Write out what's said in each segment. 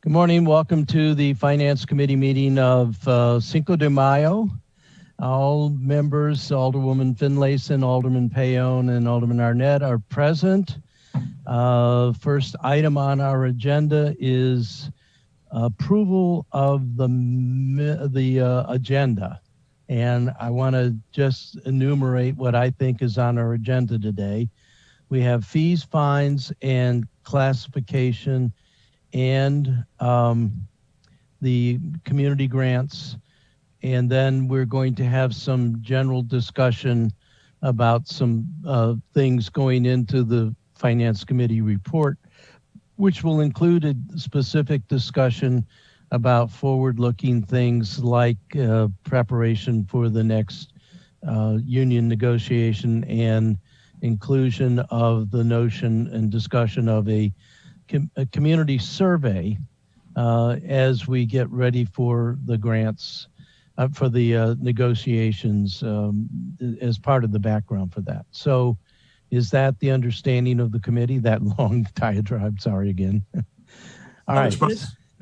Good morning. Welcome to the Finance Committee meeting of Cinco de Mayo. All members, Alderwoman Finlayson, Alderman Payon, and Alderman Arnett are present. First item on our agenda is approval of the agenda. And I want to just enumerate what I think is on our agenda today. We have fees, fines, and classification, and the community grants. And then we're going to have some general discussion about some things going into the Finance Committee report, which will include a specific discussion about forward-looking things like preparation for the next union negotiation and inclusion of the notion and discussion of a community survey as we get ready for the grants, for the negotiations as part of the background for that. So is that the understanding of the committee? That long diatribe, sorry again. All right.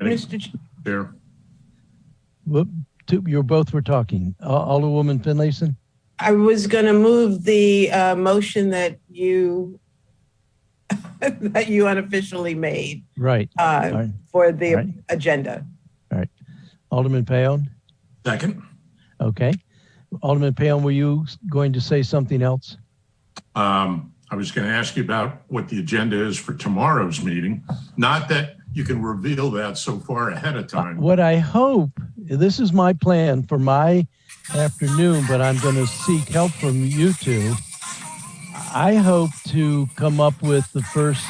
Mr. Chair. You both were talking. Alderwoman Finlayson? I was going to move the motion that you that you unofficially made. Right. For the agenda. All right. Alderman Payon? Second. Okay. Alderman Payon, were you going to say something else? I was going to ask you about what the agenda is for tomorrow's meeting. Not that you can reveal that so far ahead of time. What I hope, this is my plan for my afternoon, but I'm going to seek help from you two. I hope to come up with the first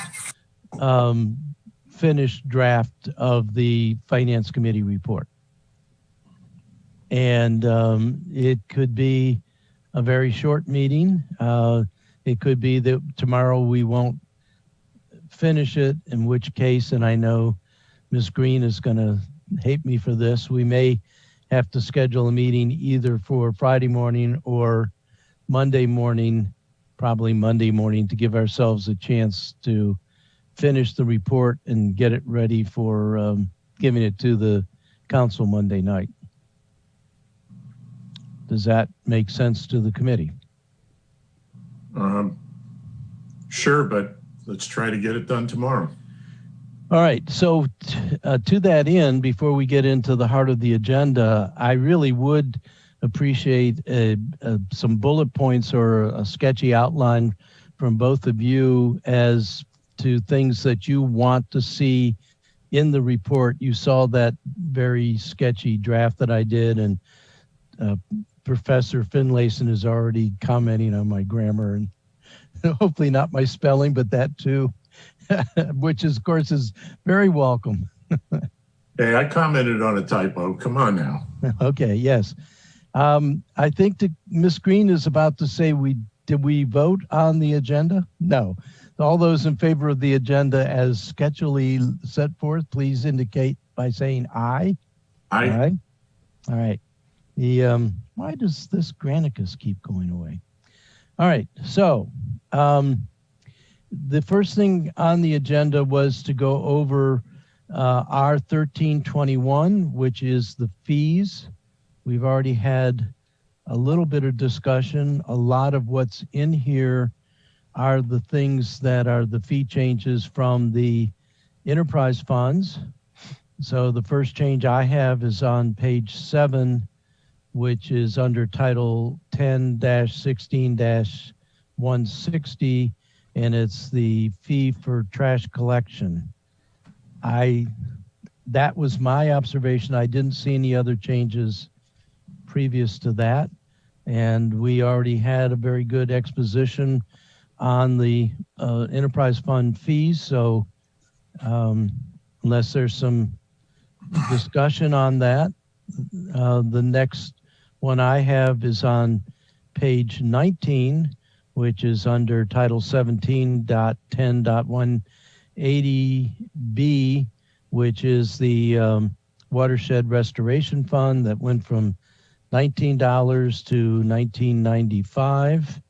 finished draft of the Finance Committee report. And it could be a very short meeting. It could be that tomorrow we won't finish it, in which case, and I know Ms. Green is going to hate me for this, we may have to schedule a meeting either for Friday morning or Monday morning, probably Monday morning, to give ourselves a chance to finish the report and get it ready for giving it to the council Monday night. Does that make sense to the committee? Sure, but let's try to get it done tomorrow. All right, so to that end, before we get into the heart of the agenda, I really would appreciate some bullet points or a sketchy outline from both of you as to things that you want to see in the report. You saw that very sketchy draft that I did, and Professor Finlayson is already commenting on my grammar and hopefully not my spelling, but that too, which is, of course, is very welcome. Hey, I commented on a typo. Come on now. Okay, yes. I think Ms. Green is about to say, did we vote on the agenda? No. All those in favor of the agenda as sketchily set forth, please indicate by saying aye. Aye. All right. All right. Why does this Granicus keep going away? All right, so the first thing on the agenda was to go over R1321, which is the fees. We've already had a little bit of discussion. A lot of what's in here are the things that are the fee changes from the enterprise funds. So the first change I have is on page 7, which is under Title 10-16-160, and it's the fee for trash collection. That was my observation. I didn't see any other changes previous to that, and we already had a very good exposition on the enterprise fund fees, so unless there's some discussion on that, the next one I have is on page 19, which is under Title 17.10.180B, which is the Watershed Restoration Fund that went from $19 to $19.95.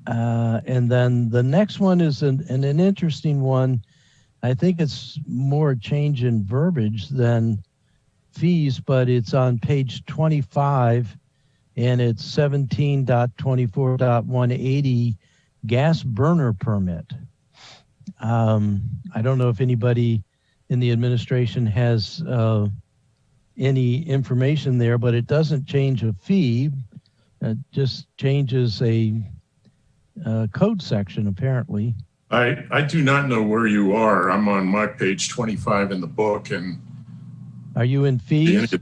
And then the next one is an interesting one. I think it's more a change in verbiage than fees, but it's on page 25 and it's 17.24.180 gas burner permit. I don't know if anybody in the administration has any information there, but it doesn't change a fee. It just changes a code section, apparently. I do not know where you are. I'm on my page 25 in the book, and Are you in fees?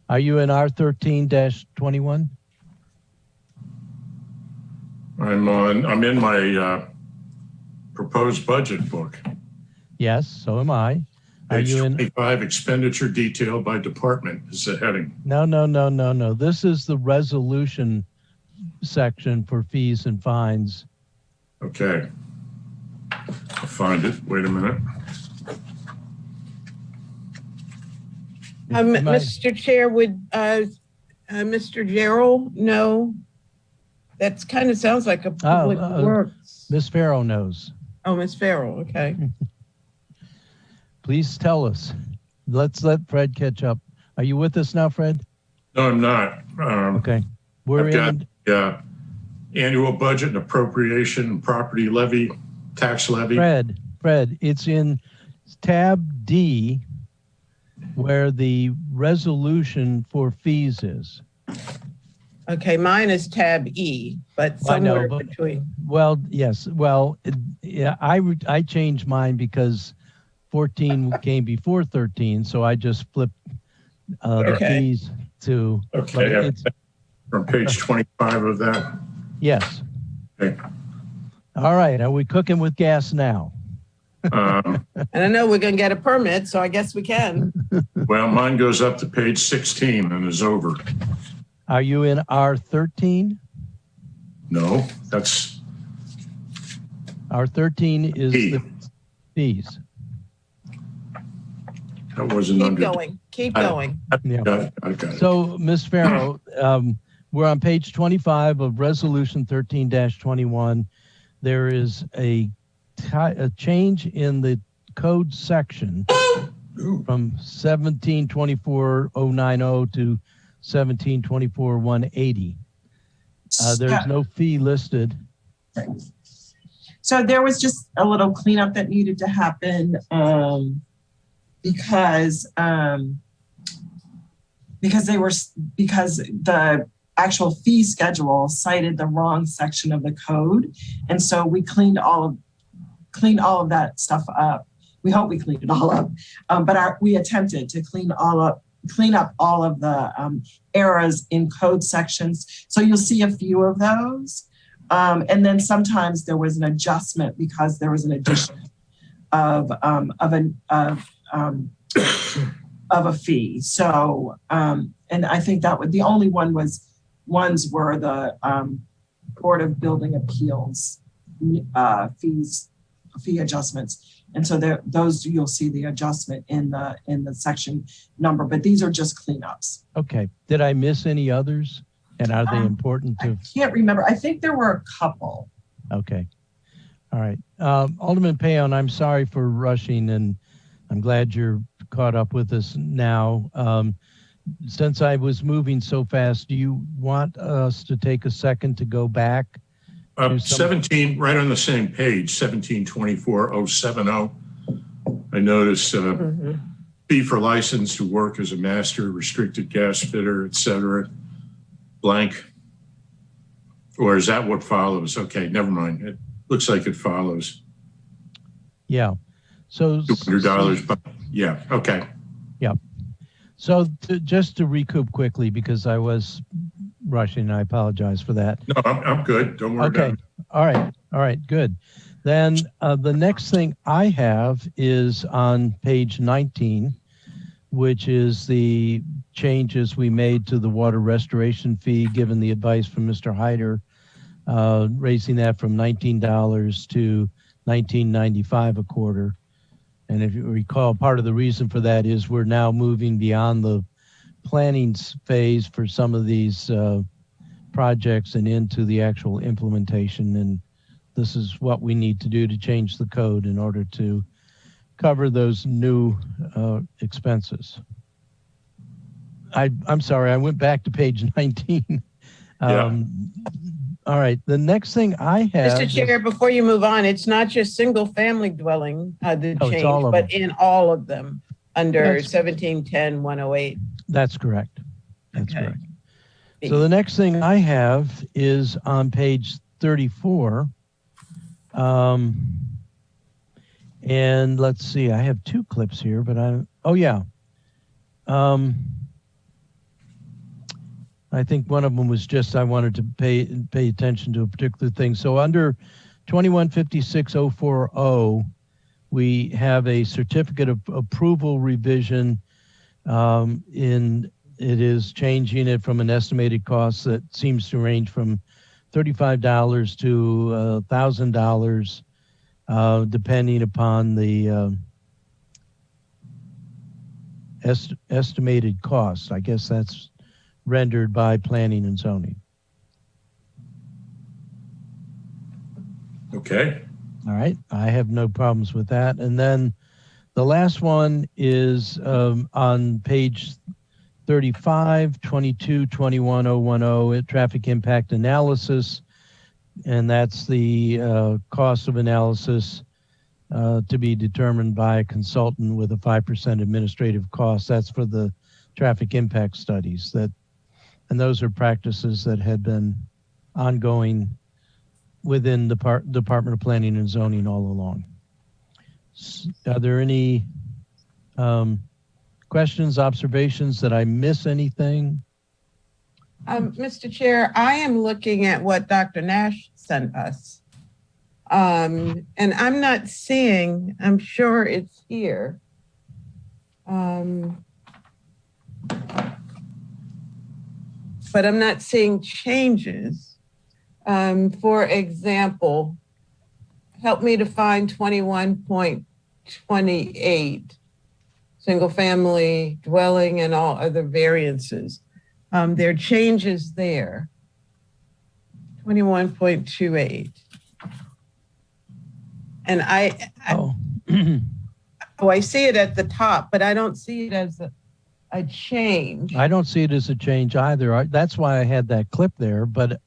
Are you in R13-21? I'm in my proposed budget book. Yes, so am I. Are Page you in? 25, expenditure detail by department is the heading. No. This is the resolution section for fees and fines. Okay. I'll find it. Wait a minute. Mr. Chair, would Mr. Gerald know? That kind of sounds like a public works. Ms. Farrow knows. Oh, Ms. Farrell, okay. Please tell us. Let's let Fred catch up. Are you with us now, Fred? No, I'm not. Okay. We're I've got annual budget and appropriation and property levy, tax levy. Fred, it's in tab D where the resolution for fees is. Okay, mine is tab E, but somewhere between. Well, yes. Well, yeah, I changed mine because 14 came before 13, so I just flipped the fees to. Okay, from page 25 of that. Yes. Okay. All right. Are we cooking with gas now? And I know we're going to get a permit, so I guess we can. Well, mine goes up to page 16 and is over. Are you in R13? No, that's R13 is E. the fees. That wasn't Keep under. going. Keep going. Yeah. Got it. So, Ms. Farrow, we're on page 25 of Resolution 13-21. There is a change in the code section from 1724.090 to 1724.180. There's no fee listed. Right. So there was just a little cleanup that needed to happen because the actual fee schedule cited the wrong section of the code, and so we cleaned all of that stuff up. We hope we cleaned it all up, but we attempted to clean up all of the errors in code sections. So you'll see a few of those. And then sometimes there was an adjustment because there was an addition of a fee. So, and I think that the only ones were the Board of Building Appeals fee adjustments. And so those you'll see the adjustment in the section number, but these are just cleanups. Okay. Did I miss any others? And are they important to? I can't remember. I think there were a couple. Okay. All right. Alderman Payon, I'm sorry for rushing, and I'm glad you're caught up with us now. Since I was moving so fast, do you want us to take a second to go back? 17, right on the same page, 1724.070. I noticed fee for license to work as a master, restricted gas fitter, etc. Blank. Or is that what follows? Okay, never mind. It looks like it follows. Yeah. So $200, but yeah, okay. Yeah. So just to recoup quickly, because I was rushing, I apologize for that. No, I'm good. Don't worry about it. All right, good. Then the next thing I have is on page 19, which is the changes we made to the water restoration fee, given the advice from Mr. Hyder, raising that from $19 to $19.95 a quarter. And if you recall, part of the reason for that is we're now moving beyond the planning phase for some of these projects and into the actual implementation. And this is what we need to do to change the code in order to cover those new expenses. I'm sorry, I went back to page 19. All right, the next thing I have Mr. Chair, before you move on, it's not just single family dwelling, the Oh, it's all change, of but them. in all of them under That's- 1710-108. That's correct. That's Okay. correct. So the next thing I have is on page 34. And let's see, I have two clips here, but I think one of them was just I wanted to pay attention to a particular thing. So under 2156040, we have a certificate of approval revision. It is changing it from an estimated cost that seems to range from $35 to $1,000, depending upon the estimated cost. I guess that's rendered by planning and zoning. Okay. All right, I have no problems with that. And then the last one is on page 35, 22, 21010, traffic impact analysis. And that's the cost of analysis to be determined by a consultant with a 5% administrative cost. That's for the traffic impact studies and those are practices that had been ongoing within the Department of Planning and Zoning all along. Are there any questions, observations? Did I miss anything? Mr. Chair, I am looking at what Dr. Nash sent us. And I'm not seeing, I'm sure it's here. But I'm not seeing changes. For example, help me to find 21.28, single family dwelling and all other variances. There are changes there. 21.28. And I see it at the top, but I don't see it as a change. I don't see it as a change either. That's why I had that clip there, but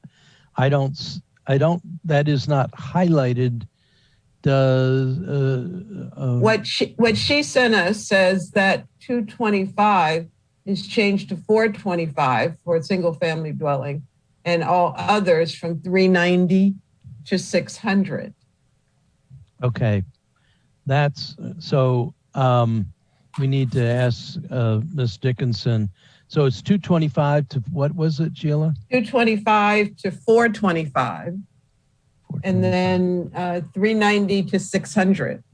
that is not highlighted. What she sent us says that 225 is changed to 425 for a single family dwelling and all others from 390 to 600. Okay. That's so we need to ask Ms. Dickinson. So it's 225 to what was it, Sheila? 225 to 425. And then 390 to 600.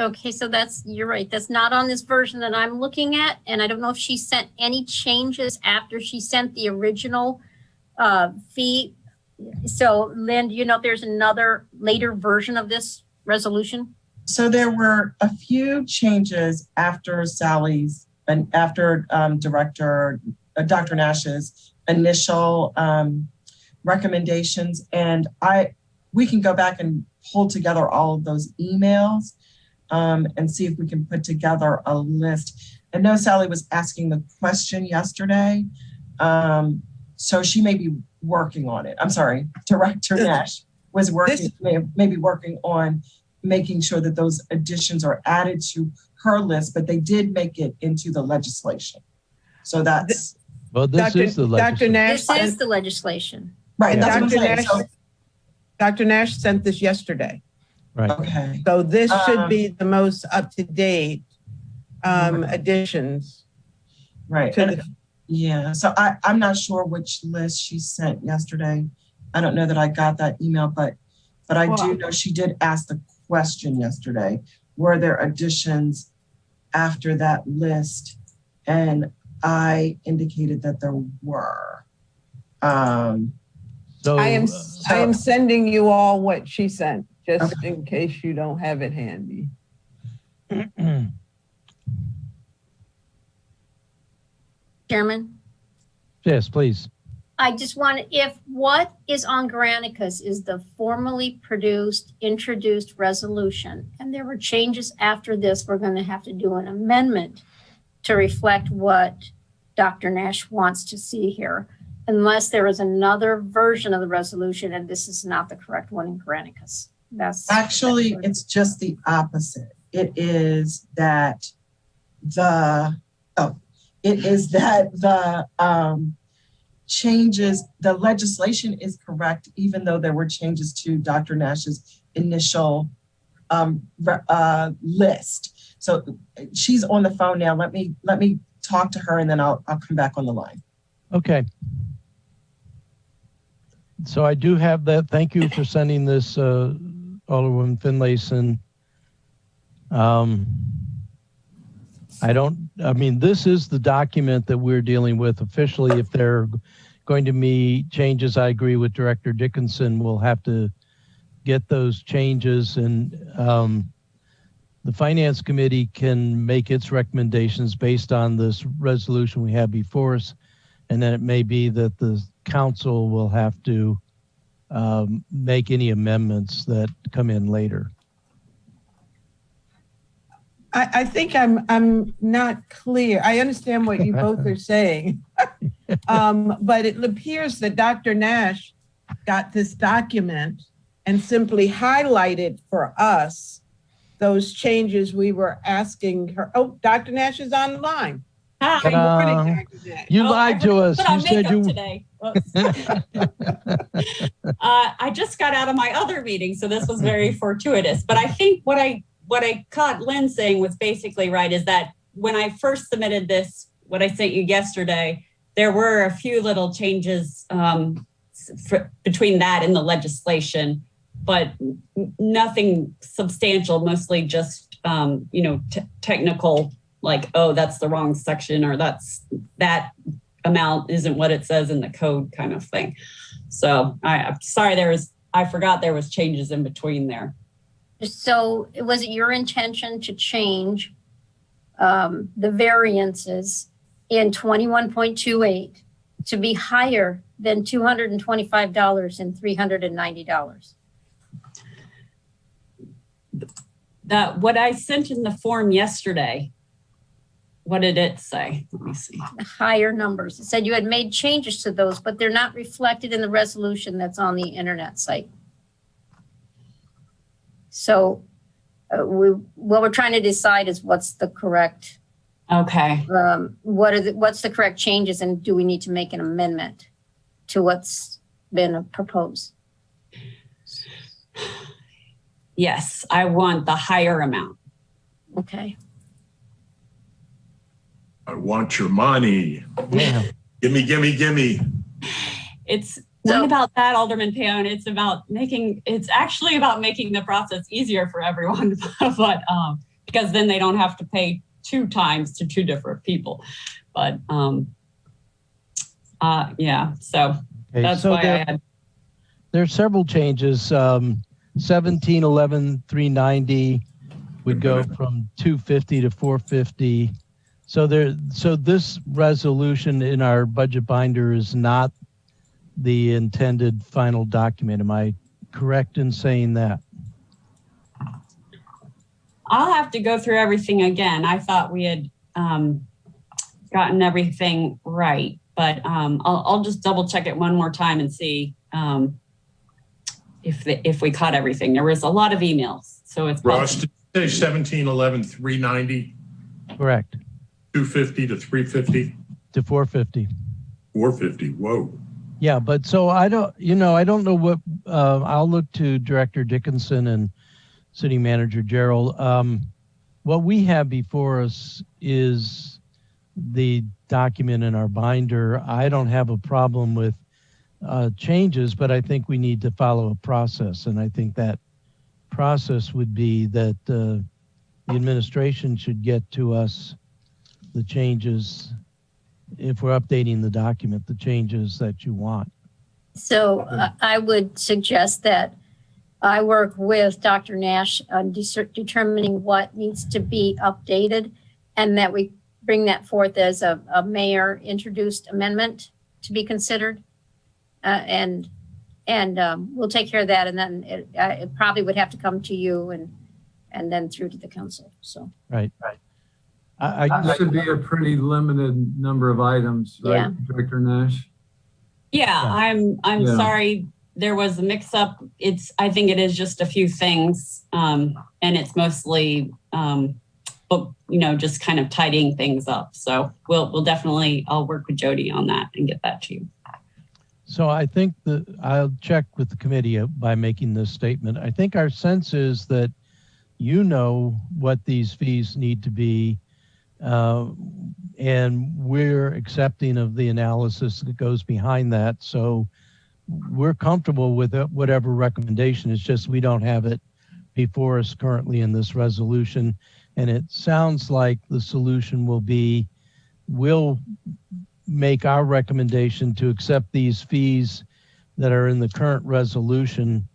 Okay, so you're right. That's not on this version that I'm looking at. And I don't know if she sent any changes after she sent the original fee. So Lynn, do you know if there's another later version of this resolution? So there were a few changes after Sally's and after Dr. Nash's initial recommendations. And we can go back and pull together all of those emails and see if we can put together a list. I know Sally was asking the question yesterday. So she may be working on it. I'm sorry, Director Nash was maybe working on making sure that those additions are added to her list, but they did make it into the legislation. So that's... Well, this is the legislation. Dr. Nash This is the legislation. Right, that's what I'm saying. Nash, Dr. Nash sent this yesterday. Right. Okay. So this should be the most up-to-date additions. Right. Yeah, so I'm not sure which list she sent yesterday. I don't know that I got that email, but I do know she did ask the question yesterday. Were there additions after that list? And I indicated that there were. So I am sending you all what she sent, just in case you don't have it handy. Chairman? Yes, please. I just want, if what is on Granicus is the formally produced, introduced resolution, and there were changes after this, we're going to have to do an amendment to reflect what Dr. Nash wants to see here, unless there is another version of the resolution and this is not the correct one in Granicus. Actually, it's just the opposite. It is that the changes, the legislation is correct, even though there were changes to Dr. Nash's initial list. So she's on the phone now. Let me talk to her and then I'll come back on the line. Okay. So I do have that. Thank you for sending this, Alderwoman Finlayson. This is the document that we're dealing with officially. If there are going to be changes, I agree with Director Dickinson. We'll have to get those changes, and the Finance Committee can make its recommendations based on this resolution we have before us, and then it may be that the council will have to make any amendments that come in later. I think I'm not clear. I understand what you both are saying. But it appears that Dr. Nash got this document and simply highlighted for us those changes we were asking her. Oh, Dr. Nash is on the line. Hi. Good morning, Dr. Nash. You lied to us. Put on You said makeup you today. I just got out of my other meeting, so this was very fortuitous. But I think what I caught Lynn saying was basically right, is that when I first submitted this, what I sent you yesterday, there were a few little changes between that and the legislation, but nothing substantial, mostly just, technical, like, oh, that's the wrong section, or that amount isn't what it says in the code kind of thing. So I'm sorry, I forgot there was changes in between there. So was it your intention to change the variances in 21.28 to be higher than $225 and $390? What I sent in the form yesterday, what did it say? Let me see. The higher numbers. It said you had made changes to those, but they're not reflected in the resolution that's on the internet site. So what we're trying to decide is what's the correct. Okay. What's the correct changes, and do we need to make an amendment to what's been proposed? Yes, I want the higher amount. Okay. I want your money. Yeah. Gimme. It's not about that, Alderman Payon. It's actually about making the process easier for everyone, but because then they don't have to pay 2 times to 2 different people. But yeah, so that's why I had. There are several changes. 1711-390 would go from 250 to 450. So this resolution in our budget binder is not the intended final document. Am I correct in saying that? I'll have to go through everything again. I thought we had gotten everything right, but I'll just double check it one more time and see if we caught everything. There was a lot of emails, so it's Ross, did you say 1711-390? Correct. 250 to 350? To 450. 450, whoa. Yeah, but so I don't know what, I'll look to Director Dickinson and City Manager Gerald. What we have before us is the document in our binder. I don't have a problem with changes, but I think we need to follow a process. And I think that process would be that the administration should get to us the changes, if we're updating the document, the changes that you want. So I would suggest that I work with Dr. Nash on determining what needs to be updated, and that we bring that forth as a mayor introduced amendment to be considered. and we'll take care of that. And then it probably would have to come to you and then through to the council. So Right. This should be a pretty limited number of items, right, Yeah. Director Nash? Yeah, I'm Yeah. sorry. There was a mix up. I think it is just a few things. And it's mostly, just kind of tidying things up. So we'll definitely, I'll work with Jody on that and get that to you. So I think that I'll check with the committee by making this statement. I think our sense is that you know what these fees need to be, and we're accepting of the analysis that goes behind that. So we're comfortable with it, whatever recommendation. It's just we don't have it before us currently in this resolution. And it sounds like the solution will be, we'll make our recommendation to accept these fees that are in the current resolution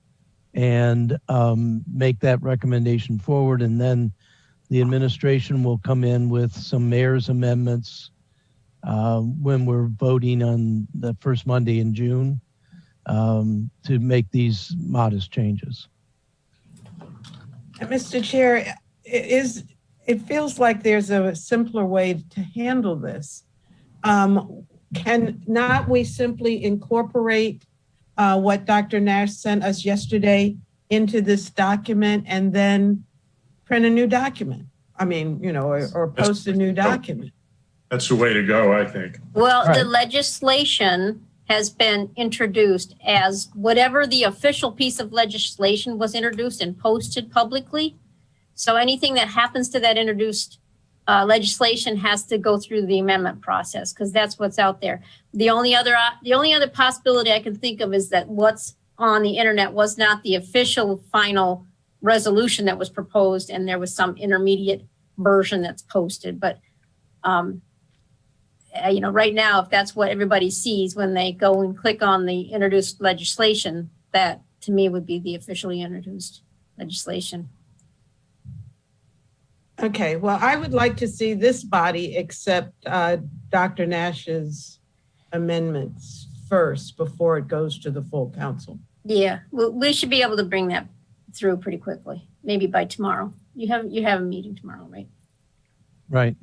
and make that recommendation forward. And then the administration will come in with some mayor's amendments when we're voting on the first Monday in June to make these modest changes. Mr. Chair, it feels like there's a simpler way to handle this. Can not we simply incorporate what Dr. Nash sent us yesterday into this document and then print a new document? I mean, or post a new document. That's the way to go, I think. well, Right. the legislation has been introduced as whatever the official piece of legislation was introduced and posted publicly. So anything that happens to that introduced legislation has to go through the amendment process because that's what's out there. The only other possibility I can think of is that what's on the internet was not the official final resolution that was proposed, and there was some intermediate version that's posted. But right now, if that's what everybody sees when they go and click on the introduced legislation, that to me would be the officially introduced legislation. Okay, well, I would like to see this body accept Dr. Nash's amendments first before it goes to the full council. Yeah, we should be able to bring that through pretty quickly, maybe by tomorrow. You have a meeting tomorrow, right? Right.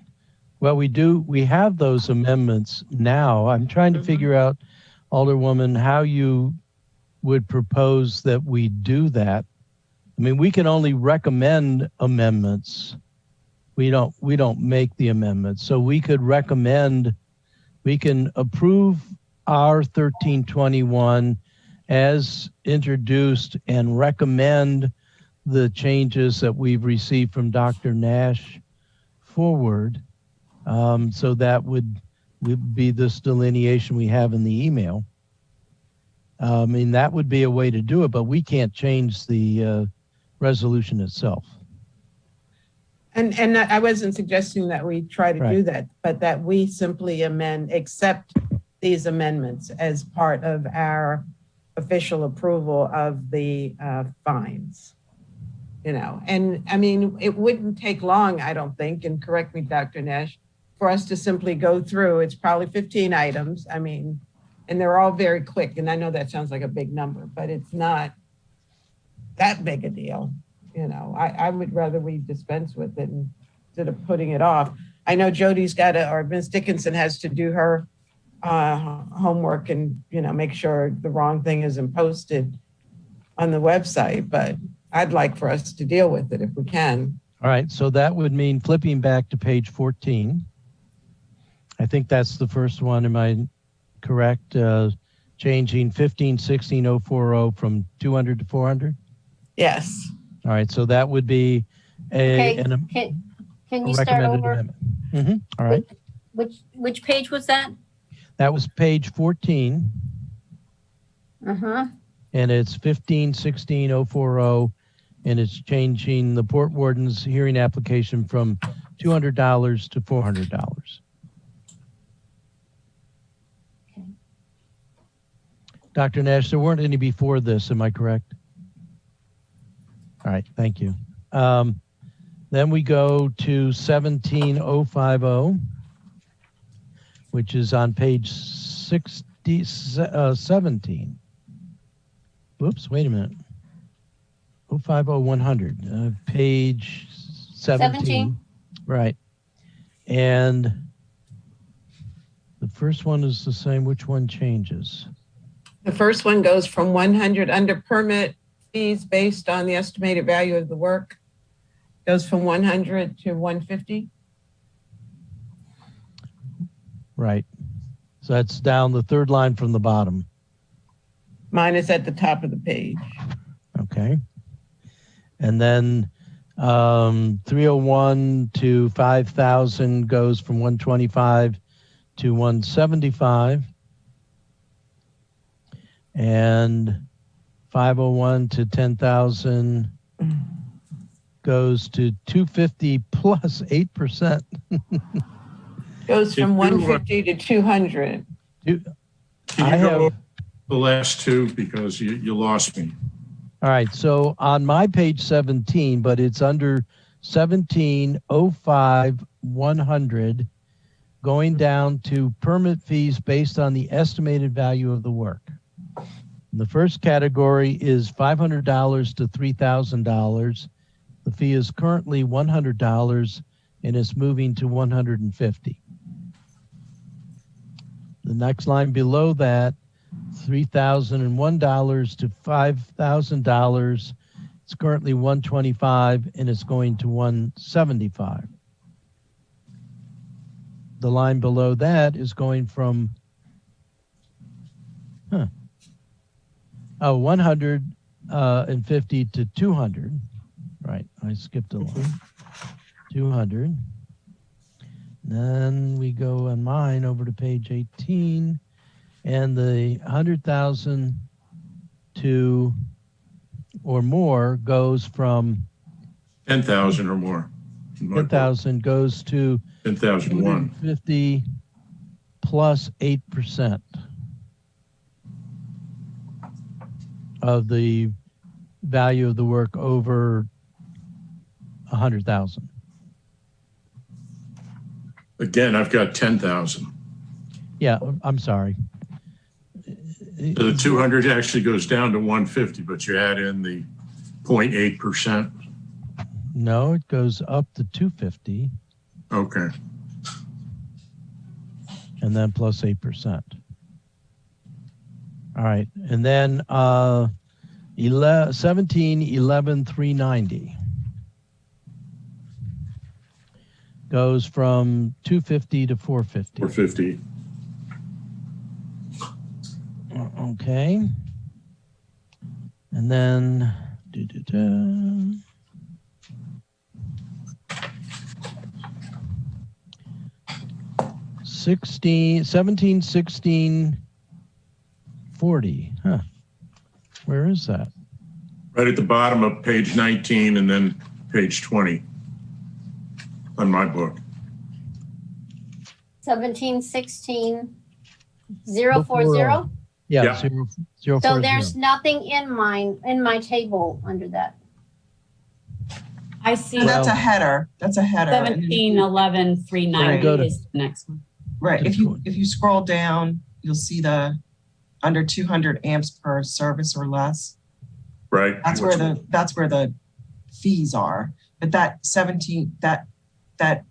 Well, we have those amendments now. I'm trying to figure out, Alderwoman, how you would propose that we do that. I mean, we can only recommend amendments. We don't make the amendments. So we could recommend, we can approve our 1321 as introduced and recommend the changes that we've received from Dr. Nash forward. So that would be this delineation we have in the email. I mean, that would be a way to do it, but we can't change the resolution itself. And I wasn't suggesting that we try to do that, but that we simply accept these amendments as part of our official approval of the fines. And I mean, it wouldn't take long, I don't think, and correct me, Dr. Nash, for us to simply go through. It's probably 15 items. I mean, and they're all very quick. And I know that sounds like a big number, but it's not that big a deal. I would rather we dispense with it instead of putting it off. I know Jody's or Ms. Dickinson has to do her homework and, make sure the wrong thing isn't posted on the website, but I'd like for us to deal with it if we can. All right, so that would mean flipping back to page 14. I think that's the first one. Am I correct? Changing 1516-040 from 200 to 400? Yes. All right, so that would be Can you start recommended over? amendment. All right. Which page was that? That was page 14, Uh-huh. and it's 1516-040, and it's changing the Port Warden's hearing application from $200 to $400. Okay. Dr. Nash, there weren't any before this, am I correct? All right, thank you. Then we go to 17050, which is on page 16. 17. Whoops, wait a minute. 050100, page 17. Right. And the first one is the same. Which one changes? The first one goes from 100 under permit fees based on the estimated value of the work. Goes from 100 to 150. Right. So that's down the third line from the bottom. Mine is at the top of the page. Okay. And then 301 to 5,000 goes from 125 to 175. And 501 to 10,000 goes to 250 plus 8%. Goes from 150 to 200. Can you go over the last two because you lost me? All right. So on my page 17, but it's under 1705-100, going down to permit fees based on the estimated value of the work. The first category is $500 to $3,000. The fee is currently $100 and it's moving to $150. The next line below that, $3,001 to $5,000. It's currently $125 and it's going to $175. The line below that is going from 150 to 200. Right, I skipped a line. 200. Then we go on mine over to page 18, and the 100,000 to or more goes from 10,000 or more. 10,000 goes to 10,001. 50 plus 8% of the value of the work over 100,000. Again, I've got 10,000. Yeah, I'm sorry. So the 200 actually goes down to 150, but you add in the 0.8%. No, it goes up to 250 Okay. and then plus 8%. All right, and then 1711-390 goes from 250 to 450. 450. Okay. And then 17, 16, 40. Huh. Where is that? Right at the bottom of page 19 and then page 20 on my book. 17, 16, 040. Yeah, Yeah. 040. So there's nothing in my table under that. I see. So that's a header. That's a header. 1711-390 is the next one. Right. If you scroll down, you'll see the under 200 amps per service or less. Right. That's where the fees are. But that 17 that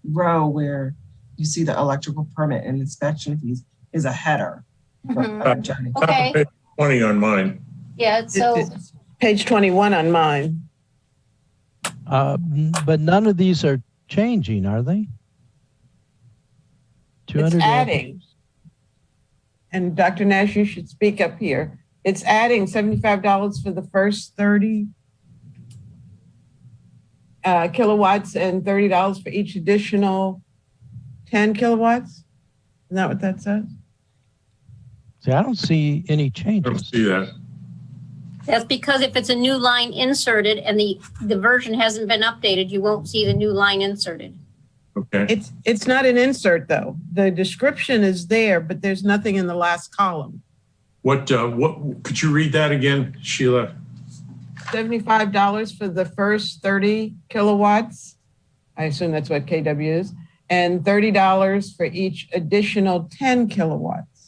row where you see the electrical permit and inspection fees is a header. Mhm. Okay. Page 20 on mine. Yeah, so It's page 21 on mine. But none of these are changing, are they? It's 200 adding. And Dr. Nash, you should speak up here. It's adding $75 for the first 30 kilowatts and $30 for each additional 10 kilowatts. Isn't that what that says? See, I don't see any I don't changes. see that. that's because if it's a new line inserted and the version hasn't been updated, you won't see the new line inserted. Okay. It's not an insert though. The description is there, but there's nothing in the last column. What could you read that again, Sheila? $75 for the first 30 kilowatts. I assume that's what KW is. And $30 for each additional 10 kilowatts.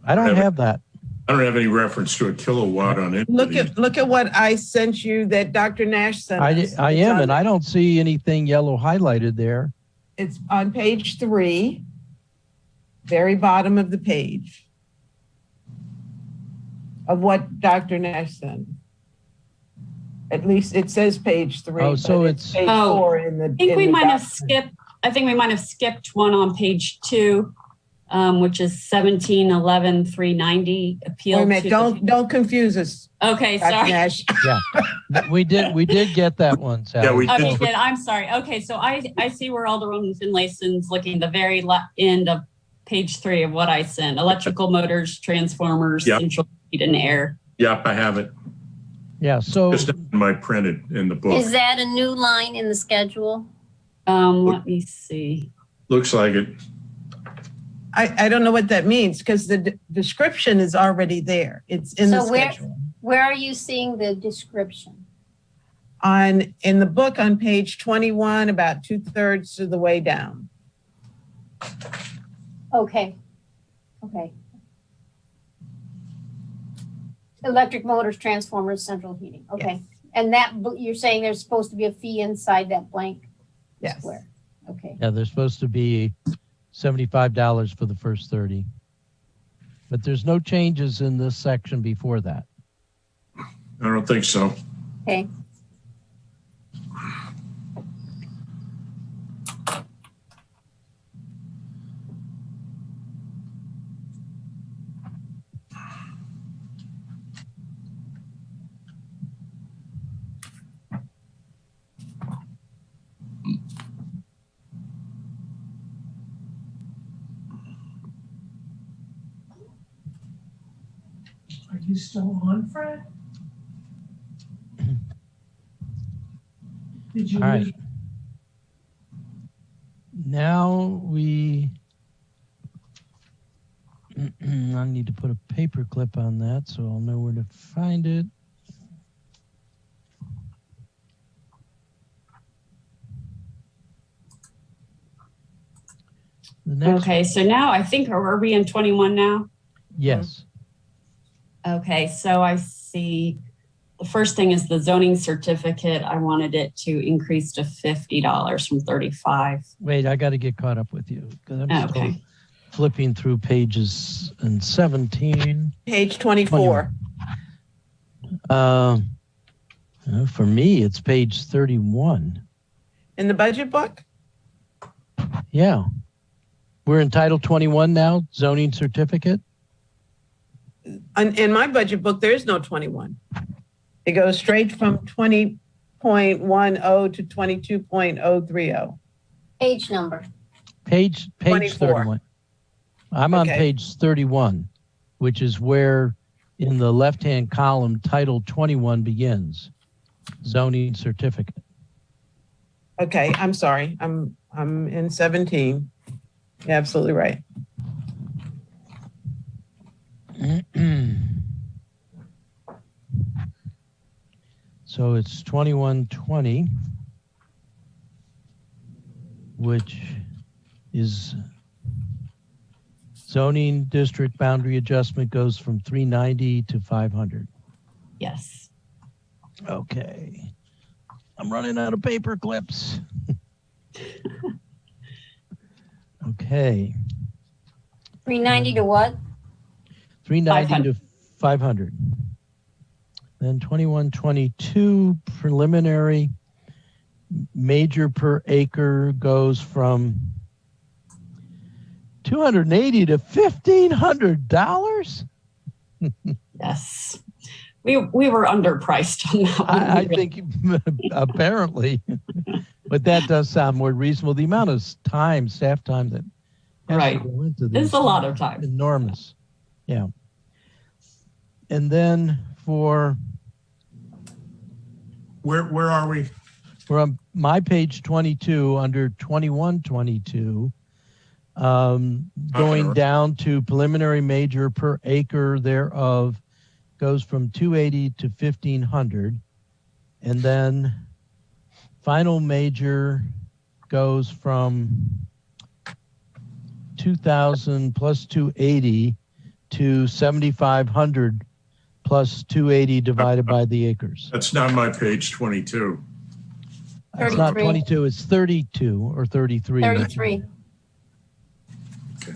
I don't have that. I don't have any reference to a kilowatt on it. Look at what I sent you that Dr. Nash sent us. I am, and I don't see anything yellow highlighted there. It's on page 3, very bottom of the page of what Dr. Nash sent. At least it says page 3. Oh, so but it's page 4 in the. I think we might have skipped. I think we might have skipped one on page 2, which is 1711-390 appeal. Wait a minute, don't confuse us. Okay, Dr. sorry. Nash. Yeah, we did get that one, Sally. Yeah, we Oh, did. you did. I'm sorry. Okay, so I see where Alderwoman Finlayson's looking the very end of page 3 of what I sent. Electrical motors, transformers, Yep. central heat and air. Yep, I have it. Yeah, so Just in my printed in the book. Is that a new line in the schedule? Let me see. Looks like it. I don't know what that means because the description is already there. It's in the So schedule. Where are you seeing the description? In the book on page 21, about 2/3 of the way down. Okay. Electric motors, transformers, central heating. Okay. Yes. And that, you're saying there's supposed to be a fee inside that blank Yes. square? Okay. yeah, there's supposed to be $75 for the first 30. But there's no changes in this section before that. I don't think so. Okay. Are you still on, Fred? Did you? All right. Now I need to put a paper clip on that so I'll know where to find it. The next, Okay, so now I think, are we in 21 now? yes. Okay, so I see the first thing is the zoning certificate. I wanted it to increase to $50 from $35. Wait, I got to get caught up with you because I'm still Okay. flipping through pages in 17. Page 24. For me, it's page 31. In the budget book? Yeah. We're entitled 21 now, zoning certificate. In my budget book, there is no 21. It goes straight from 20.10 to 22.030. Page number. Page 24. 31. I'm on Okay. page 31, which is where in the left-hand column, title 21 begins, zoning certificate. Okay, I'm sorry. I'm in 17. You're absolutely right. So it's 2120, which is zoning district boundary adjustment goes from 390 to 500. Yes. Okay. I'm running out of paper clips. Okay. 390 to what? 390 to 500. Then 2122 preliminary major per acre goes from $280 to $1,500. Yes. We were underpriced on that one. I think apparently, but that does sound more reasonable. The amount of time, staff time that has Right. to go into this. It's a lot of time. Enormous. Yeah. And then for, Where are we? we're on my page 22 under 2122, going down to preliminary major per acre thereof goes from 280 to 1,500. And then final major goes from 2,000 plus 280 to 7,500 plus 280 divided by the acres. That's not my page 22. It's not 33. 22, it's 32 or 33. 33. Okay.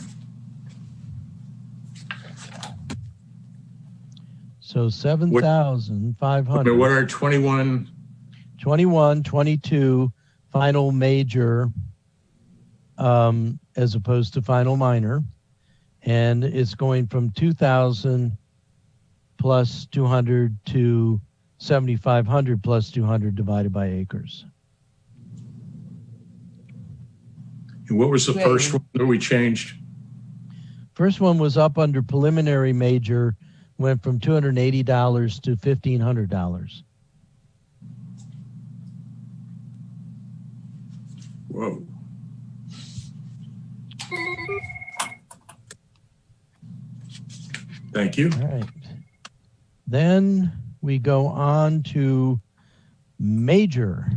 So 7,500. What are 21? 21, 22 final major as opposed to final minor. And it's going from 2,000 plus 200 to 7,500 plus 200 divided by acres. And what was the first one that we changed? First one was up under preliminary major, went from $280 to $1,500. Whoa. Thank you. All right. Then we go on to major,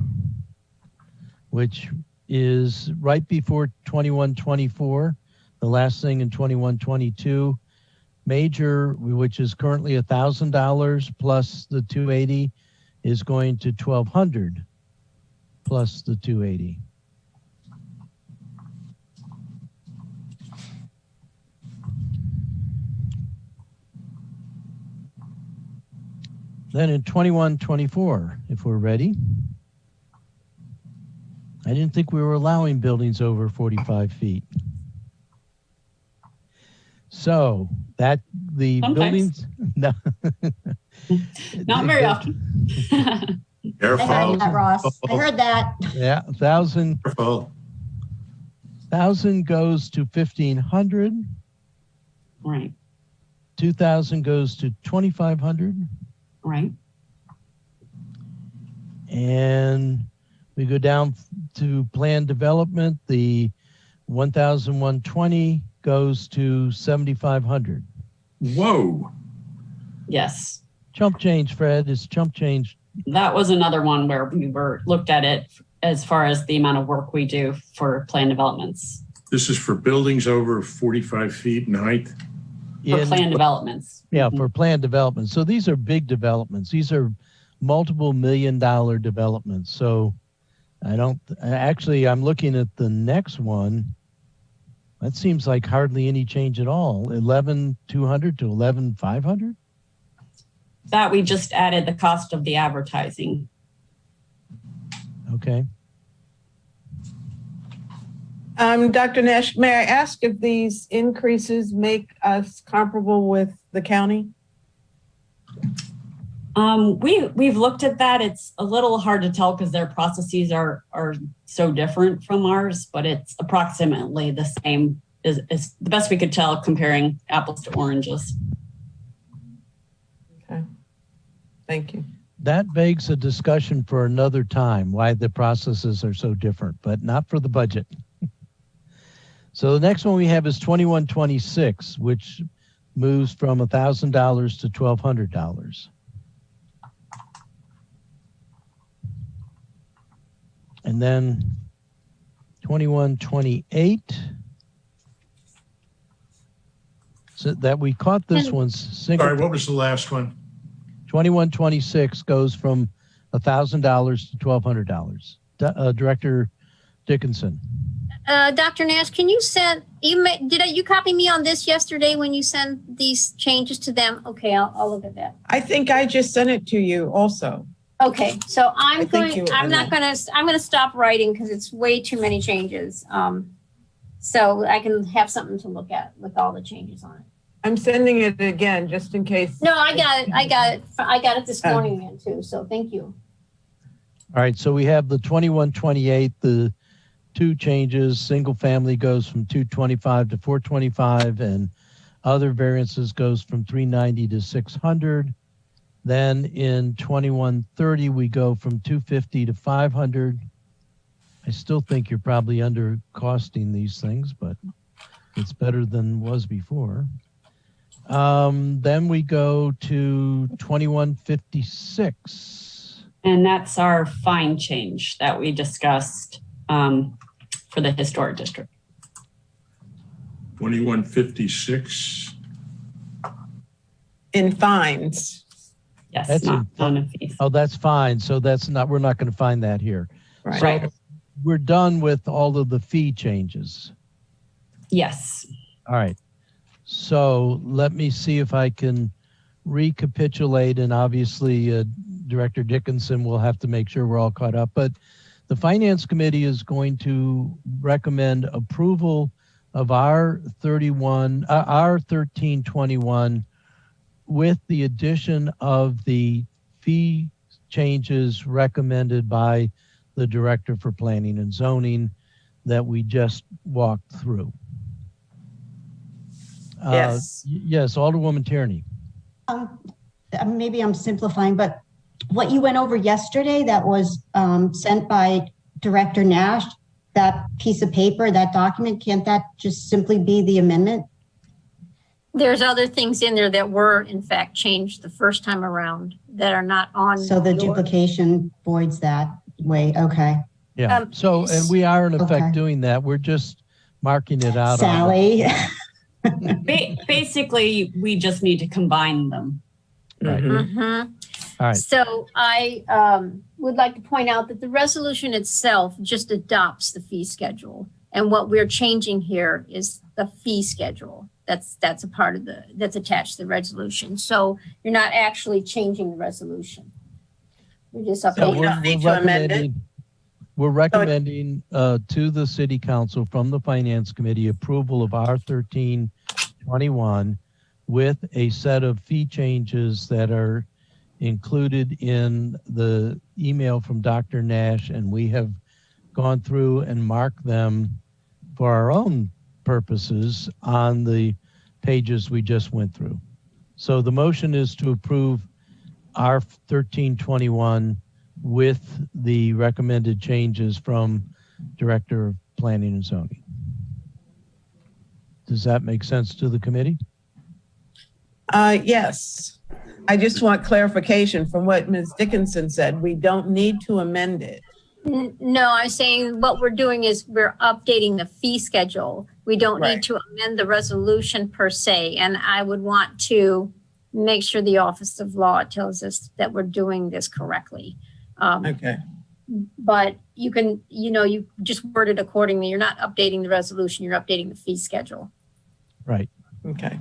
which is right before 2124, the last thing in 2122. Major, which is currently $1,000 plus the 280, is going to 1,200 plus the 280. Then in 2124, if we're ready. I didn't think we were allowing buildings over 45 feet. So that the Sometimes. buildings, no. Not very often. I Careful. heard that, Ross. I heard that. Yeah, 1,000 Careful. goes to 1,500. Right, 2,000 goes to 2,500. right. And we go down to planned development. The 1,120 goes to 7,500. Whoa. Yes. Chump change, Fred, is chump change. That was another one where we looked at it as far as the amount of work we do for planned developments. This is for buildings over 45 feet in height. For planned developments. Yeah, for planned development. So these are big developments. These are multiple $1,000,000 developments. So I'm looking at the next one. That seems like hardly any change at all. 11,200 to 11,500. That we just added the cost of the advertising. Okay. Dr. Nash, may I ask if these increases make us comparable with the county? We've looked at that. It's a little hard to tell because their processes are so different from ours, but it's approximately the same is the best we could tell comparing apples to oranges. Okay. Thank you. That begs a discussion for another time, why the processes are so different, but not for the budget. So the next one we have is 2126, which moves from $1,000 to $1,200. And then 2128. So that we caught this one's single. Sorry, what was the last one? 2126 goes from $1,000 to $1,200. Director Dickinson. Dr. Nash, can you send, you copy me on this yesterday when you send these changes to them? Okay, I'll look at that. I think I just sent it to you also. Okay, so I'm thank you, going to stop writing because it's way too many changes. So I can have something to look at with all the changes on it. I'm sending it again just in case. No, I got it. I got it this morning again too. So thank you. All right, so we have the 2128, the two changes. Single family goes from 225 to 425, and other variances goes from 390 to 600. Then in 2130, we go from 250 to 500. I still think you're probably under costing these things, but it's better than was before. Then we go to 2156. And that's our fine change that we discussed for the historic district. 2156. in fines. Yes, That's not in- on a fees. Oh, that's fine. So we're not going to find that here. Right. Right. We're done with all of the fee changes. Yes. All right. So let me see if I can recapitulate, and obviously Director Dickinson will have to make sure we're all caught up. But the Finance Committee is going to recommend approval of our 1321 with the addition of the fee changes recommended by the Director for Planning and Zoning that we just walked through. Yes. Yes, Alderwoman Tierney. Maybe I'm simplifying, but what you went over yesterday that was sent by Director Nash, that piece of paper, that document, can't that just simply be the amendment? There's other things in there that were in fact changed the first time around that are not on. So the your- duplication voids that way. Okay. Yeah. And we are in effect Okay. doing that. We're just marking it out. Sally. Basically, we just need to combine them. Right. Mhm. All right. So I would like to point out that the resolution itself just adopts the fee schedule. And what we're changing here is the fee schedule. That's a part of that's attached to the resolution. So you're not actually changing the resolution. You're just So updating. we don't need to amend it? We're recommending to the City Council from the Finance Committee approval of R 1321 with a set of fee changes that are included in the email from Dr. Nash, and we have gone through and marked them for our own purposes on the pages we just went through. So the motion is to approve R 1321 with the recommended changes from Director of Planning and Zoning. Does that make sense to the committee? Yes. I just want clarification from what Ms. Dickinson said. We don't need to amend it. No, I'm saying what we're doing is we're updating the fee schedule. We don't Right. need to amend the resolution per se. And I would want to make sure the Office of Law tells us that we're doing this correctly. Okay. But you can, you just word it accordingly. You're not updating the resolution, you're updating the fee schedule. Right. Okay.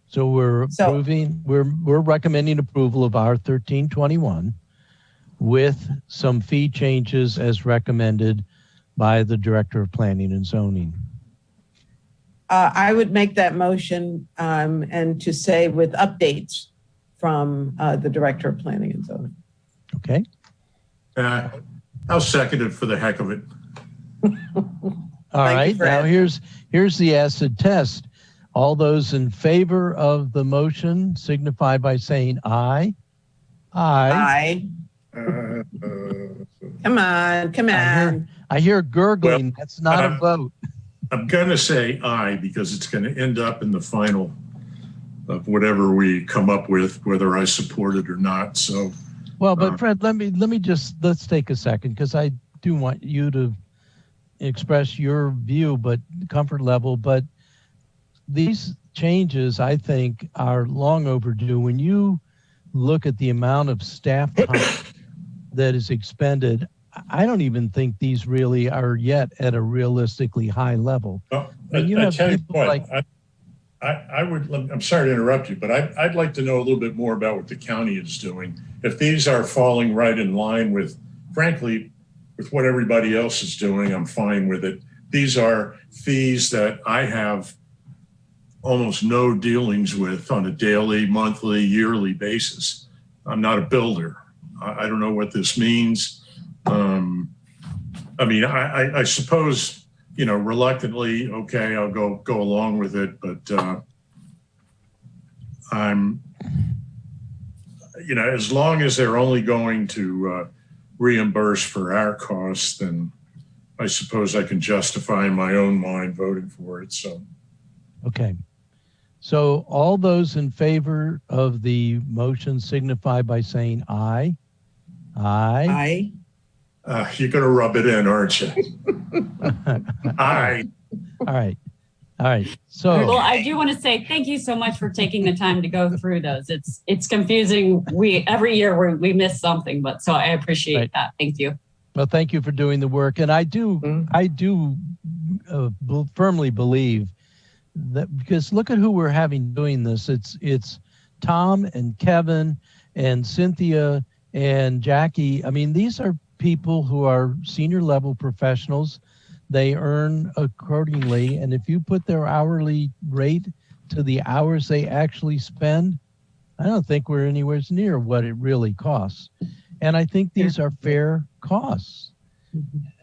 So we're So- approving, we're recommending approval of R 1321 with some fee changes as recommended by the Director of Planning and Zoning. I would make that motion and to say with updates from the Director of Planning and Zoning. Okay? I'll second it for the heck of it. All Thank you, right, now Fred. here's the acid test. All those in favor of the motion signify by saying aye. Aye. Aye. Come on. I hear gurgling. That's not a vote. I'm going to say aye because it's going to end up in the final of whatever we come up with, whether I support it or not. So, Well, but Fred, let's take a second because I do want you to express your view, but comfort level. But these changes, I think, are long overdue. When you look at the amount of staff time that is expended, I don't even think these really are yet at a realistically high level. well, And you I have tell you people what, like- I'm sorry to interrupt you, but I'd like to know a little bit more about what the county is doing. If these are falling right in line with, frankly, with what everybody else is doing, I'm fine with it. These are fees that I have almost no dealings with on a daily, monthly, yearly basis. I'm not a builder. I don't know what this means. I suppose, reluctantly, okay, I'll go along with it, but I'm, as long as they're only going to reimburse for our costs, then I suppose I can justify in my own mind voting for it. So, Okay. So all those in favor of the motion signify by saying aye. Aye. Aye. you're going to rub it in, aren't you? Aye. All right. All right. So, Well, I do want to say thank you so much for taking the time to go through those. It's confusing. Every year we miss something, but so I appreciate that. Thank you. well, thank you for doing the work. And I do firmly believe that, because look at who we're having doing this. It's Tom and Kevin and Cynthia and Jackie. I mean, these are people who are senior level professionals. They earn accordingly. And if you put their hourly rate to the hours they actually spend, I don't think we're anywhere near what it really costs. And I think these are fair costs.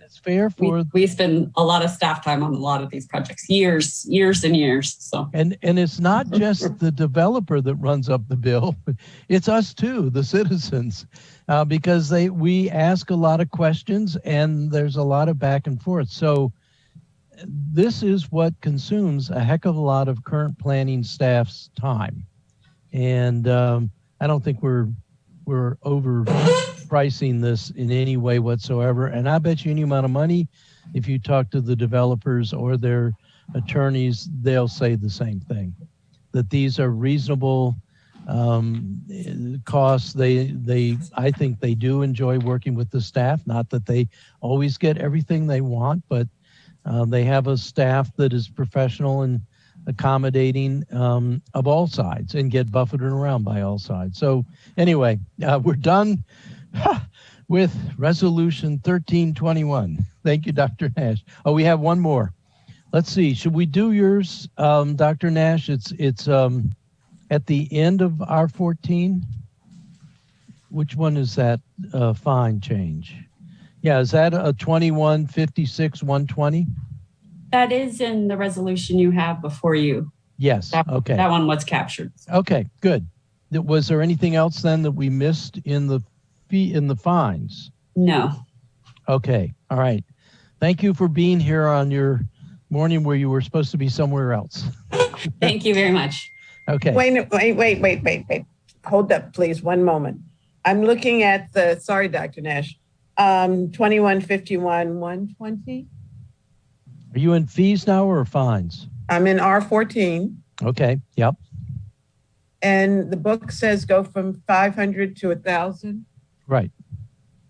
It's fair for... We spend a lot of staff time on a lot of these projects, years and years. So And it's not just the developer that runs up the bill. It's us too, the citizens, because we ask a lot of questions and there's a lot of back and forth. So this is what consumes a heck of a lot of current planning staff's time. And I don't think we're overpricing this in any way whatsoever. And I bet you any amount of money, if you talk to the developers or their attorneys, they'll say the same thing, that these are reasonable costs. I think they do enjoy working with the staff. Not that they always get everything they want, but they have a staff that is professional and accommodating of all sides and get buffeted around by all sides. So anyway, we're done with Resolution 1321. Thank you, Dr. Nash. Oh, we have one more. Let's see. Should we do yours, Dr. Nash? It's at the end of R14. Which one is that fine change? Yeah, is that a 2156-120? that is in the resolution you have before you. Yes. Okay. That one was captured. Okay, good. Was there anything else then that we missed in the fines? No. Okay. All right. Thank you for being here on your morning where you were supposed to be somewhere else. Thank you very much. Okay. Wait. Hold up, please. One moment. I'm looking at sorry, Dr. Nash, 2151-120. Are you in fees now or fines? I'm in R14. Okay. Yep. And the book says go from 500 to 1,000. Right.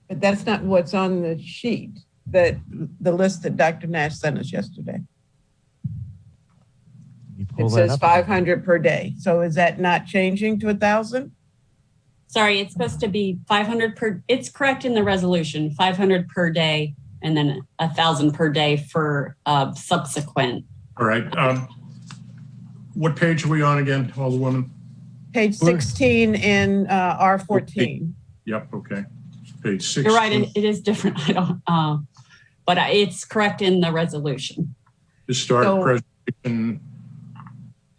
But that's not what's on the sheet, the list that Dr. Nash sent us yesterday. It says 500 per day. So is that not changing to 1,000? Sorry, it's supposed to be 500 per, it's correct in the resolution, 500 per day, and then 1,000 per day for subsequent. All right. What page are we on again, Alderwoman? Page 16 in R14. Yep, okay. Page 16. You're right, it is different. I don't, but it's correct in the resolution. Historic Preservation,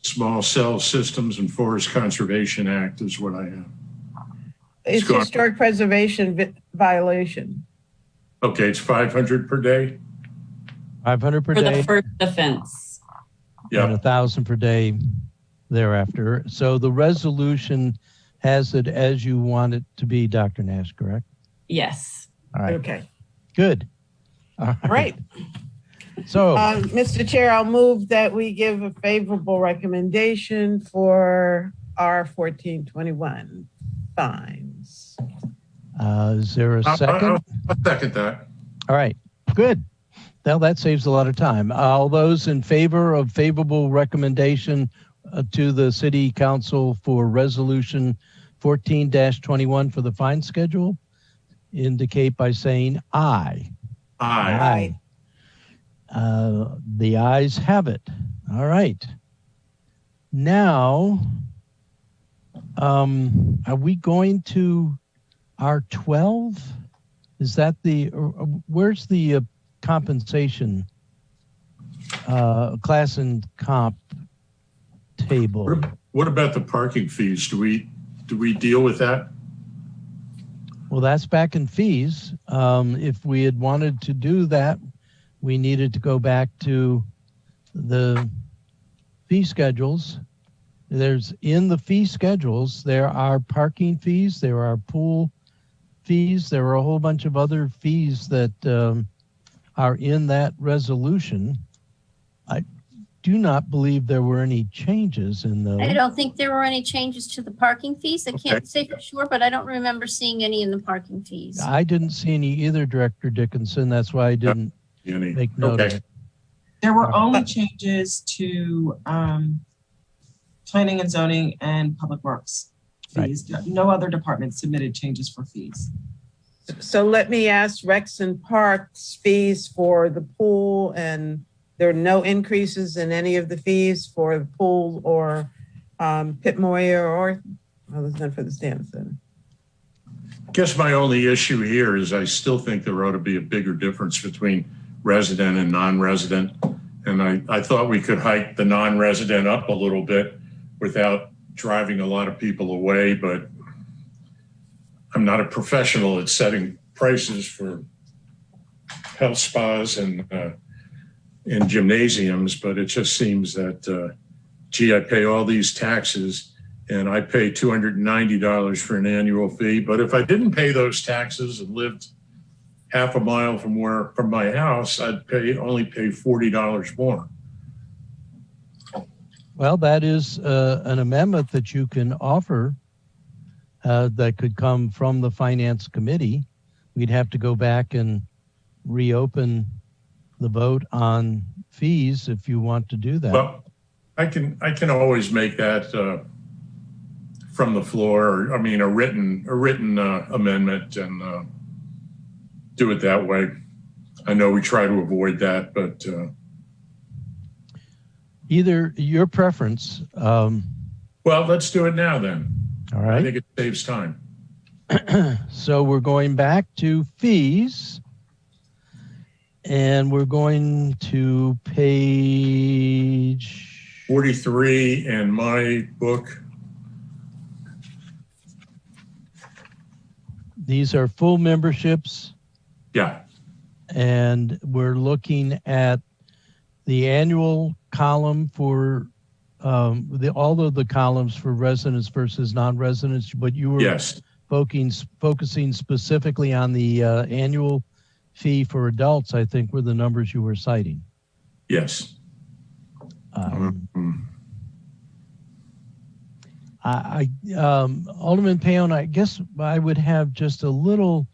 Small Cell Systems and Forest Conservation Act is what I have. It's historic preservation violation. Okay, it's 500 per day? 500 per for day. The first offense. Yeah. And 1,000 per day thereafter. So the resolution has it as you want it to be, Dr. Nash, correct? Yes. All right. Okay. Good. All right. So, Mr. Chair, I'll move that we give a favorable recommendation for R1421 fines. is there a second? I'll second that. All right. Good. Now that saves a lot of time. All those in favor of favorable recommendation to the City Council for Resolution 14-21 for the fine schedule indicate by saying aye. Aye. The ayes have it. All right. Now, are we going to R12? Is that where's the compensation class and comp table? What about the parking fees? Do we deal with that? Well, that's back in fees. If we had wanted to do that, we needed to go back to the fee schedules. In the fee schedules, there are parking fees, there are pool fees, there are a whole bunch of other fees that are in that resolution. do not believe there were any changes in those. I don't think there were any changes to the parking fees. I can't say for sure, but I don't remember seeing any in the parking fees. I didn't see any either, Director Dickinson. That's why I didn't make note of it. There were only changes to planning and zoning and public works fees. Right. No other department submitted changes for fees. So let me ask, Rex and Parks fees for the pool, and there are no increases in any of the fees for the pool or Pit Moyer or other than for the stand center. I guess my only issue here is I still think there ought to be a bigger difference between resident and non-resident. And I thought we could hike the non-resident up a little bit without driving a lot of people away, but I'm not a professional at setting prices for health spas and gymnasiums, but it just seems that, gee, I pay all these taxes and I pay $290 for an annual fee. But if I didn't pay those taxes and lived half a mile from my house, I'd only pay $40 more. Well, that is an amendment that you can offer that could come from the Finance Committee. We'd have to go back and reopen the vote on fees if you want to do that. Well, I can always make that from the floor, or, I mean, a written amendment and do it that way. I know we try to avoid that, but either your preference. Well, let's do it now then. All right. I think it saves time. So we're going back to fees, and we're going to page 43 in my book. These are full memberships. Yeah. And we're looking at the annual column for all of the columns for residents versus non-residents, but you were yes. focusing specifically on the annual fee for adults, I think were the numbers you were citing. Yes. Alderman Payon, I guess I would have just a little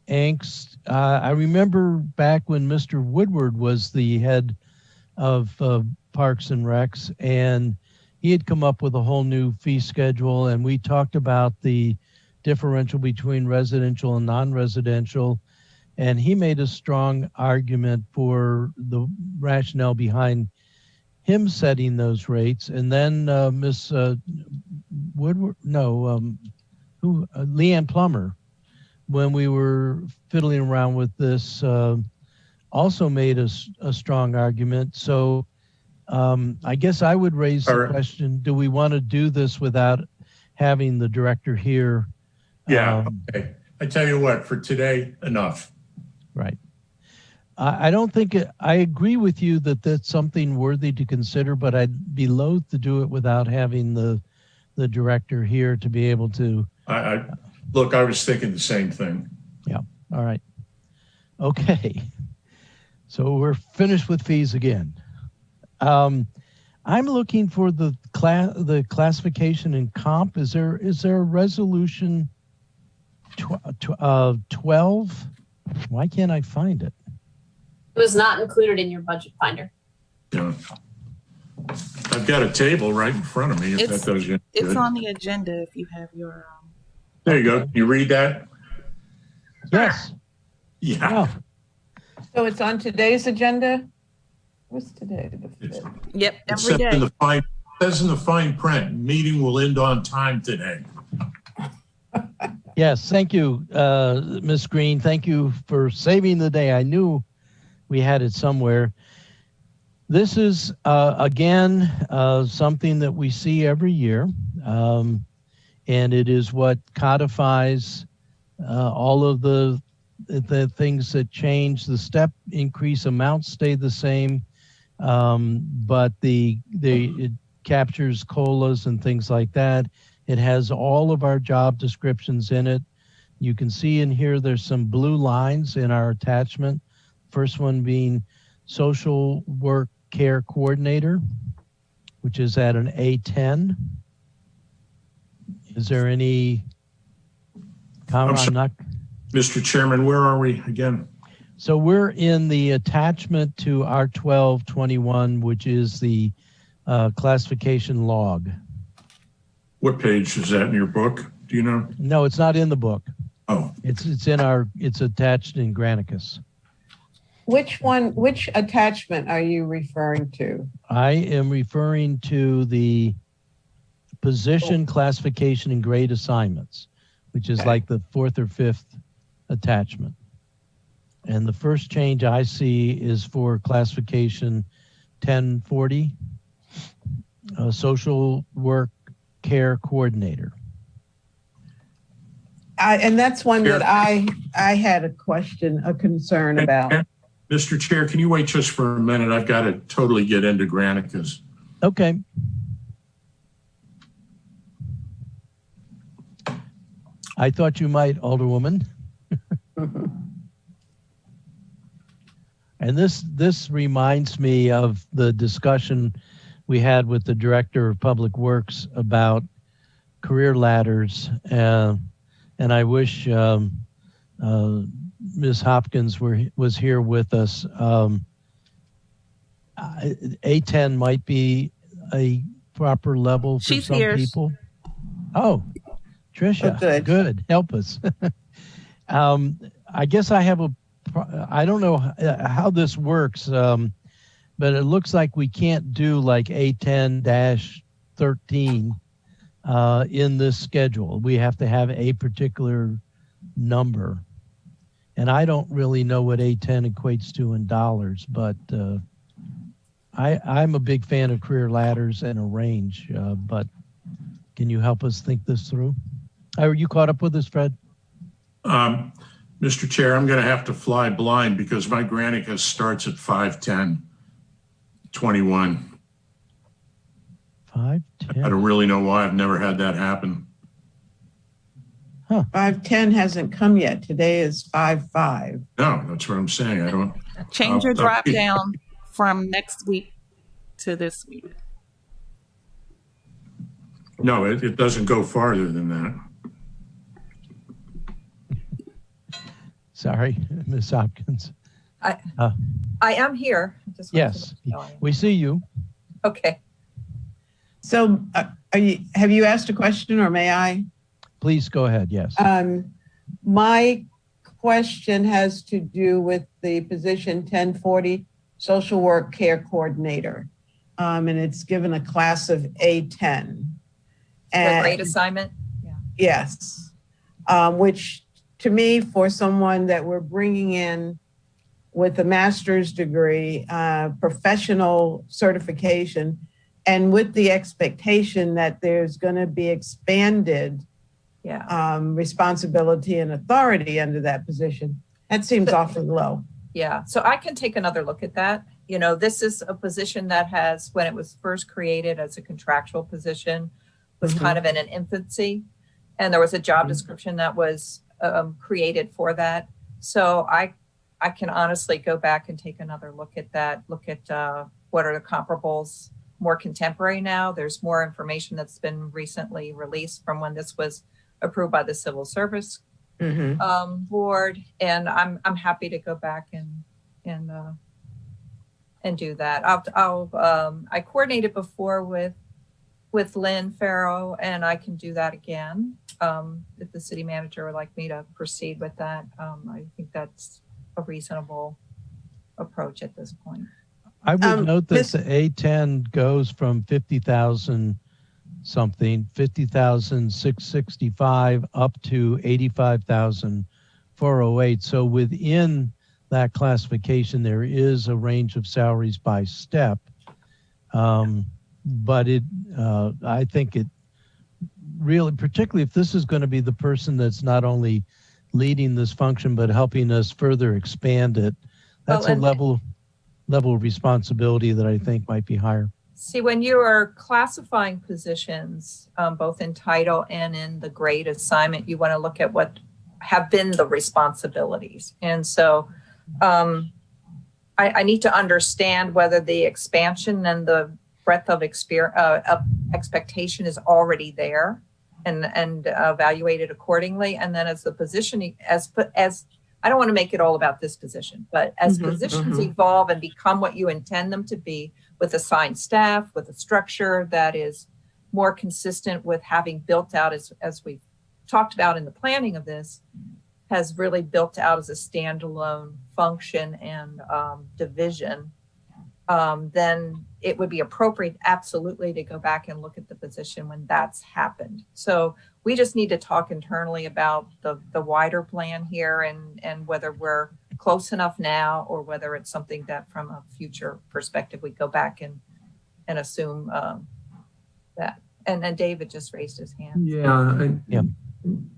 angst. I remember back when Mr. Woodward was the head of Parks and Recs, and he had come up with a whole new fee schedule, and we talked about the differential between residential and non-residential, and he made a strong argument for the rationale behind him setting those rates. And then Miss Woodward, Leanne Plummer, when we were fiddling around with this, also made a strong argument. So I guess I would raise the question, do we want to do this without having the director here? Yeah, okay. I tell you what, for today, enough. Right. I don't think I agree with you that that's something worthy to consider, but I'd be loath to do it without having the director here to be able to. Look, I was thinking the same thing. Yeah. All right. Okay. So we're finished with fees again. I'm looking for the classification and comp. Is there a resolution 12? Why can't I find it? It was not included in your budget finder. Yeah. I've got a table right in front of me. If that does you it's good. on the agenda if you have your. There you go. Can you read that? Yes. Yeah. So it's on today's agenda? What's today? The 5th? Yep, It every day. says in the fine print, meeting will end on time today. Yes. Thank you, Ms. Green. Thank you for saving the day. I knew we had it somewhere. This is, again, something that we see every year, and it is what codifies all of the things that change. The step increase amounts stay the same, but it captures COLAs and things like that. It has all of our job descriptions in it. You can see in here there's some blue lines in our attachment. First one being social work Care Coordinator, which is at an A10. Is there any comment? I'm sorry, Mr. Chairman, where are we again? So we're in the attachment to R1221, which is the classification log. What page is that in your book? Do you know? No, it's not in the book. Oh, It's attached in Granicus. Which attachment are you referring to? I am referring to the position classification and grade assignments, which is Okay. like the 4th or 5th attachment. And the first change I see is for classification 1040, social work care coordinator. And that's one that I had a concern about. Mr. Chair, can you wait just for a minute? I've got to totally get into Granicus. Okay. I thought you might, Alderwoman. And this reminds me of the discussion we had with the Director of Public Works about career ladders. And I wish Ms. Hopkins was here with us. A10 might be a proper level for She's some here. people. Oh, Tricia, Oh, good. Help us. I guess I don't know how this works, but it looks like we can't do like A10-13 in this schedule. We have to have a particular number. And I don't really know what A10 equates to in dollars, but I'm a big fan of career ladders and a range, but can you help us think this through? Are you caught up with us, Fred? Mr. Chair, I'm going to have to fly blind because my Granicus starts at 5/10/21. 510. I don't really know why. I've never had that happen. 510 hasn't come yet. Today is 5/5. No, that's what I'm saying. I don't. Change your drop down from next week to this week. No, it doesn't go farther than that. Sorry, Ms. Hopkins. I am here. Just wanted Yes, to know. we see you. Okay. So have you asked a question or may I? Please go ahead, yes. My question has to do with the position 1040 social work care coordinator. And it's given a class of A10. For a grade assignment? Yes. Which to me, for someone that we're bringing in with a master's degree, professional certification, and with the expectation that there's going to be expanded responsibility and authority under that position, that seems awfully low. Yeah, so I can take another look at that. You know, this is a position that has, when it was first created as a contractual position, was kind of in an infancy. And there was a job description that was created for that. So I can honestly go back and take another look at that, look at what are the comparables more contemporary now. There's more information that's been recently released from when this was approved by the Civil Service Board. And I'm happy to go back and do that. I coordinated before with Lynn Farrow, and I can do that again. If the city manager would like me to proceed with that, I think that's a reasonable approach at this point. I would note that the A10 goes from 50,000 something, 50,665 up to 85,408. So within that classification, there is a range of salaries by step. But I think it really, particularly if this is going to be the person that's not only leading this function, but helping us further expand it, that's a level of responsibility that I think might be higher. See, when you are classifying positions, both in title and in the grade assignment, you want to look at what have been the responsibilities. And so I need to understand whether the expansion and the breadth of expectation is already there and evaluated accordingly. And then as the positioning, as I don't want to make it all about this position, but as positions evolve and become what you intend them to be, with assigned staff, with a structure that is more consistent with having built out, as we've talked about in the planning of this, has really built out as a standalone function and division, then it would be appropriate absolutely to go back and look at the position when that's happened. So we just need to talk internally about the wider plan here and whether we're close enough now or whether it's something that from a future perspective, we go back and assume that. And then David just raised his hand. Yeah.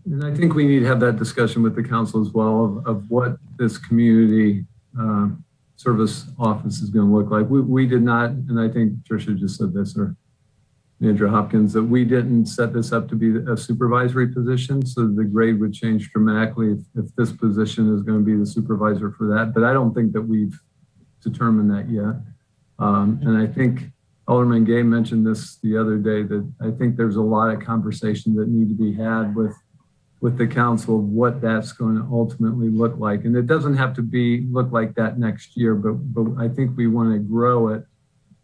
And I think we need to have that discussion with the council as well of what this community service office is going to look like. We did not, and I think Tricia just said this, or Manager Hopkins, that we didn't set this up to be a supervisory position, so the grade would change dramatically if this position is going to be the supervisor for that. But I don't think that we've determined that yet. And I think Alderman Gay mentioned this the other day, that I think there's a lot of conversation that need to be had with the council of what that's going to ultimately look like. And it doesn't have to look like that next year, but I think we want to grow it.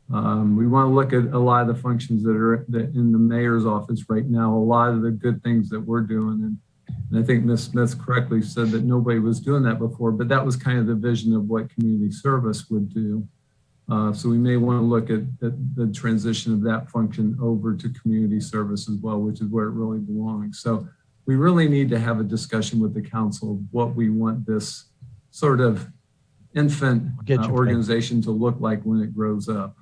We want to look at a lot of the functions that are in the mayor's office right now, a lot of the good things that we're doing. And I think Ms. Smith correctly said that nobody was doing that before, but that was kind of the vision of what community service would do. So we may want to look at the transition of that function over to community service as well, which is where it really belongs. So we really need to have a discussion with the council of what we want this sort of infant organization to look like when it grows up.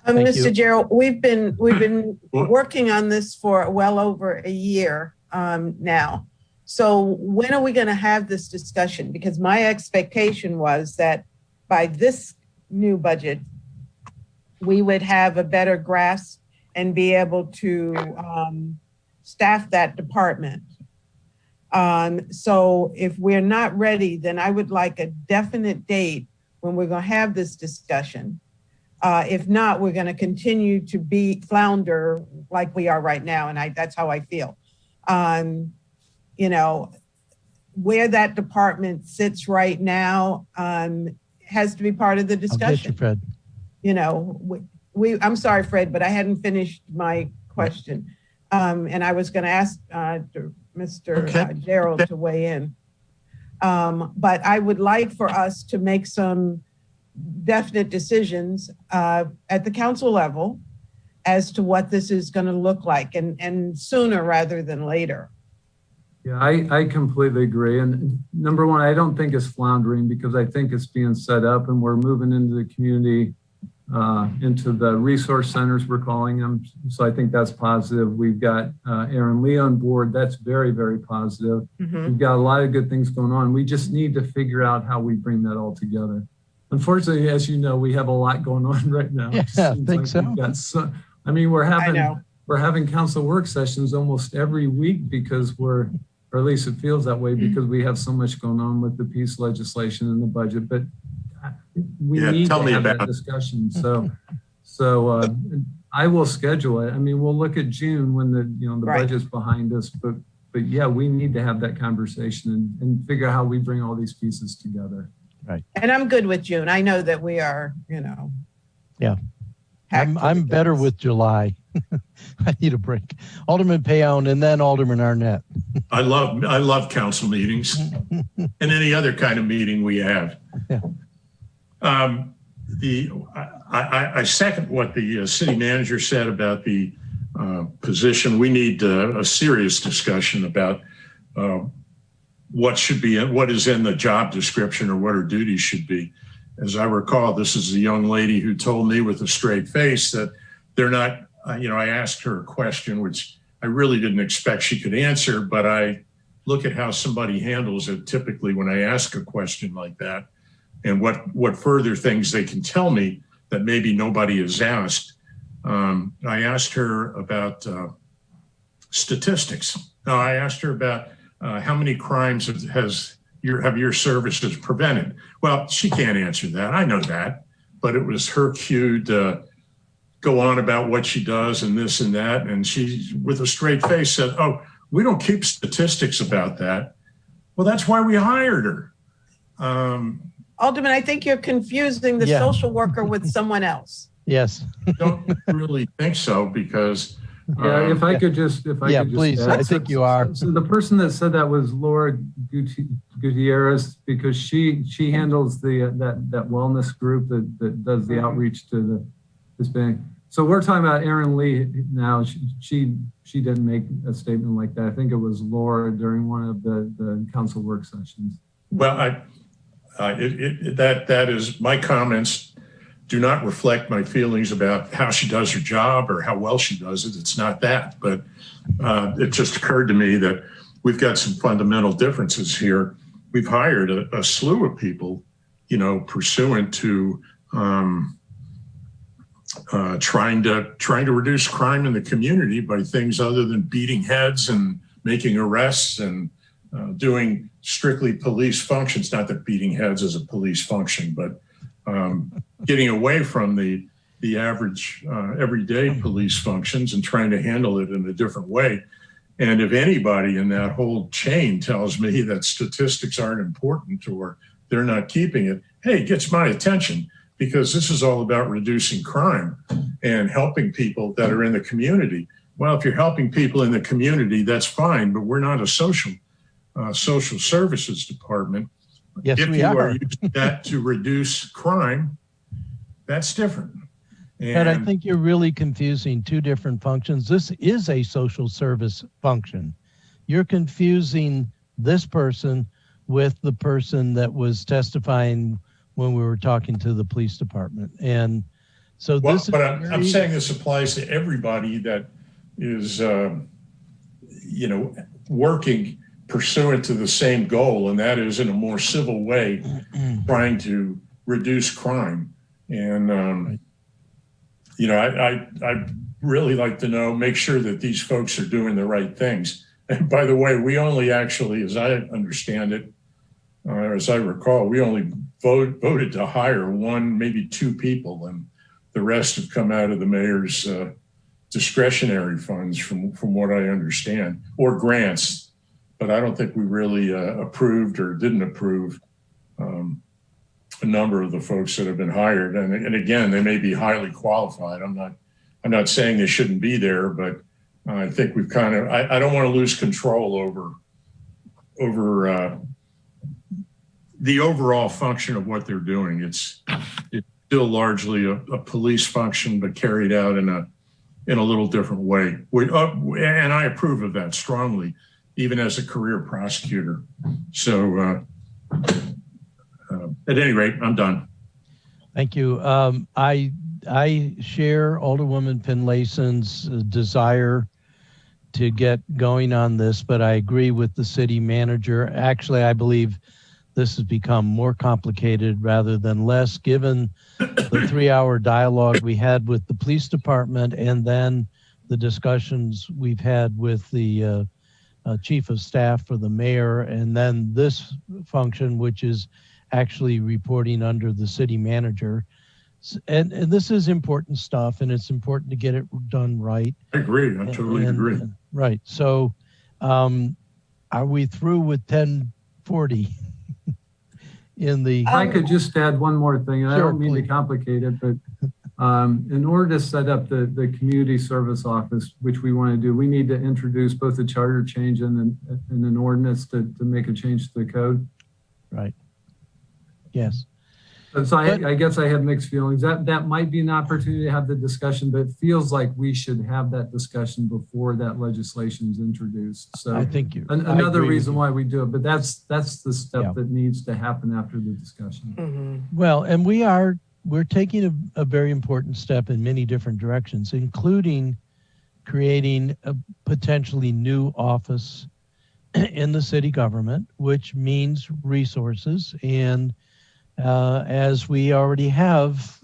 Mr. Gerald, we've been working on this for well over a year now. So when are we going to have this discussion? Because my expectation was that by this new budget, we would have a better grasp and be able to staff that department. So if we're not ready, then I would like a definite date when we're going to have this discussion. If not, we're going to continue to flounder like we are right now. And that's how I feel. You know, where that department sits right now has to be part of the discussion. I'll get you, Fred. You know, I'm sorry, Fred, but I hadn't finished my question. And I was going to ask Mr. Gerald to weigh in. But I would like for us to make some definite decisions at the council level as to what this is going to look like, and sooner rather than later. Yeah, I completely agree. And number one, I don't think it's floundering because I think it's being set up and we're moving into the community, into the resource centers, we're calling them. So I think that's positive. We've got Aaron Lee on board. That's very, very positive. We've got a lot of good things going on. We just need to figure out how we bring that all together. Unfortunately, as you know, we have a lot going on right now. Yeah, I think so. I mean, we're having council work sessions almost every week because or at least it feels that way because we have so much going on with the peace legislation and the budget. But we need to have that discussion. So I will schedule it. I mean, we'll look at June when the budget's behind us. But yeah, we need to have that conversation and figure out how we bring all these pieces together. Right. And I'm good with June. I know that we are, Yeah. I'm better with July. I need a break. Alderman Payon and then Alderman Arnett. I love council meetings and any other kind of meeting we have. Yeah. I second what the city manager said about the position. We need a serious discussion about what is in the job description or what her duties should be. As I recall, this is a young lady who told me with a straight face that they're not, I asked her a question, which I really didn't expect she could answer, but I look at how somebody handles it typically when I ask a question like that and what further things they can tell me that maybe nobody has asked. I asked her about statistics. I asked her about how many crimes has have your services prevented? Well, she can't answer that. I know that, but it was her cue to go on about what she does and this and that. And she, with a straight face, said, "Oh, we don't keep statistics about that." Well, that's why we hired her. Alderman, I think you're confusing the social worker with someone else. Yes. I don't really think so, because Yeah, if I could just, please. add. I think you are. So the person that said that was Laura Gutierrez, because she handles that wellness group that does the outreach to the Hispanic. So we're talking about Erin Lee now. She didn't make a statement like that. I think it was Laura during one of the council work sessions. Well, that is, my comments do not reflect my feelings about how she does her job or how well she does it. It's not that, but it just occurred to me that we've got some fundamental differences here. We've hired a slew of people, pursuant to trying to reduce crime in the community by things other than beating heads and making arrests and doing strictly police functions. Not that beating heads is a police function, but getting away from the average everyday police functions and trying to handle it in a different way. And if anybody in that whole chain tells me that statistics aren't important or they're not keeping it, hey, it gets my attention, because this is all about reducing crime and helping people that are in the community. Well, if you're helping people in the community, that's fine, but we're not a social services department. Yes, if we you are. using that to reduce crime, that's different. And I think you're really confusing two different functions. This is a social service function. You're confusing this person with the person that was testifying when we were talking to the police department. And so this but I'm saying this applies to everybody that is, working pursuant to the same goal, and that is in a more civil way, trying to reduce crime. And, I'd really like to make sure that these folks are doing the right things. And by the way, we only actually, as I understand it, as I recall, we only voted to hire one, maybe two people, and the rest have come out of the mayor's discretionary funds, from what I understand, or grants. But I don't think we really approved or didn't approve a number of the folks that have been hired. And again, they may be highly qualified. I'm not saying they shouldn't be there, but I think we've kind of, I don't want to lose control over the overall function of what they're doing. It's still largely a police function, but carried out in a little different way. And I approve of that strongly, even as a career prosecutor. So at any rate, I'm done. Thank you. I share Alderwoman Finlayson's desire to get going on this, but I agree with the city manager. Actually, I believe this has become more complicated rather than less, given the 3-hour dialogue we had with the police department and then the discussions we've had with the chief of staff for the mayor, and then this function, which is actually reporting under the city manager. And this is important stuff, and it's important to get it done right. I agree. I totally agree. Right. So are we through with 1040? If I could just add one more thing, and I don't mean to complicate it, but in order to set up the community service office, which we want to do, we need to introduce both a charter change and an ordinance to make a change to the code. Right. Yes. So I guess I have mixed feelings. That might be an opportunity to have the discussion, but it feels like we should have that discussion before that legislation is introduced. So I think another reason why we do it, but that's the step that needs to happen after the discussion. Mm-hmm. Well, and we're taking a very important step in many different directions, including creating a potentially new office in the city government, which means resources. And as we already have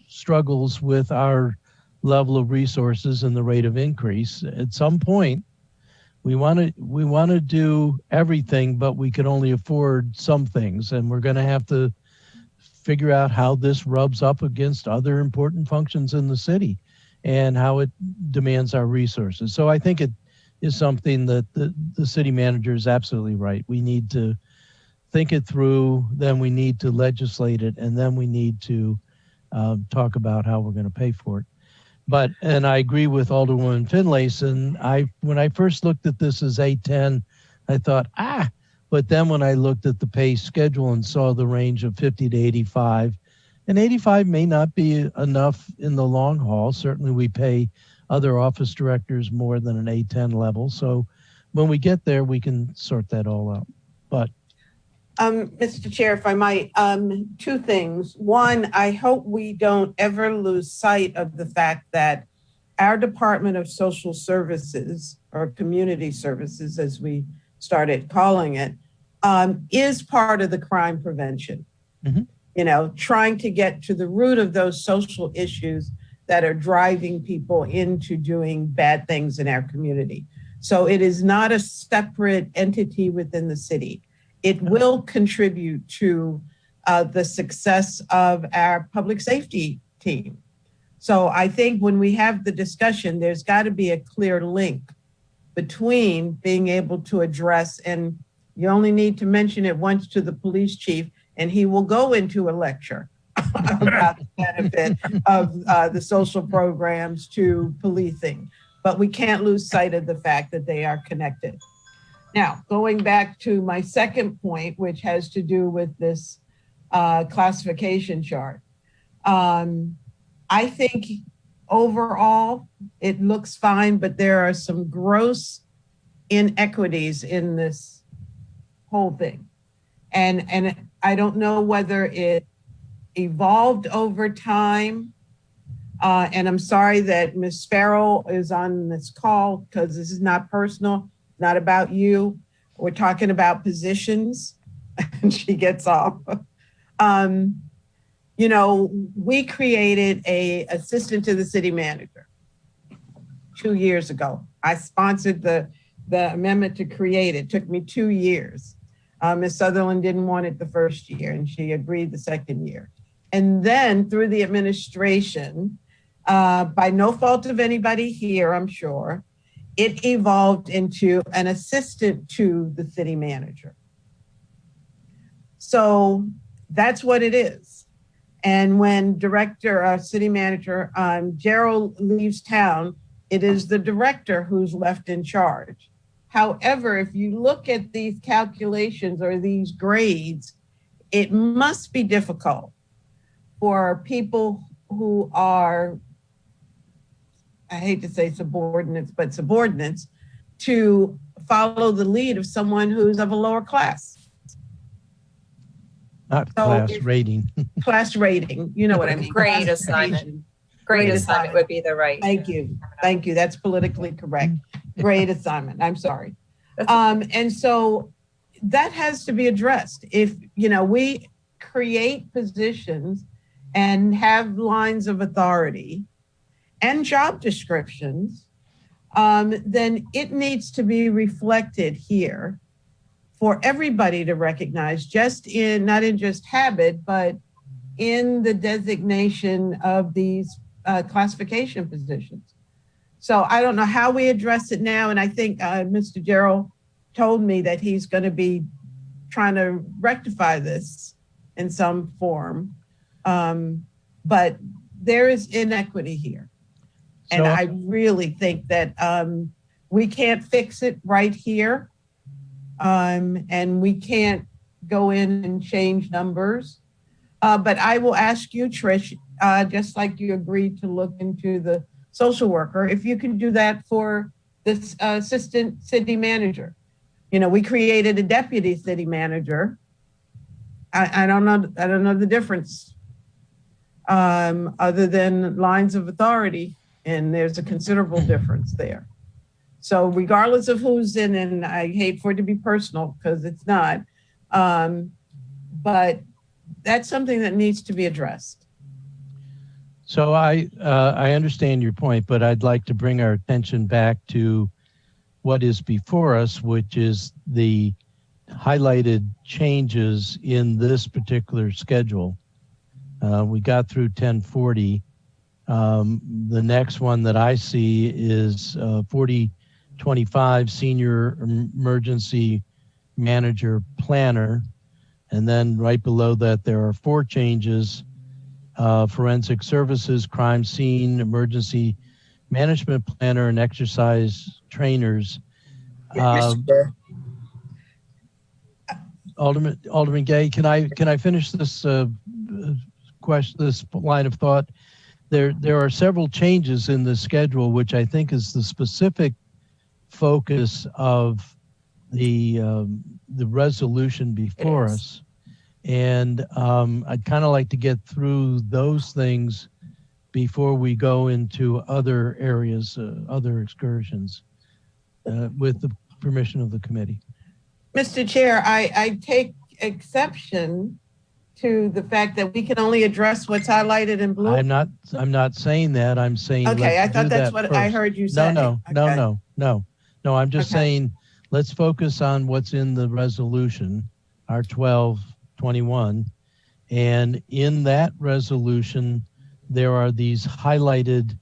struggles with our level of resources and the rate of increase, at some point, we want to do everything, but we can only afford some things, and we're going to have to figure out how this rubs up against other important functions in the city and how it demands our resources. So I think it is something that the city manager is absolutely right. We need to think it through, then we need to legislate it, and then we need to talk about how we're going to pay for it. But, and I agree with Alderwoman Finlayson, when I first looked at this as 810, I thought, but then when I looked at the pay schedule and saw the range of 50 to 85, and 85 may not be enough in the long haul. Certainly we pay other office directors more than an 810 level. So when we get there, we can sort that all out. But Mr. Chair, if I might, two things. One, I hope we don't ever lose sight of the fact that our Department of Social Services, or Community Services, as we started calling it, is part of the crime prevention. Mm-hmm. Trying to get to the root of those social issues that are driving people into doing bad things in our community. So it is not a separate entity within the city. It will contribute to the success of our public safety team. So I think when we have the discussion, there's got to be a clear link between being able to address, and you only need to mention it once to the police chief, and he will go into a lecture about the benefit of the social programs to policing. But we can't lose sight of the fact that they are connected. Now, going back to my second point, which has to do with this classification chart, I think overall it looks fine, but there are some gross inequities in this whole thing. And I don't know whether it evolved over time. And I'm sorry that Ms. Farrell is on this call, because this is not personal, not about you. We're talking about positions, and she gets off. We created an assistant to the city manager 2 years ago. I sponsored the amendment to create it. It took me 2 years. Ms. Sutherland didn't want it the first year, and she agreed the second year. And then through the administration, by no fault of anybody here, I'm sure, it evolved into an assistant to the city manager. So that's what it is. And when city manager Gerald leaves town, it is the director who's left in charge. However, if you look at these calculations or these grades, it must be difficult for people who are, I hate to say subordinates, but subordinates, to follow the lead of someone who's of a lower class. Not class rating. Class rating, you know what I mean. Grade assignment. Grade assignment would be the right. Thank you. Thank you. That's politically correct. Grade assignment. I'm sorry. And so that has to be addressed. If, we create positions and have lines of authority and job descriptions, then it needs to be reflected here for everybody to recognize, not in just habit, but in the designation of these classification positions. So I don't know how we address it now. And I think Mr. Gerald told me that he's going to be trying to rectify this in some form. But there is inequity here. And So- I really think that we can't fix it right here. And we can't go in and change numbers. But I will ask you, Trish, just like you agreed to look into the social worker, if you can do that for this assistant city manager. We created a deputy city manager. I don't know the difference other than lines of authority, and there's a considerable difference there. So regardless of who's in, and I hate for it to be personal because it's not, but that's something that needs to be addressed. So I understand your point, but I'd like to bring our attention back to what is before us, which is the highlighted changes in this particular schedule. We got through 1040. The next one that I see is 4025 Senior Emergency Manager Planner. And then right below that, there are 4 changes: Forensic Services, Crime Scene, Emergency Management Planner, and Exercise Trainers. Alderman Gay, can I finish this question, this line of thought? There are several changes in the schedule, which I think is the specific focus of the resolution before us. And I'd kind of like to get through those things before we go into other areas, other excursions, with the permission of the committee. Mr. Chair, I take exception to the fact that we can only address what's highlighted in blue. I'm not saying that. I'm saying Okay, I let's thought do that's that what first. I heard you say. No. I'm just Okay. saying let's focus on what's in the resolution, our 1221, and in that resolution there are these highlighted,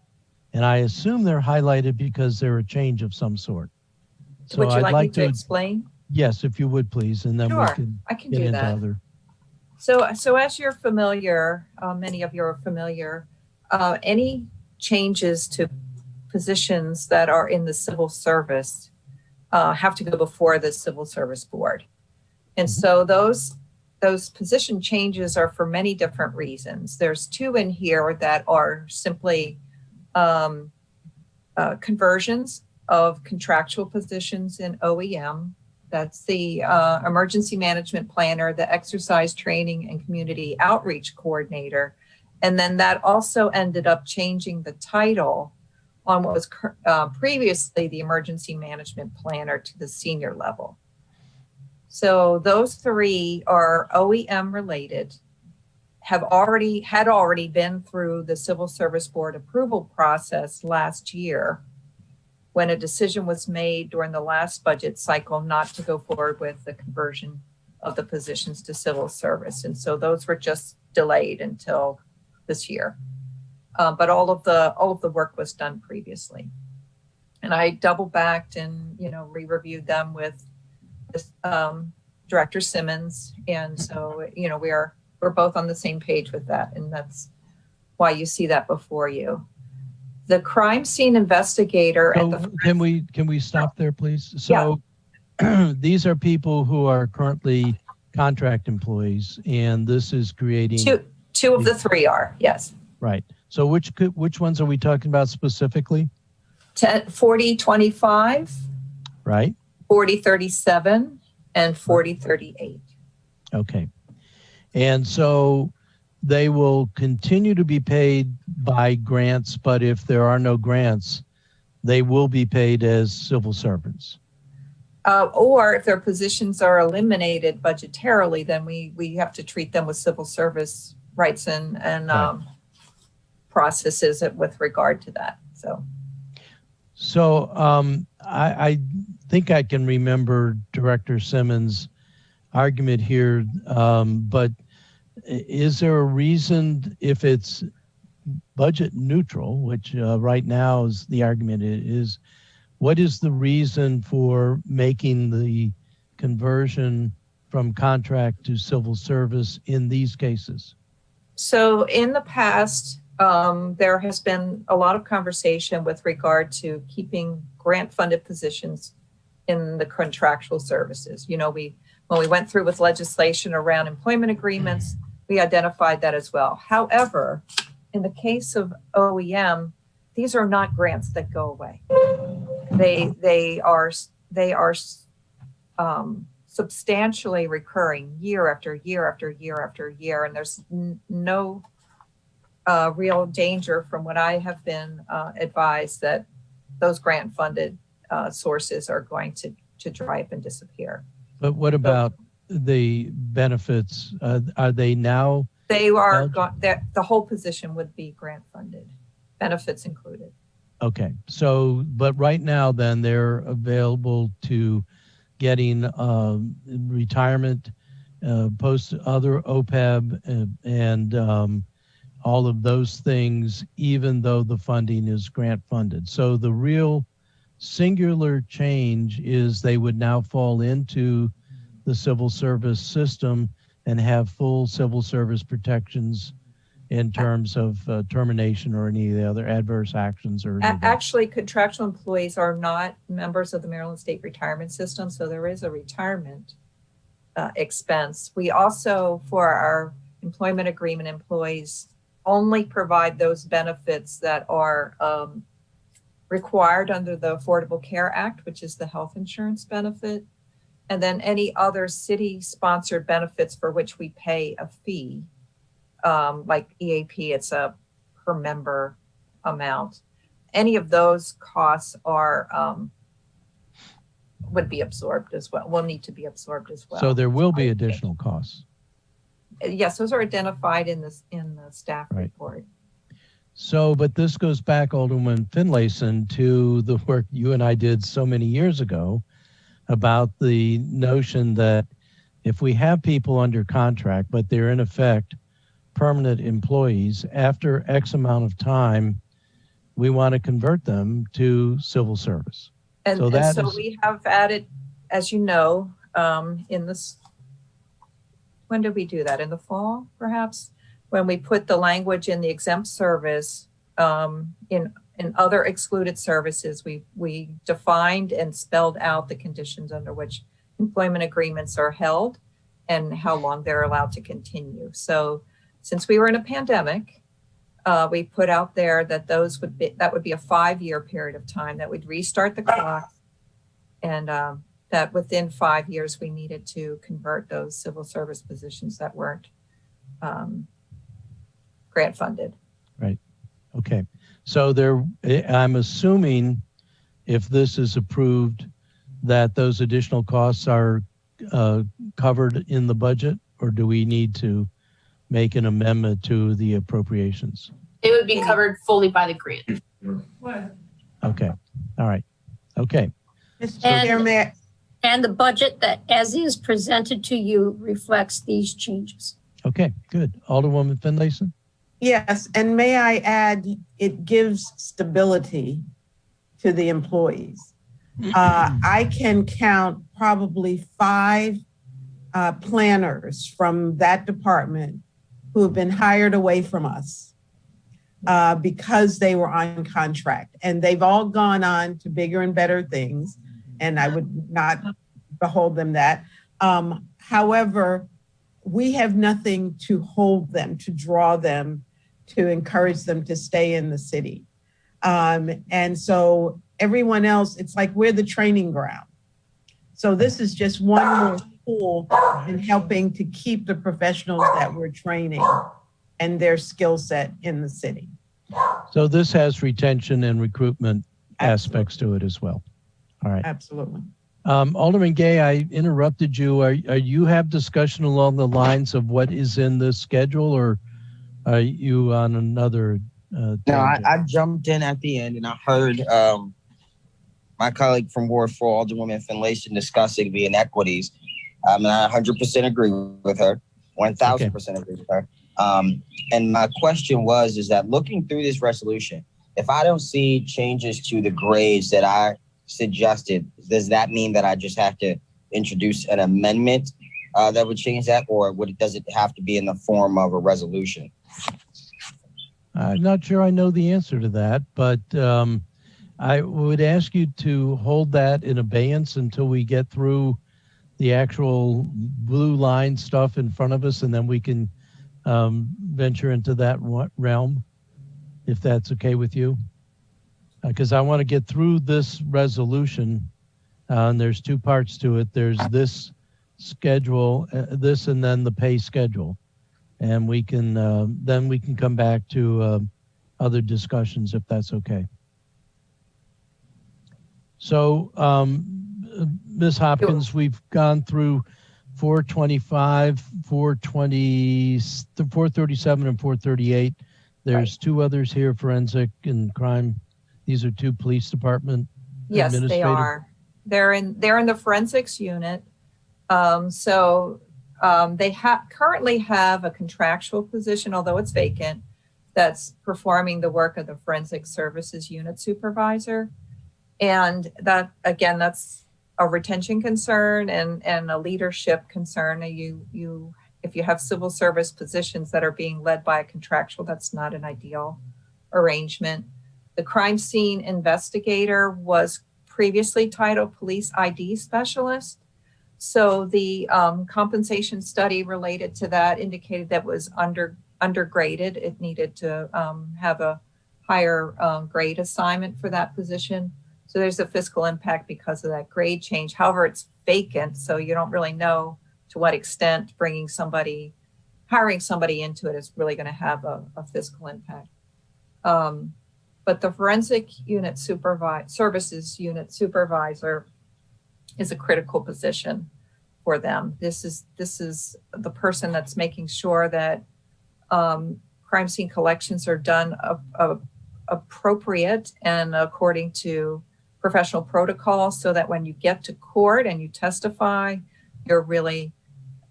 and I assume they're highlighted because they're a change of some sort. So Would you I'd like like me to explain? Yes, if you would please, and then we Sure, can I can get do into that. other. So as you're familiar, many of you are familiar, any changes to positions that are in the civil service have to go before the Civil Service Board. And so those position changes are for many different reasons. There's 2 in here that are simply conversions of contractual positions in OEM. That's the Emergency Management Planner, the Exercise Training and Community Outreach Coordinator. And then that also ended up changing the title on what was previously the Emergency Management Planner to the senior level. So those 3 are OEM related, had already been through the Civil Service Board approval process last year, when a decision was made during the last budget cycle not to go forward with the conversion of the positions to civil service. And so those were just delayed until this year. But all of the work was done previously. And I double backed and, re-reviewed them with Director Simmons. And so, we're both on the same page with that. And that's why you see that before you. The crime scene investigator. So can we stop there, please? So these are people who are currently contract employees, and this is creating two of the 3 are, yes. Right. So which ones are we talking about specifically? 4025, right? 4037, and 4038. Okay. And so they will continue to be paid by grants, but if there are no grants, they will be paid as civil servants. Or if their positions are eliminated budgetarily, then we have to treat them with civil service rights and Right. processes with regard to that. So I think I can remember Director Simmons' argument here, but is there a reason, if it's budget neutral, which right now is the argument is, what is the reason for making the conversion from contract to civil service in these cases? So in the past, there has been a lot of conversation with regard to keeping grant-funded positions in the contractual services. When we went through with legislation around employment agreements, we identified that as well. However, in the case of OEM, these are not grants that go away. They are substantially recurring year after year after year after year, and there's no real danger from what I have been advised that those grant-funded sources are going to dry up and disappear. But what about the benefits? Are they now? They are the whole position would be grant-funded, benefits included. Okay, so, but right now then they're available to getting retirement, post other OPEB and all of those things, even though the funding is grant funded. So the real singular change is they would now fall into the civil service system and have full civil service protections in terms of termination or any of the other adverse actions or anything. Actually, contractual employees are not members of the Maryland State Retirement System, so there is a retirement expense. We also, for our employment agreement employees, only provide those benefits that are required under the Affordable Care Act, which is the health insurance benefit, and then any other city-sponsored benefits for which we pay a fee. Like EAP, it's a per member amount. Any of those costs are would be absorbed as well, will need to be absorbed as well. So there will be additional costs. Yes, those are identified in the staff Right. report. So, but this goes back, Alderman Finlayson, to the work you and I did so many years ago about the notion that if we have people under contract, but they're in effect permanent employees, after X amount of time, we want to convert them to civil service. And So so, that is- we have added, as you know, in this, when did we do that? In the fall, perhaps? When we put the language in the exempt service, in other excluded services, we defined and spelled out the conditions under which employment agreements are held and how long they're allowed to continue. So since we were in a pandemic, we put out there that that would be a 5-year period of time that would restart the clock, and that within 5 years we needed to convert those civil service positions that weren't grant funded. Right. Okay. So I'm assuming if this is approved, that those additional costs are covered in the budget, or do we need to make an amendment to the appropriations? It would be covered fully by the grant. Okay. All right. Okay. Mr. And- Chairman, And the budget that as is presented to you reflects these changes. Okay. Good. Alderwoman Finlayson? yes, and may I add, it gives stability to the employees. I can count probably 5 planners from that department who have been hired away from us because they were on contract, and they've all gone on to bigger and better things, and I would not behold them that. However, we have nothing to hold them, to draw them, to encourage them to stay in the city. And so everyone else, it's like we're the training ground. So this is just one more tool in helping to keep the professionals that we're training and their skill set in the city. So this has retention and recruitment aspects to it as well. All right. Absolutely. Alderman Gay, I interrupted you. Are you have discussion along the lines of what is in this schedule, or are you on another? No, I jumped in at the end and I heard my colleague from Ward 4, Alderwoman Finlayson, discussing the inequities. And I 100% agree with her, 1000% agree with her. And my question is that looking through this resolution, if I don't see changes to the grades that I suggested, does that mean that I just have to introduce an amendment that would change that, or does it have to be in the form of a resolution? I'm not sure I know the answer to that, but I would ask you to hold that in abeyance until we get through the actual blue line stuff in front of us, and then we can venture into that realm, if that's okay with you. Because I want to get through this resolution, and there's 2 parts to it. There's this schedule, this, and then the pay schedule. And we can then we can come back to other discussions if that's okay. So, Ms. Hopkins, we've gone through 425, 420, 437, and 438. There's 2 others here: forensic and crime These are two police department Yes, they administrative? are. They're in the forensics unit. They currently have a contractual position, although it's vacant, that's performing the work of the forensic services unit supervisor. And that, again, that's a retention concern and a leadership concern. If you have civil service positions that are being led by a contractual, that's not an ideal arrangement. The crime scene investigator was previously titled police ID specialist. So the compensation study related to that indicated that was undergraded. It needed to have a higher grade assignment for that position. So there's a fiscal impact because of that grade change. However, it's vacant, so you don't really know to what extent hiring somebody into it is really going to have a fiscal impact. But the forensic unit services unit supervisor is a critical position for them. This is the person that's making sure that crime scene collections are done appropriate and according to professional protocol, so that when you get to court and you testify, you're really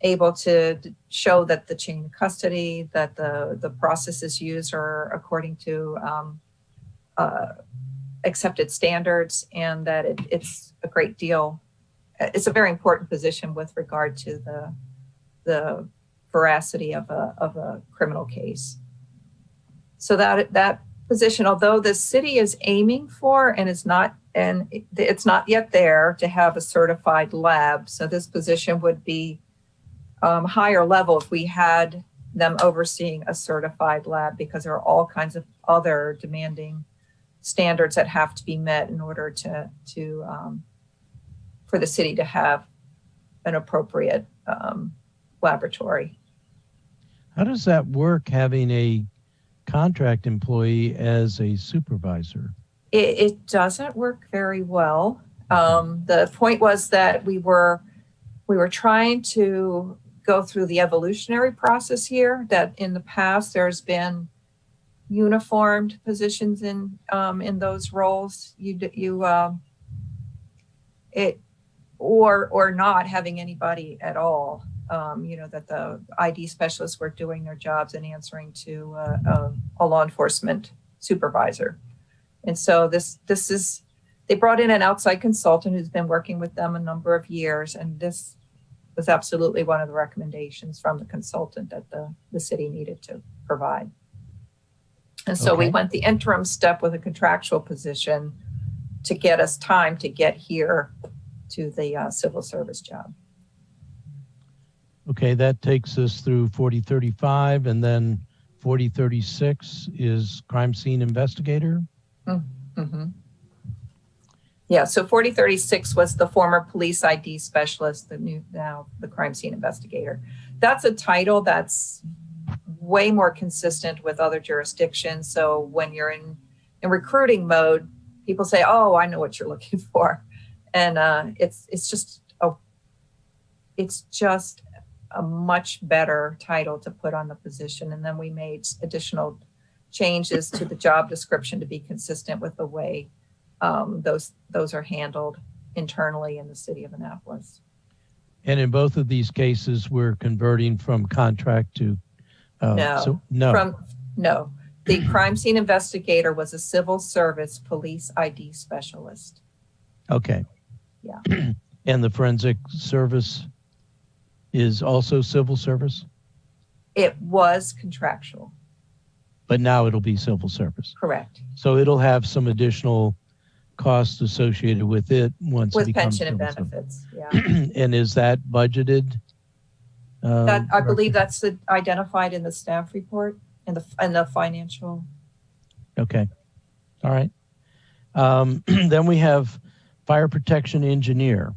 able to show that the chain of custody, that the processes used are according to accepted standards, and that it's a great deal. It's a very important position with regard to the veracity of a criminal case. So that position, although the city is aiming for and it's not yet there to have a certified lab. So this position would be higher level if we had them overseeing a certified lab, because there are all kinds of other demanding standards that have to be met in order to for the city to have an appropriate laboratory. How does that work, having a contract employee as a supervisor? It doesn't work very well. The point was that we were trying to go through the evolutionary process here, that in the past there's been uniformed positions in those roles. Or not having anybody at all. That the ID specialists were doing their jobs and answering to a law enforcement supervisor. And so they brought in an outside consultant who's been working with them a number of years. And this was absolutely one of the recommendations from the consultant that the city needed to provide. And so we went the interim step with a contractual position to get us time to get here to the civil service job. Okay, that takes us through 4035, and then 4036 is crime scene investigator. Mm-hmm. Yeah, so 4036 was the former police ID specialist, now the crime scene investigator. That's a title that's way more consistent with other jurisdictions. So when you're in recruiting mode, people say, "Oh, I know what you're looking for," and it's just a much better title to put on the position. And then we made additional changes to the job description to be consistent with the way those are handled internally in the city of Annapolis. And in both of these cases, we're converting from contract to No. The crime scene investigator was a civil service police ID specialist. Okay. Yeah. And the forensic service is also civil service? It was contractual. But now it'll be civil service. Correct. So it'll have some additional costs associated with it once it With becomes pension and civil benefits. Yeah. And is that budgeted? That I believe that's identified in the staff report and the financial. Okay. All right. Then we have fire protection engineer,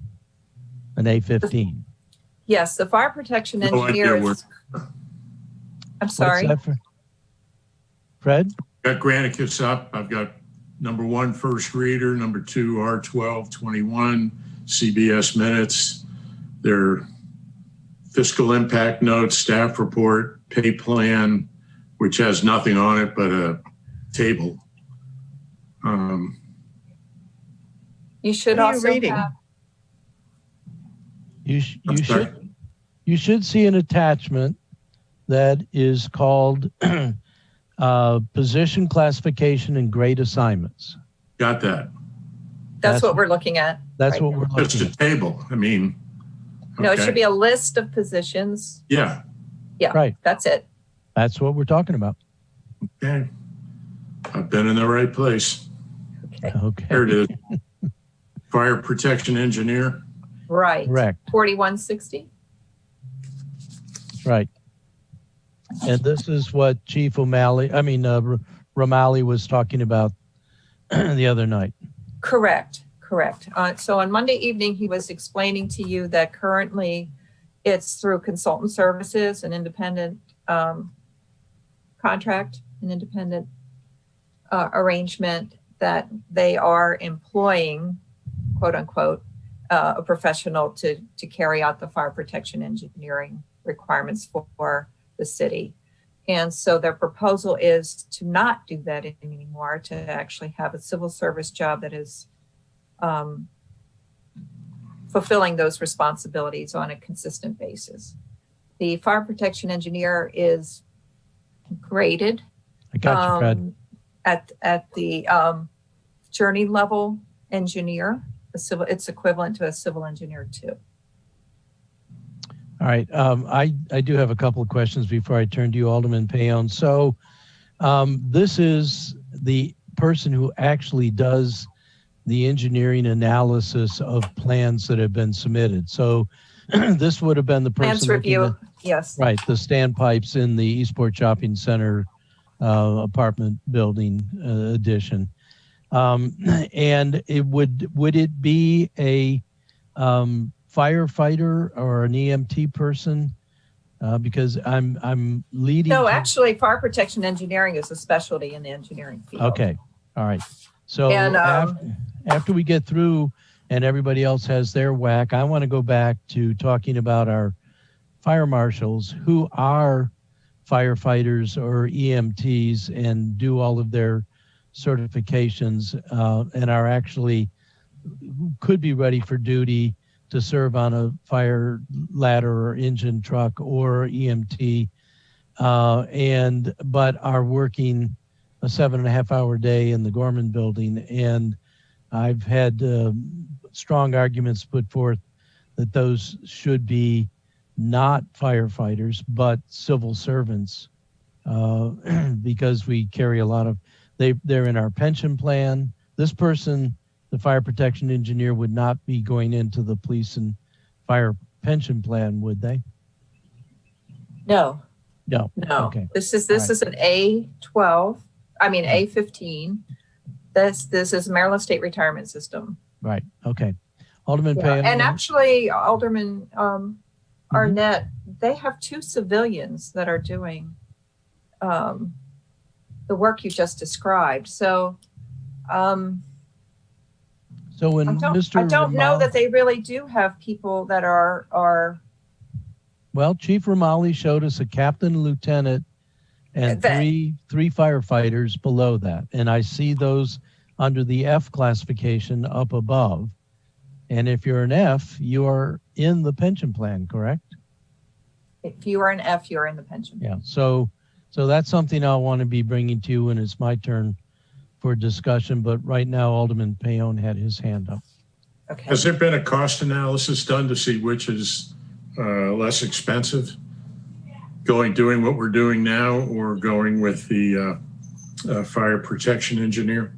an A15. Yes, the fire protection engineer is. I'm sorry. What's that for? Fred? Got Granicus up. I've got number 1, first reader, number 2, R1221, CBS minutes, their fiscal impact notes, staff report, pay plan, which has nothing on it but a table. You should What are you also reading? have, You should see an attachment that is called position classification and grade assignments. Got that. that's what we're looking at. That's right what now. we're Just looking a table. I mean, No, it okay. should be a list of positions. Yeah. Yeah, Right. that's it. That's what we're talking about. Okay. I've been in the right place. Okay. Okay. Here it is. Fire protection engineer. Right. Correct. 4160. Right. And this is what Chief Romali was talking about the other night. Correct. So on Monday evening, he was explaining to you that currently it's through consultant services, an independent contract, an independent arrangement that they are employing, quote unquote, a professional to carry out the fire protection engineering requirements for the city. And so their proposal is to not do that anymore, to actually have a civil service job that is fulfilling those responsibilities on a consistent basis. The fire protection engineer is graded I got you, Fred. at the journey level engineer. It's equivalent to a civil engineer too. All right. I do have a couple of questions before I turn to you, Alderman Payon. So this is the person who actually does the engineering analysis of plans that have been submitted. So this would have been the person Plans review, at, yes. right, the standpipes in the Eastport Shopping Center apartment building addition. And would it be a firefighter or an EMT person? Because I'm leading. No, actually, fire protection engineering is a specialty in the engineering field. Okay, all right. So And, after we get through and everybody else has their whack, I want to go back to talking about our fire marshals who are firefighters or EMTs and do all of their certifications and are actually could be ready for duty to serve on a fire ladder or engine truck or EMT, but are working a 7.5-hour day in the Gorman building. And I've had strong arguments put forth that those should be not firefighters, but civil servants, because we carry a lot of, they're in our pension plan. This person, the fire protection engineer, would not be going into the police and fire pension plan, would they? No. No. Okay. This is an A12. I mean A15. This is Maryland State Retirement System. Right. Okay. Alderman Payon. And actually, Alderman Arnett, they have 2 civilians that are doing the work you just described. So, so when I don't know that they really do have people that are. Well, Chief Romali showed us a captain, lieutenant, and three firefighters below that, and I see those under the F classification up above. And if you're an F, you are in the pension plan, correct? If you are an F, you're in the pension. Yeah. So that's something I'll want to be bringing to you when it's my turn for discussion. But right now, Alderman Payon had his hand up. Okay. Has there been a cost analysis done to see which is less expensive? Doing what we're doing now, or going with the fire protection engineer?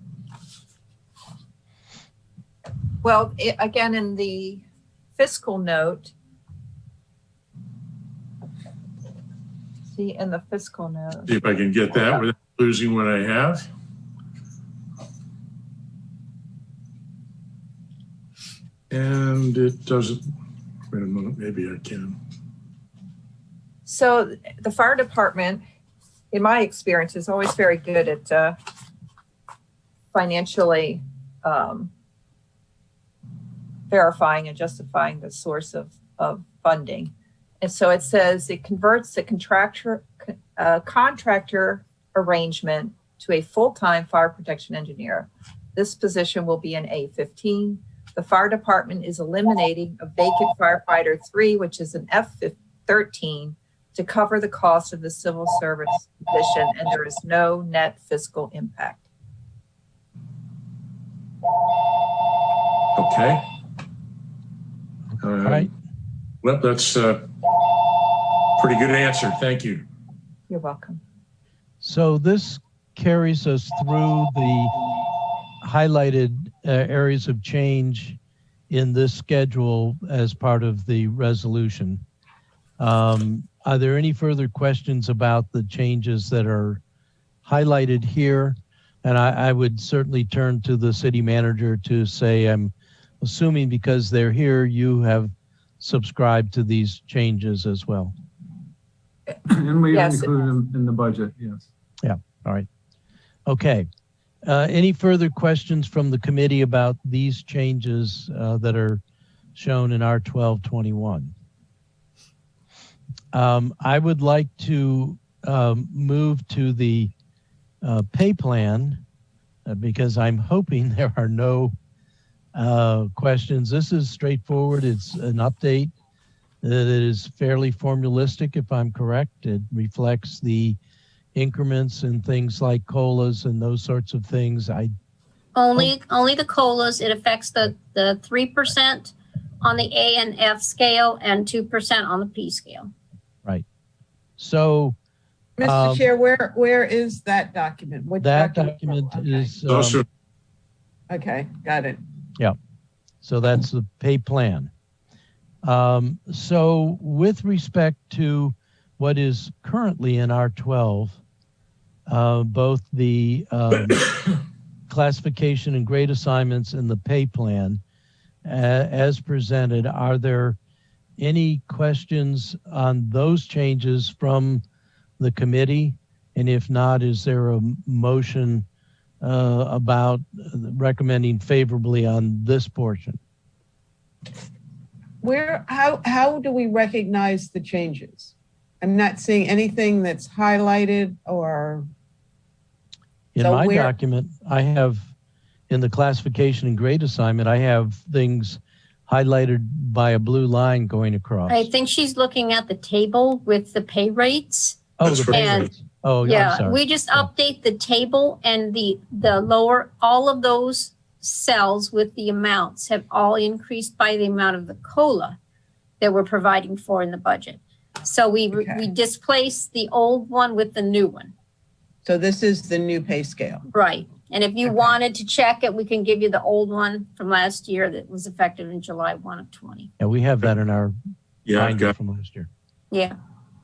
Well, again, in the fiscal note, see if I can get that without losing what I have. And it doesn't, wait a minute, maybe I can. So the fire department, in my experience, is always very good at financially verifying and justifying the source of funding. And so it says it converts the contractor arrangement to a full-time fire protection engineer This position will be an A15. The fire department is eliminating a vacant firefighter 3, which is an F13, to cover the cost of the civil service position, and there is no net fiscal impact. Okay. All right. Well, that's a pretty good answer. Thank you. You're welcome. So this carries us through the highlighted areas of change in this schedule as part of the resolution. Are there any further questions about the changes that are highlighted here? And I would certainly turn to the city manager to say, I'm assuming because they're here, you have subscribed to these changes as well. And we Yes. include them in the budget, yes. Yeah, all right. Okay. Any further questions from the committee about these changes that are shown in R1221? I would like to move to the pay plan because I'm hoping there are no questions. This is straightforward. It's an update that is fairly formulistic, if I'm correct. It reflects the increments and things like COLAs and those sorts of things. Only the COLAs. It affects the 3% on the A and F scale and 2% on the P scale. Right. So Mr. Chair, where is that document? Which that document? document is Also, Okay, got it. yeah. So that's the pay plan. So with respect to what is currently in R12, both the classification and grade assignments and the pay plan as presented, are there any questions on those changes from the committee? And if not, is there a motion about recommending favorably on this portion? How do we recognize the changes? I'm not seeing anything that's highlighted or. In So my where- document, I have, in the classification and grade assignment, I have things highlighted by a blue line going across. I think she's looking at the table with the pay rates. Oh, That's the pay right. rates. Oh, I'm Yeah, sorry. we just Yeah. update the table and the lower, all of those cells with the amounts have all increased by the amount of the COLA that we're providing for in the budget. So we Okay. displace the old one with the new one. So this is the new pay scale. Right. And if you Okay. wanted to check it, we can give you the old one from last year that was effective in July 1 of 20. Yeah, we have that in our yeah, I've binder got, from last year. Yeah.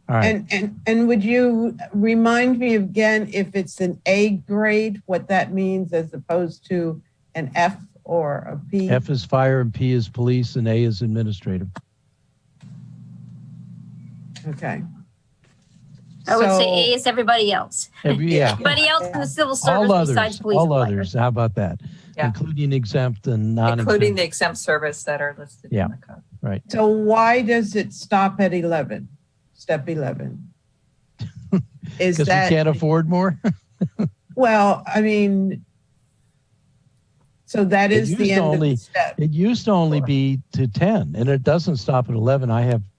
All right. And would you remind me again, if it's an A grade, what that means as opposed to an F or a P? F is fire and P is police and A is administrative. Okay. I would say So- A is everybody else. Yeah. Everybody else in the civil All service besides others, police and all fire. others. How about that? Yeah. Including exempt and non-exempt. Including the exempt service that are listed Yeah. in the code. Right. So why does it stop at 11, step 11? Is Because we that, can't afford more? well, I mean, so that It is used the to end of only- the step. It used to only be to 10 and it doesn't stop at 11.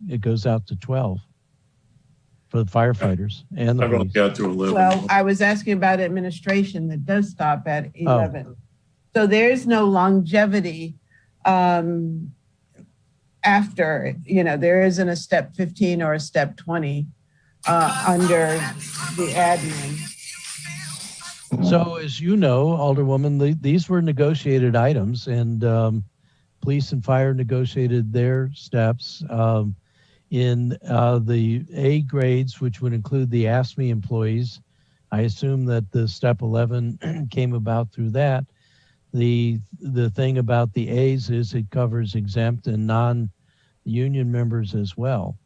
It goes out to 12 for the firefighters and the I've only police. got to 11. Well, I was asking about administration that does stop at 11. So there's no longevity after, there isn't a step 15 or a step 20 under the admin. So as you know, Alderwoman, these were negotiated items and police and fire negotiated their steps. In the A grades, which would include the ASME employees, I assume that the step 11 came about through that. The thing about the A's is it covers exempt and non-union members as well.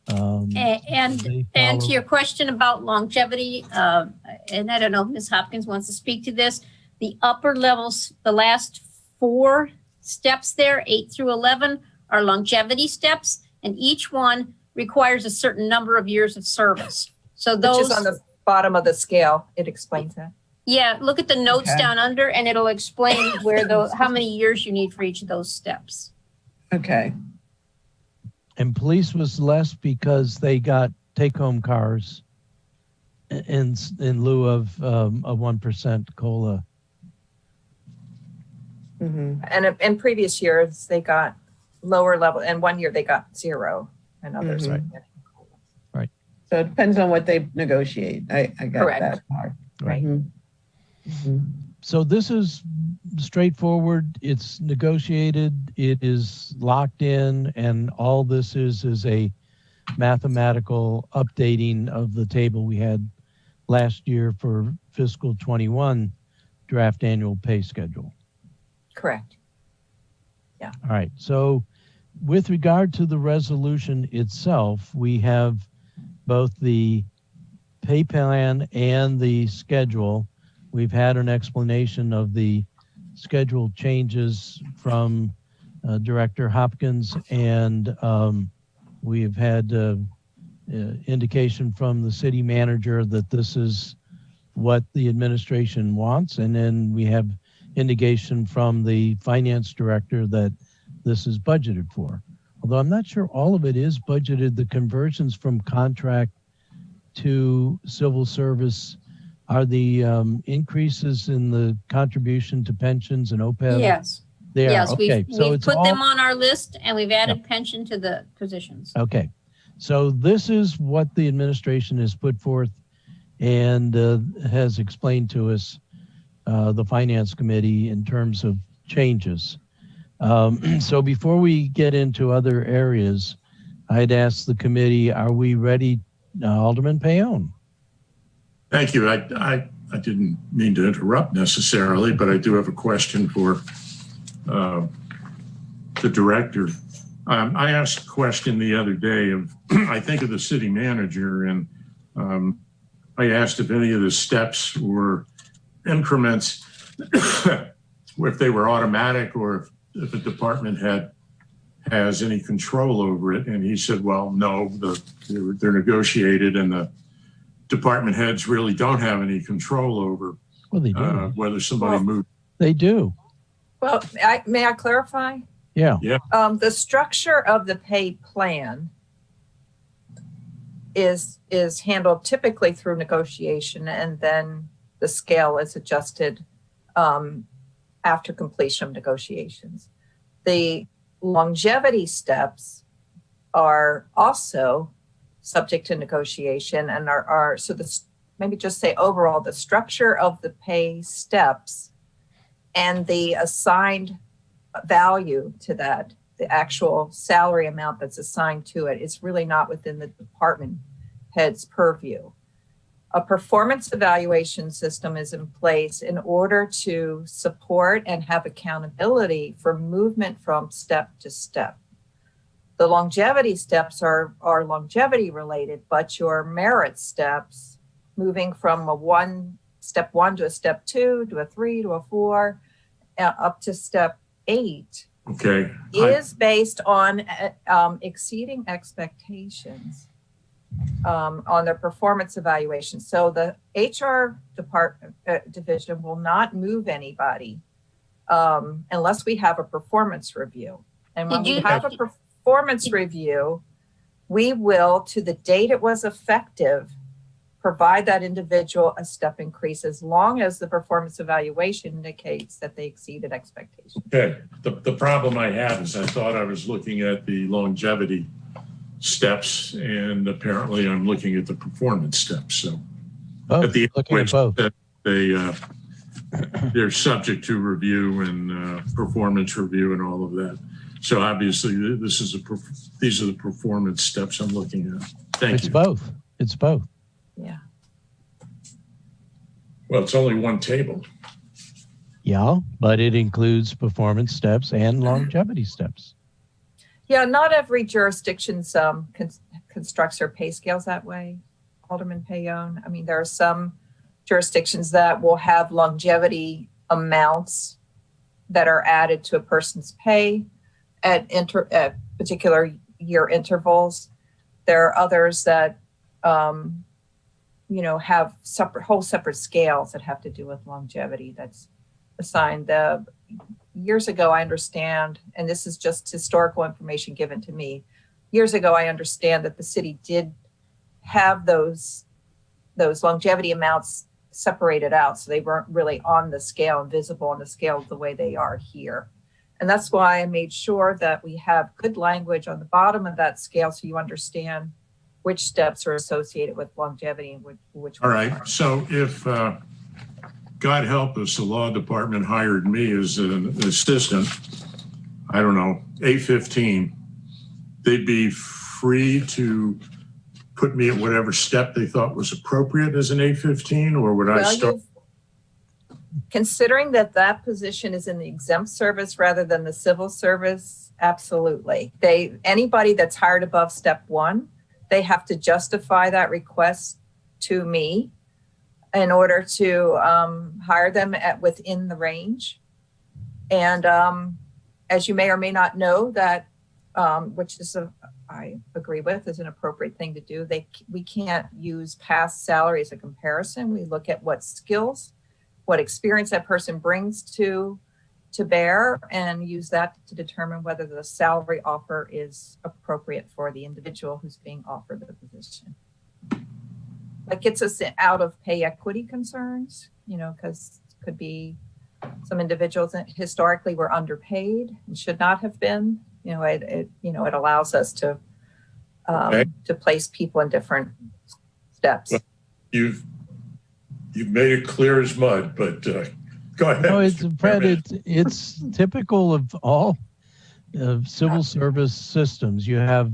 And They to follow- your question about longevity, and I don't know if Ms. Hopkins wants to speak to this, the upper levels, the last 4 steps there, 8 through 11, are longevity steps, and each one requires a certain number of years of service. So Which those, is on the bottom of the scale. It explains that. Yeah, look at the notes Okay. down under and it'll explain how many years you need for each of those steps. Okay. And police was less because they got take-home cars in lieu of a 1% COLA. Mm-hmm. And in previous years, they got lower level, and one year they got 0, and others are getting. So it depends on what they negotiate. I got Correct. that part. Right. Mm-hmm. So this is straightforward. It's negotiated. It is locked in, and all this is a mathematical updating of the table we had last year for fiscal 21 draft annual pay schedule. Correct. All right. So with regard to the resolution itself, we have both the pay plan and the schedule. We've had an explanation of the schedule changes from Director Hopkins, and we've had indication from the city manager that this is what the administration wants. And then we have indication from the finance director that this is budgeted for. Although I'm not sure all of it is budgeted. The conversions from contract to civil service are the increases in the contribution to pensions and OPEB. Yes. They are. Yes, Okay. we've put them on our list and we've added pension to the positions. Okay. So this is what the administration has put forth and has explained to us, the finance committee, in terms of changes. So before we get into other areas, I'd ask the committee, are we ready? Alderman Payon. Thank you. I didn't mean to interrupt necessarily, but I do have a question for the director. I asked a question the other day of, I think, of the city manager, and I asked if any of the steps were increments, if they were automatic or if a department has any control over it. And he said, well, no, they're negotiated, and the department heads really don't have any control over Well, they do. whether somebody moved. They do. Well, may I clarify? Yeah. The structure of the pay plan is handled typically through negotiation, and then the scale is adjusted after completion of negotiations. The longevity steps are also subject to negotiation and are so this maybe just say overall the structure of the pay steps and the assigned value to that, the actual salary amount that's assigned to it, is really not within the department head's purview. A performance evaluation system is in place in order to support and have accountability for movement from step to step. The longevity steps are longevity related, but your merit steps, moving from step one to a step 2 to a 3 to a 4, up to step 8, Okay. is based on exceeding expectations on their performance evaluation. So the HR division will not move anybody unless we have a performance review. And when we have a performance review, we will, to the date it was effective, provide that individual a step increase as long as the performance evaluation indicates that they exceeded expectations. Okay. The problem I have is I thought I was looking at the longevity steps, and apparently I'm looking at the performance steps. So at the end of which they're subject to review and performance review and all of that. So obviously these are the performance steps I'm looking at. Thank you. It's both. Yeah. Well, it's only one table. Yeah, but it includes performance steps and longevity steps. Yeah, not every jurisdiction constructs their pay scales that way, Alderman Payon. I mean, there are some jurisdictions that will have longevity amounts that are added to a person's pay at particular year intervals. There are others that have whole separate scales that have to do with longevity that's assigned. Years ago, I understand, and this is just historical information given to me. Years ago, I understand that the city did have those longevity amounts separated out, so they weren't really on the scale and visible on the scale the way they are here. And that's why I made sure that we have good language on the bottom of that scale so you understand which steps are associated with longevity and which All right. Aren't. So if, God help us, the law department hired me as an assistant, I don't know, A15, they'd be free to put me at whatever step they thought was appropriate as an A15, or would I start? Considering that position is in the exempt service rather than the civil service, absolutely. Anybody that's hired above step 1, they have to justify that request to me in order to hire them within the range. And as you may or may not know, that which is I agree with is an appropriate thing to do. We can't use past salary as a comparison. We look at what skills, what experience that person brings to bear, and use that to determine whether the salary offer is appropriate for the individual who's being offered the position. That gets us out of pay equity concerns, because it could be some individuals that historically were underpaid and should not have been. It allows us to place people in different steps. Well, you've made it clear as mud, but go ahead. No, it's typical of all civil service systems. You have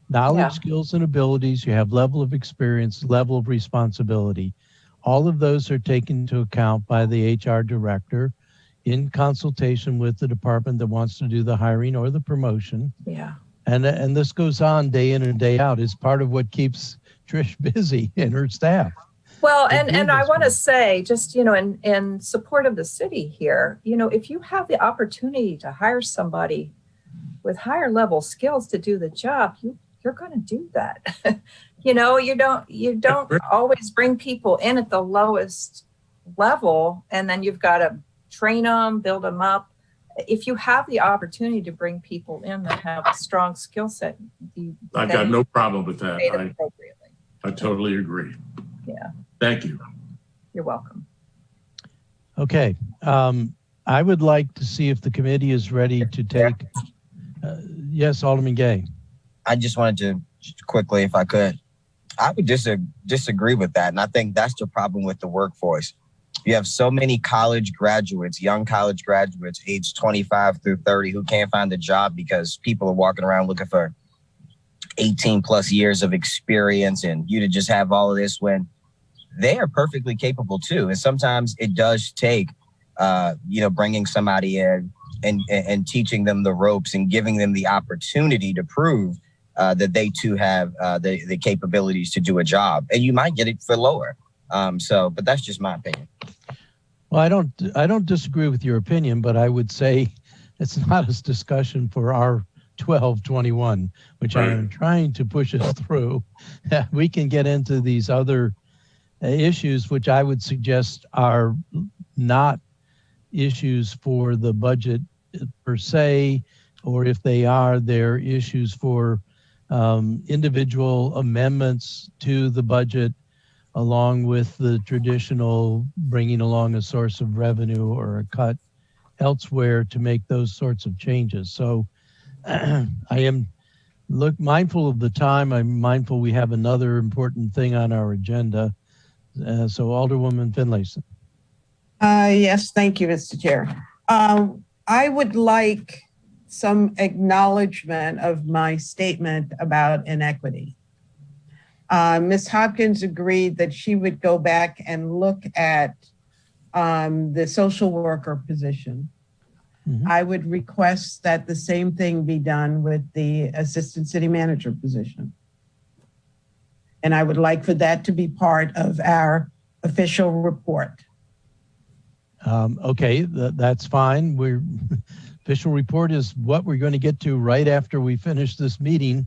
knowledge, skills, and abilities. You have level of experience, level of responsibility. All of those are taken into account by the HR director in consultation with the department that wants to do the hiring or the promotion. Yeah. And this goes on day in and day out. It's part of what keeps Trish busy and her staff. Well, and I want to say, just, in support of the city here, if you have the opportunity to hire somebody with higher level skills to do the job, you're going to do that. You don't always bring people in at the lowest level, and then you've got to train them, build them up. If you have the opportunity to bring people in that have a strong skill set, I've got no problem with that. Appropriately. I totally agree. Yeah. Thank you. You're welcome. Okay. I would like to see if the committee is ready to take. Yes, Alderman Gay. I just wanted to quickly, if I could, I would disagree with that. And I think that's the problem with the workforce. You have so many college graduates, young college graduates, aged 25 through 30, who can't find a job because people are walking around looking for 18 plus years of experience, and you to just have all of this when they are perfectly capable too. And sometimes it does take, bringing somebody in and teaching them the ropes and giving them the opportunity to prove that they too have the capabilities to do a job. And you might get it for lower. But that's just my opinion. Well, I don't disagree with your opinion, but I would say it's not a discussion for our 1221, which I am trying to push us through. We can get into these other issues, which I would suggest are not issues for the budget per se, or if they are, they're issues for individual amendments to the budget, along with the traditional bringing along a source of revenue or a cut elsewhere to make those sorts of changes. So I am mindful of the time. I'm mindful we have another important thing on our agenda. So Alderwoman Finlayson. Yes, thank you, Mr. Chair. I would like some acknowledgement of my statement about inequity. Ms. Hopkins agreed that she would go back and look at the social worker position. Mm-hmm. I would request that the same thing be done with the assistant city manager position. And I would like for that to be part of our official report. Okay, that's fine. Official report is what we're going to get to right after we finish this meeting.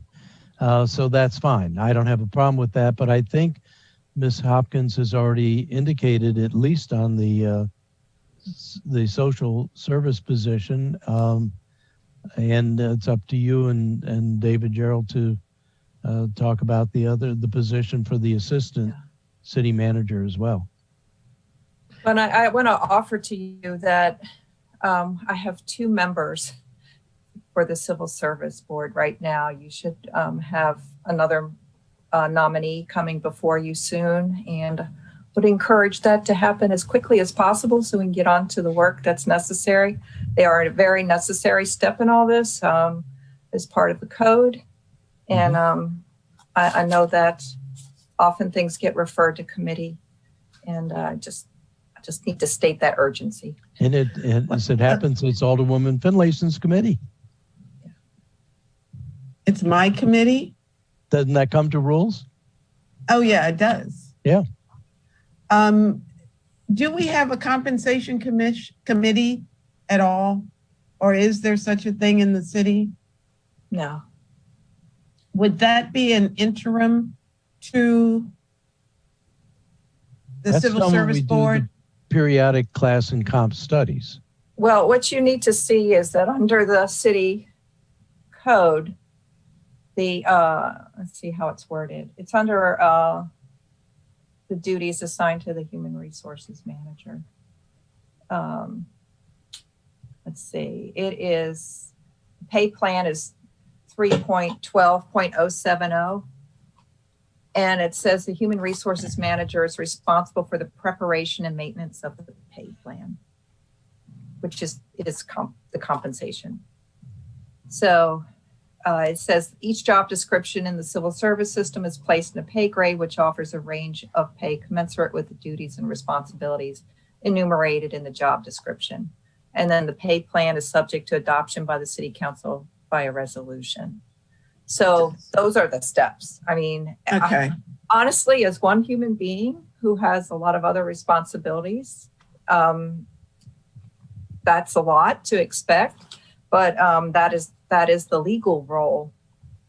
So that's fine. I don't have a problem with that, but I think Ms. Hopkins has already indicated, at least on the social service position, and it's up to you and David Gerald to talk about the position for the assistant city manager as well. But I want to offer to you that I have 2 members for the Civil Service Board right now. You should have another nominee coming before you soon, and would encourage that to happen as quickly as possible so we can get on to the work that's necessary. They are a very necessary step in all this as part of the code. And I know that often things get referred to committee, and I just need to state that urgency. And as it happens, it's Alderwoman Finlayson's committee. It's my committee. Doesn't that come to rules? Oh yeah, it does. Yeah. Do we have a compensation committee at all? Or is there such a thing in the city? No. Would that be an interim to the That's Civil someone Service we do Board? the periodic class and comp studies. Well, what you need to see is that under the city code, the let's see how it's worded. It's under the duties assigned to the human resources manager. Let's see, it is, pay plan is 3.12.070. And it says the human resources manager is responsible for the preparation and maintenance of the pay plan, which is the compensation. So it says each job description in the civil service system is placed in a pay grade, which offers a range of pay commensurate with the duties and responsibilities enumerated in the job description. And then the pay plan is subject to adoption by the city council by a resolution. So those are the steps. I mean, Okay. Honestly, as one human being who has a lot of other responsibilities, that's a lot to expect, but that is the legal role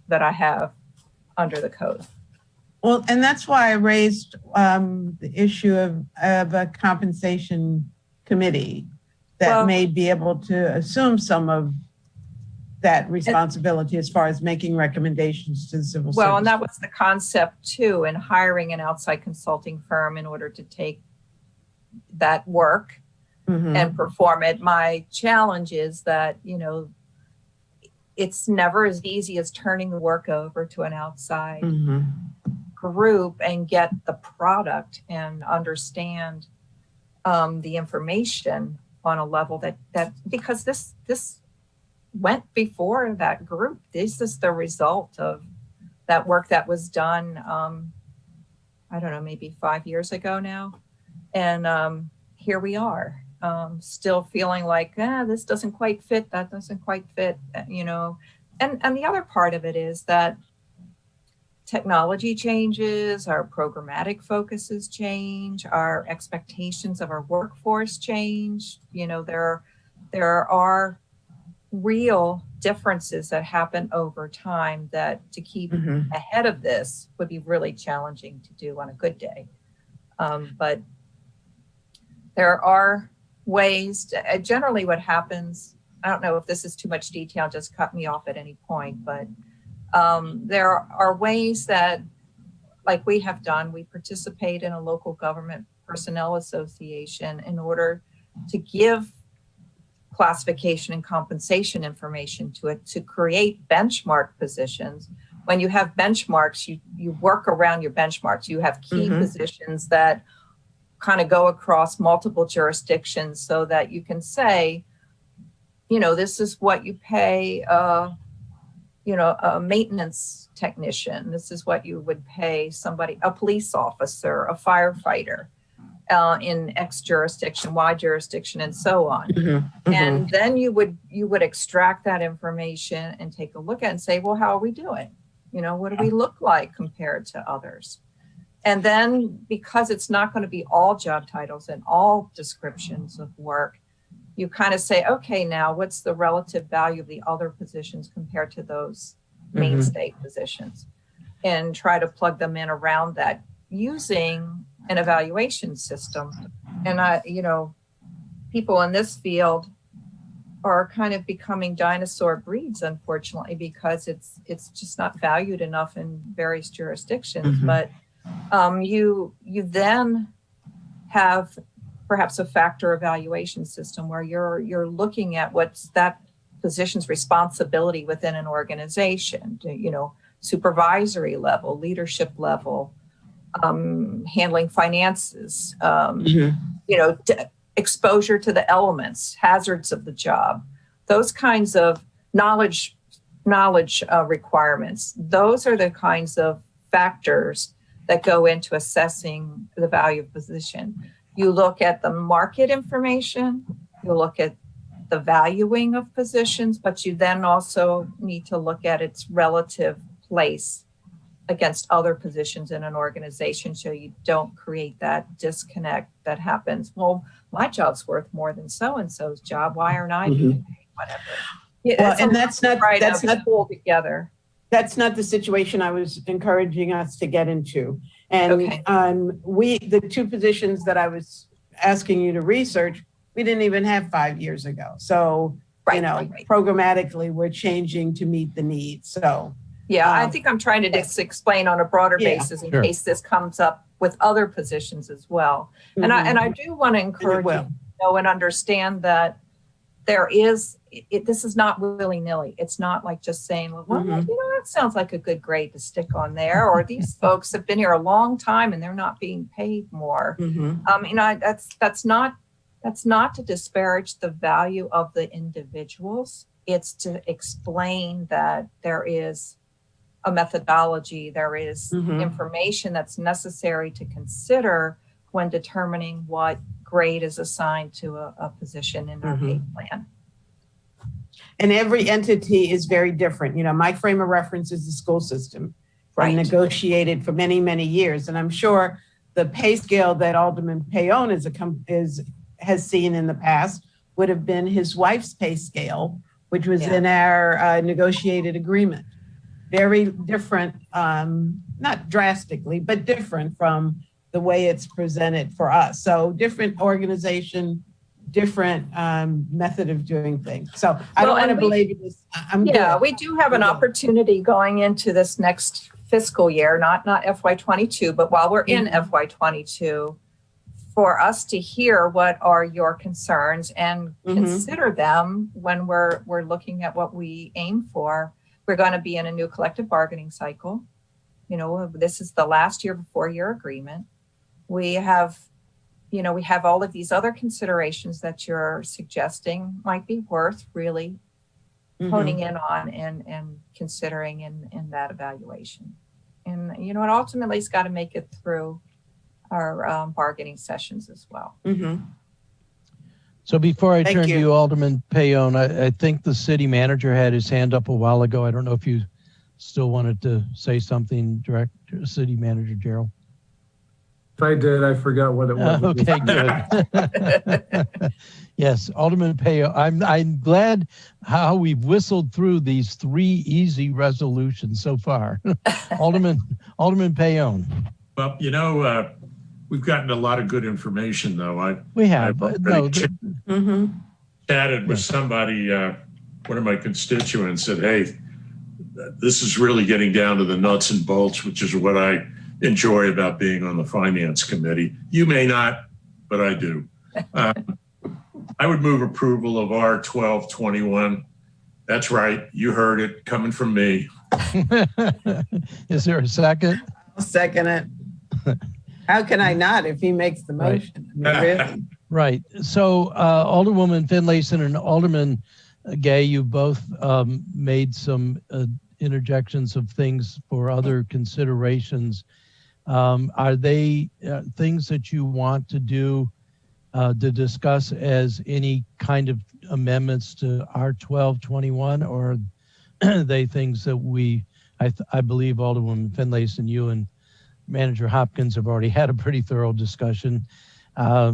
that I have under the code. Well, and that's why I raised the issue of a compensation committee that may be able to assume some of that responsibility as far as making recommendations to the civil service. Well, and that was the concept too, in hiring an outside consulting firm in order to take that work and perform it. My challenge is that, it's never as easy as turning the work over to an outside group and get the product and understand the information on a level that because this went before that group. This is the result of that work that was done, I don't know, maybe 5 years ago now. And here we are, still feeling like, this doesn't quite fit, that doesn't quite fit, And the other part of it is that technology changes, our programmatic focuses change, our expectations of our workforce change. There are real differences that happen over time that to keep ahead of this would be really challenging to do on a good day. But there are ways generally what happens, I don't know if this is too much detail, just cut me off at any point, but there are ways that, like we have done, we participate in a local government personnel association in order to give classification and compensation information to it, to create benchmark positions. When you have benchmarks, you work around your benchmarks. You have key positions that kind of go across multiple jurisdictions so that you can say, this is what you pay a maintenance technician. This is what you would pay somebody, a police officer, a firefighter, in X jurisdiction, Y jurisdiction, and so on. And then you would extract that information and take a look at it and say, well, how are we doing? What do we look like compared to others? And then, because it's not going to be all job titles and all descriptions of work, you kind of say, okay, now what's the relative value of the other positions compared to those mainstay positions, and try to plug them in around that using an evaluation system. And people in this field are kind of becoming dinosaur breeds, unfortunately, because it's just not valued enough in various jurisdictions. But you then have perhaps a factor evaluation system where you're looking at what's that position's responsibility within an organization, supervisory level, leadership level, handling finances, exposure to the elements, hazards of the job, those kinds of knowledge requirements. Those are the kinds of factors that go into assessing the value of position. You look at the market information, you look at the valuing of positions, but you then also need to look at its relative place against other positions in an organization, so you don't create that disconnect that happens. Well, my job's worth more than so-and-so's job. Why aren't I being paid? Whatever. Yeah, well, and that's not pulled together. That's not the situation I was encouraging us to get into. And the two positions that I was asking you to research, we didn't even have 5 years ago. So, programmatically, we're changing to meet the needs. So, I think I'm trying to just explain on a broader basis in case this comes up with other positions as well. And I do want to encourage you to know and understand that there is, this is not willy-nilly. It's not like just saying, that sounds like a good grade to stick on there, or these folks have been here a long time and they're not being paid more. That's not to disparage the value of the individuals. It's to explain that there is a methodology, there is information that's necessary to consider when determining what grade is assigned to a position in our pay plan. And every entity is very different. My frame of reference is the school system. I negotiated for many, many years. And I'm sure the pay scale that Alderman Payon has seen in the past would have been his wife's pay scale, which was in our negotiated agreement. Very different, not drastically, but different from the way it's presented for us. So different organization, different method of doing things. So I don't want to belabor this. We do have an opportunity going into this next fiscal year, not FY22, but while we're in FY22, for us to hear what are your concerns and consider them when we're looking at what we aim for. We're going to be in a new collective bargaining cycle. This is the last year of a 4-year agreement. We have all of these other considerations that you're suggesting might be worth really honing in on and considering in that evaluation. And, it ultimately has got to make it through our bargaining sessions as well. So before I turn to you, Alderman Payon, I think the city manager had his hand up a while ago. I don't know if you still wanted to say something, Director, City Manager Gerald. If I did, I forgot what it was. Okay, good. Yes, Alderman Payon. I'm glad how we've whistled through these 3 easy resolutions so far. Alderman Payon. Well, we've gotten a lot of good information, though. We have. Chatted with somebody, one of my constituents, said, "Hey, this is really getting down to the nuts and bolts, which is what I enjoy about being on the Finance Committee. You may not, but I do." I would move approval of R1221. That's right. You heard it coming from me. Is there a second? I'll second it. How can I not if he makes the motion? Really? Right. So Alderwoman Finlayson and Alderman Gay, you both made some interjections of things for other considerations. Are they things that you want to do to discuss as any kind of amendments to R1221, or are they things that I believe Alderwoman Finlayson, you and Manager Hopkins have already had a pretty thorough discussion. Are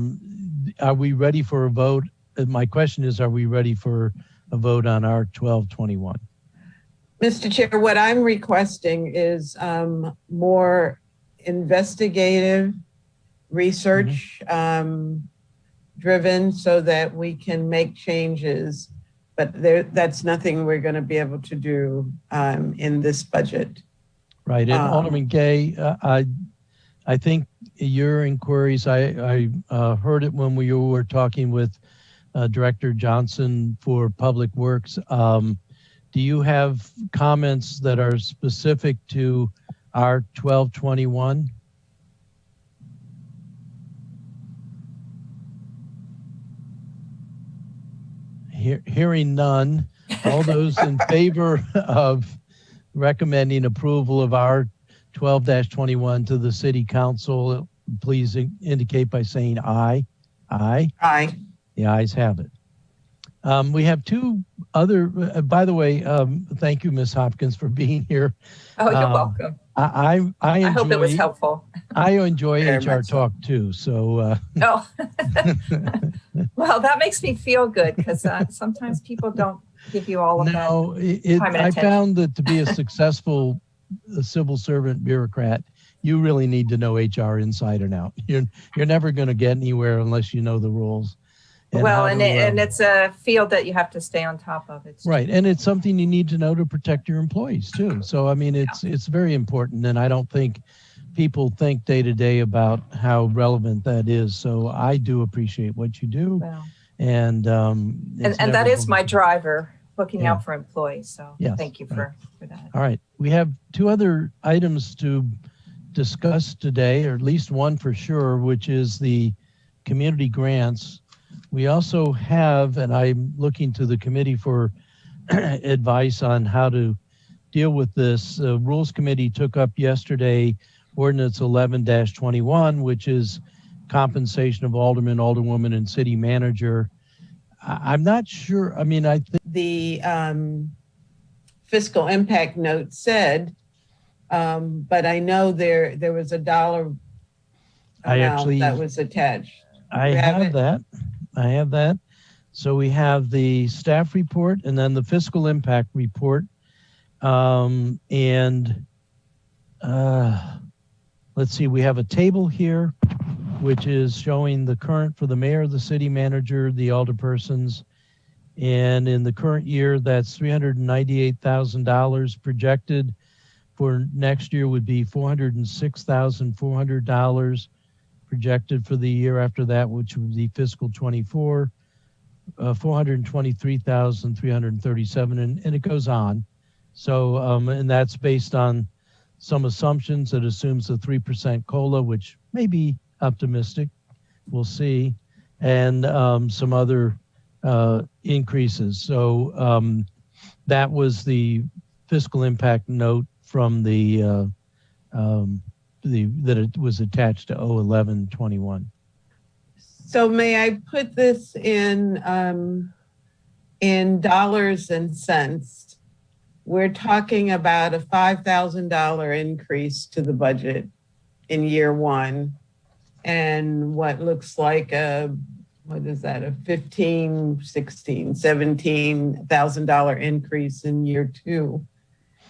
we ready for a vote? My question is, are we ready for a vote on R1221? Mr. Chair, what I'm requesting is more investigative research driven so that we can make changes, but that's nothing we're going to be able to do in this budget. Right. And Alderman Gay, I think your inquiries, I heard it when we were talking with Director Johnson for Public Works. Do you have comments that are specific to our 1221? Hearing none, all those in favor of recommending approval of our 12-21 to the City Council, please indicate by saying aye. Aye. Aye. The ayes have it. We have two other, by the way, thank you, Ms. Hopkins, for being here. Oh, you're welcome. I hope it was helpful. I enjoy Very HR much so. talk too. So, Oh, well, that makes me feel good because sometimes people don't give you all of no, that time and I attention. found that to be a successful civil servant bureaucrat, you really need to know HR inside and out. You're never going to get anywhere unless you know the rules. And it's a field that you have to stay on top of. It's right, and it's something you need to know to protect your employees too. So I mean, it's very important, and I don't think people think day to day about how relevant that is. So I do appreciate what you do, well, and that is my driver, looking out for employees. So yes, thank you for that. All right, we have two other items to discuss today, or at least one for sure, which is the community grants. We also have, and I'm looking to the committee for advice on how to deal with this. Rules Committee took up yesterday Ordinance 11-21, which is compensation of alderman, alderwoman, and city manager. I'm not sure. I mean, I think the fiscal impact note said, but I know there was a dollar amount that was attached. I have that. I have that. So we have the staff report and then the fiscal impact report. Let's see, we have a table here, which is showing the current for the mayor, the city manager, the alderpersons. And in the current year, that's $398,000 projected. For next year would be $406,400 projected for the year after that, which would be fiscal 24, 423,337, and it goes on. So, and that's based on some assumptions. It assumes a 3% COLA, which may be optimistic. We'll see. And some other increases. So that was the fiscal impact note from that it was attached to 01121. So may I put this in dollars and cents? We're talking about a $5,000 increase to the budget in year one, and what looks like a $17,000 increase in year two,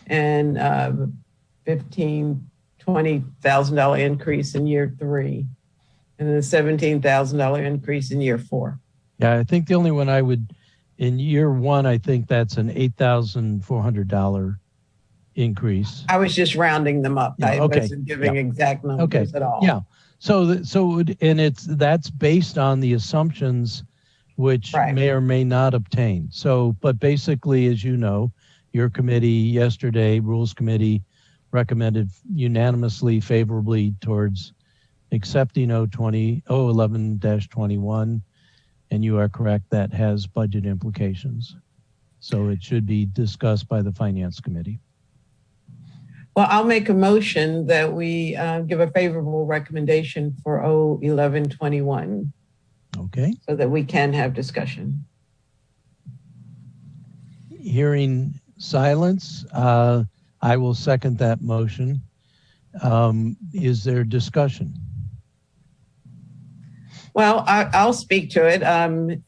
and $20,000 increase in year three, and a $17,000 increase in year four. Yeah, I think the only one I would, in year one, I think that's an $8,400 increase. I was just rounding them up. Yeah, I okay. wasn't giving Yeah. exact numbers at all. Yeah. So that's based on the assumptions which may or may not obtain. So, but basically, as you know, your committee yesterday, Rules Committee, recommended unanimously favorably towards accepting 011-21, and you are correct, that has budget implications. So it should be discussed by the Finance Committee. Well, I'll make a motion that we give a favorable recommendation for 011-21. Okay. So that we can have discussion. Hearing silence, I will second that motion. Is there discussion? Well, I'll speak to it.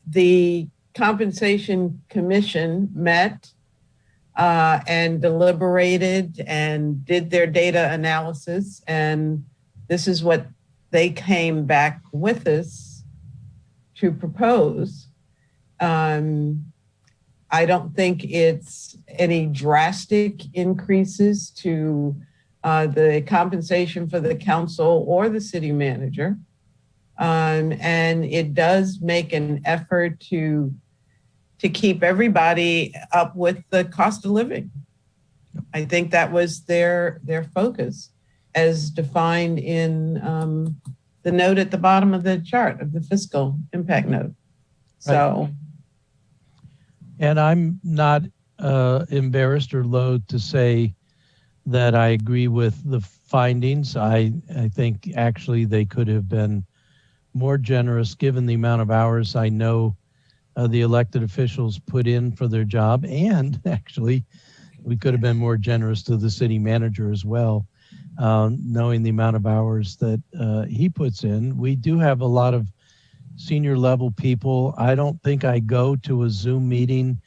The Compensation Commission met and deliberated and did their data analysis and this is what they came back with us to propose. I don't think it's any drastic increases to the compensation for the council or the city manager. And it does make an effort to keep everybody up with the cost of living. I think that was their focus as defined in the note at the bottom of the chart of the fiscal impact note. So. Right. And I'm not embarrassed or loath to say that I agree with the findings. I think actually they could have been more generous given the amount of hours I know the elected officials put in for their job. And actually, we could have been more generous to the city manager as well, knowing the amount of hours that he puts in. We do have a lot of senior level people. I don't think I go to a Zoom meeting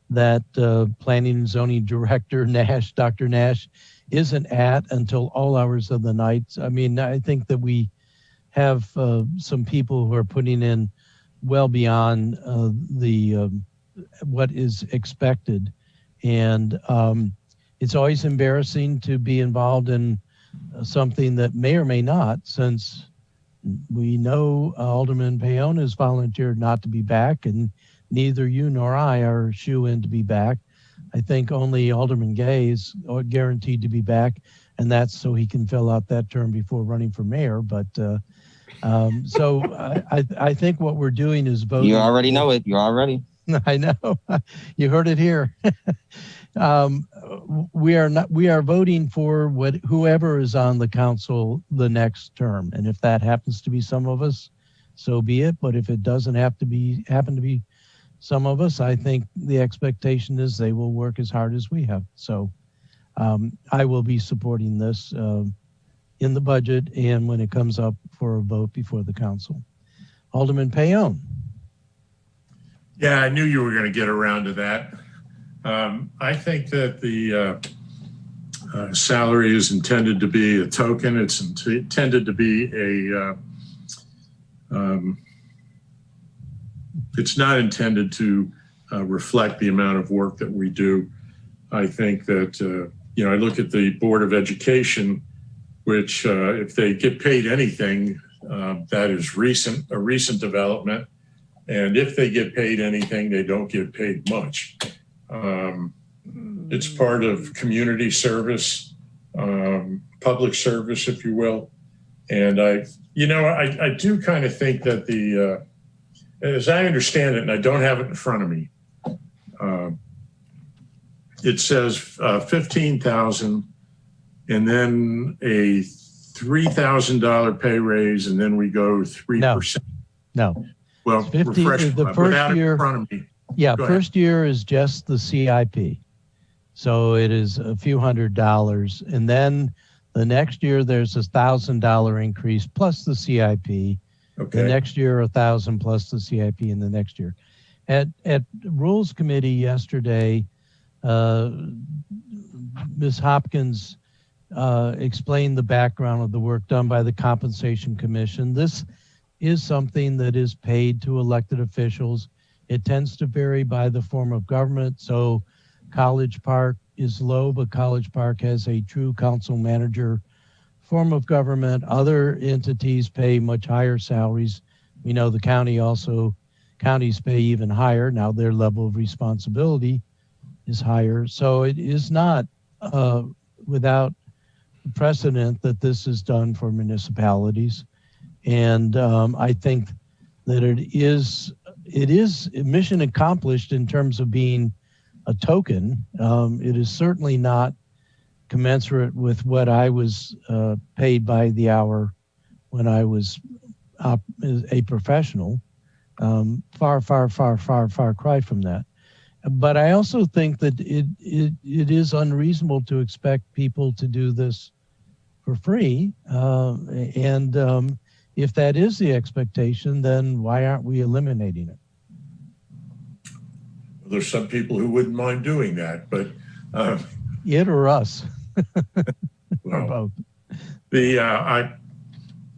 that Planning and Zoning Director Nash, Dr. Nash, isn't at until all hours of the night. I mean, I think that we have some people who are putting in well beyond what is expected. And it's always embarrassing to be involved in something that may or may not, since we know Alderman Payon has volunteered not to be back, and neither you nor I are shoo-in to be back. I think only Alderman Gay is guaranteed to be back, and that's so he can fill out that term before running for mayor. But so I think what we're doing is voting. You already know it. You already. I know. You heard it here. We are voting for whoever is on the council the next term. And if that happens to be some of us, so be it. But if it doesn't happen to be some of us, I think the expectation is they will work as hard as we have. So I will be supporting this in the budget and when it comes up for a vote before the council. Alderman Payon. Yeah, I knew you were going to get around to that. I think that the salary is intended to be a token. It's intended to be it's not intended to reflect the amount of work that we do. I think that, I look at the Board of Education, which if they get paid anything, that is a recent development. And if they get paid anything, they don't get paid much. It's part of community service, public service, if you will. And I do kind of think that as I understand it, and I don't have it in front of me, it says 15,000 and then a $3,000 pay raise, and then we go 3%. No. Well, 50, the first year, in front of me. Yeah, first year is just the CIP. So it is a few $100s. And then the next year there's $1,000 increase plus the CIP. Okay. The next year, 1,000 plus the CIP in the next year. At Rules Committee yesterday, Ms. Hopkins explained the background of the work done by the Compensation Commission. This is something that is paid to elected officials. It tends to vary by the form of government. So College Park is low, but College Park has a true council manager form of government. Other entities pay much higher salaries. We know the counties pay even higher. Now their level of responsibility is higher. So it is not without precedent that this is done for municipalities. And I think that it is mission accomplished in terms of being a token. It is certainly not commensurate with what I was paid by the hour when I was a professional. Far cry from that. But I also think that it is unreasonable to expect people to do this for free. And if that is the expectation, then why aren't we eliminating it? There's some people who wouldn't mind doing that, but it or us. Well, or both.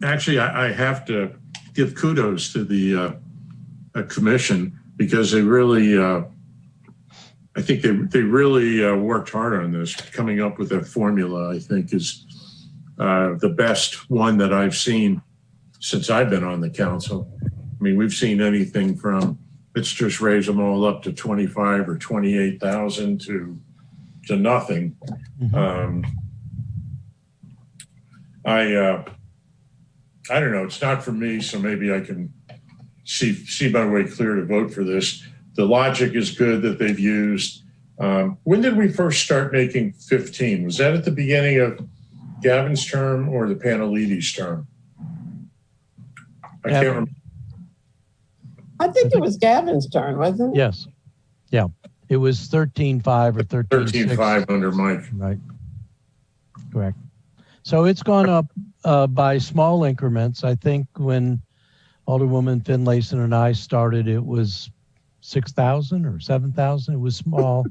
actually, I have to give kudos to the commission because they really, I think they really worked hard on this. Coming up with a formula, I think, is the best one that I've seen since I've been on the council. I mean, we've seen anything from let's just raise them all up to 25 or 28,000 to nothing. Mhm. I don't know. It's not for me, so maybe I can see my way clear to vote for this. The logic is good that they've used. When did we first start making 15? Was that at the beginning of Gavin's term or the Panelides term? I can't remember. I think it was Gavin's turn, wasn't it? Yes. Yeah. It was 13.5 or 13.6. 13.5 under Mike. Right. Correct. So it's gone up by small increments. I think when Alderwoman Finlayson and I started, it was 6,000 or 7,000. It was small.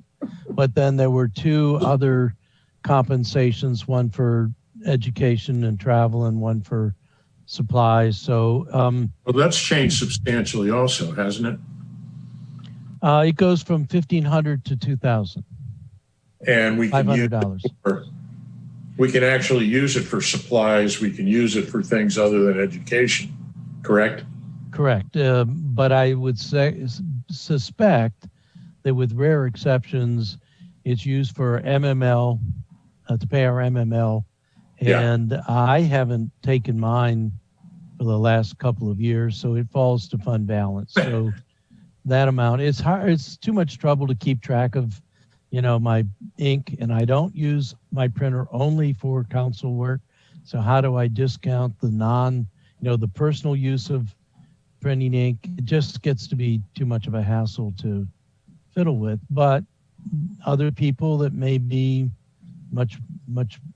But then there were two other compensations, one for education and travel and one for supplies. So well, that's changed substantially also, hasn't it? It goes from 1,500 to 2,000. And we can use $500. we can actually use it for supplies. We can use it for things other than education, correct? Correct. But I would suspect that with rare exceptions, it's used for MML, to pay our MML. And yeah. I haven't taken mine for the last couple of years, so it falls to fund balance. So that amount, it's hard. It's too much trouble to keep track of, my ink, and I don't use my printer only for council work. So how do I discount the the personal use of printing ink? It just gets to be too much of a hassle to fiddle with. But other people that may be much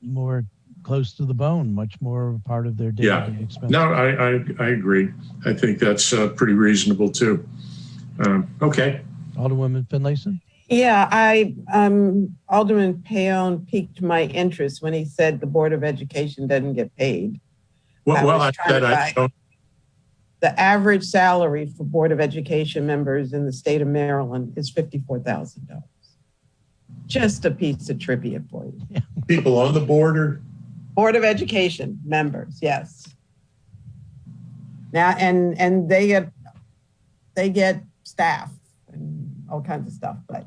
more close to the bone, much more part of their day-to-day expense. No, I agree. I think that's pretty reasonable too. Okay. Alderwoman Finlayson? Yeah, Alderman Payon piqued my interest when he said the Board of Education doesn't get paid. I said I don't. The average salary for Board of Education members in the state of Maryland is $54,000. Just a piece of trivia for you. People on the board? Board of Education members, yes. Now, and they get staff and all kinds of stuff, but.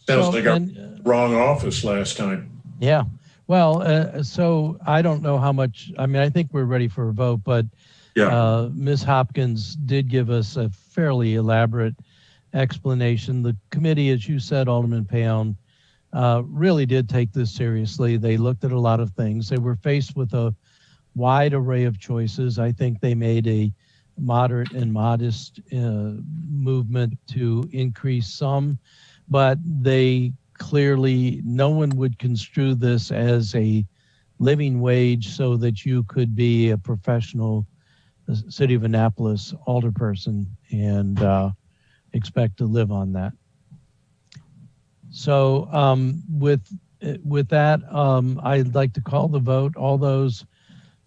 Sounds like our wrong office last time. Yeah. Well, so I don't know how much, I think we're ready for a vote, but Ms. Hopkins did give us a fairly elaborate explanation. The committee, as you said, Alderman Payon, really did take this seriously. They looked at a lot of things. They were faced with a wide array of choices. I think they made a moderate and modest movement to increase some, but they clearly, no one would construe this as a living wage so that you could be a professional City of Annapolis alderperson and expect to live on that. So with that, I'd like to call the vote. All those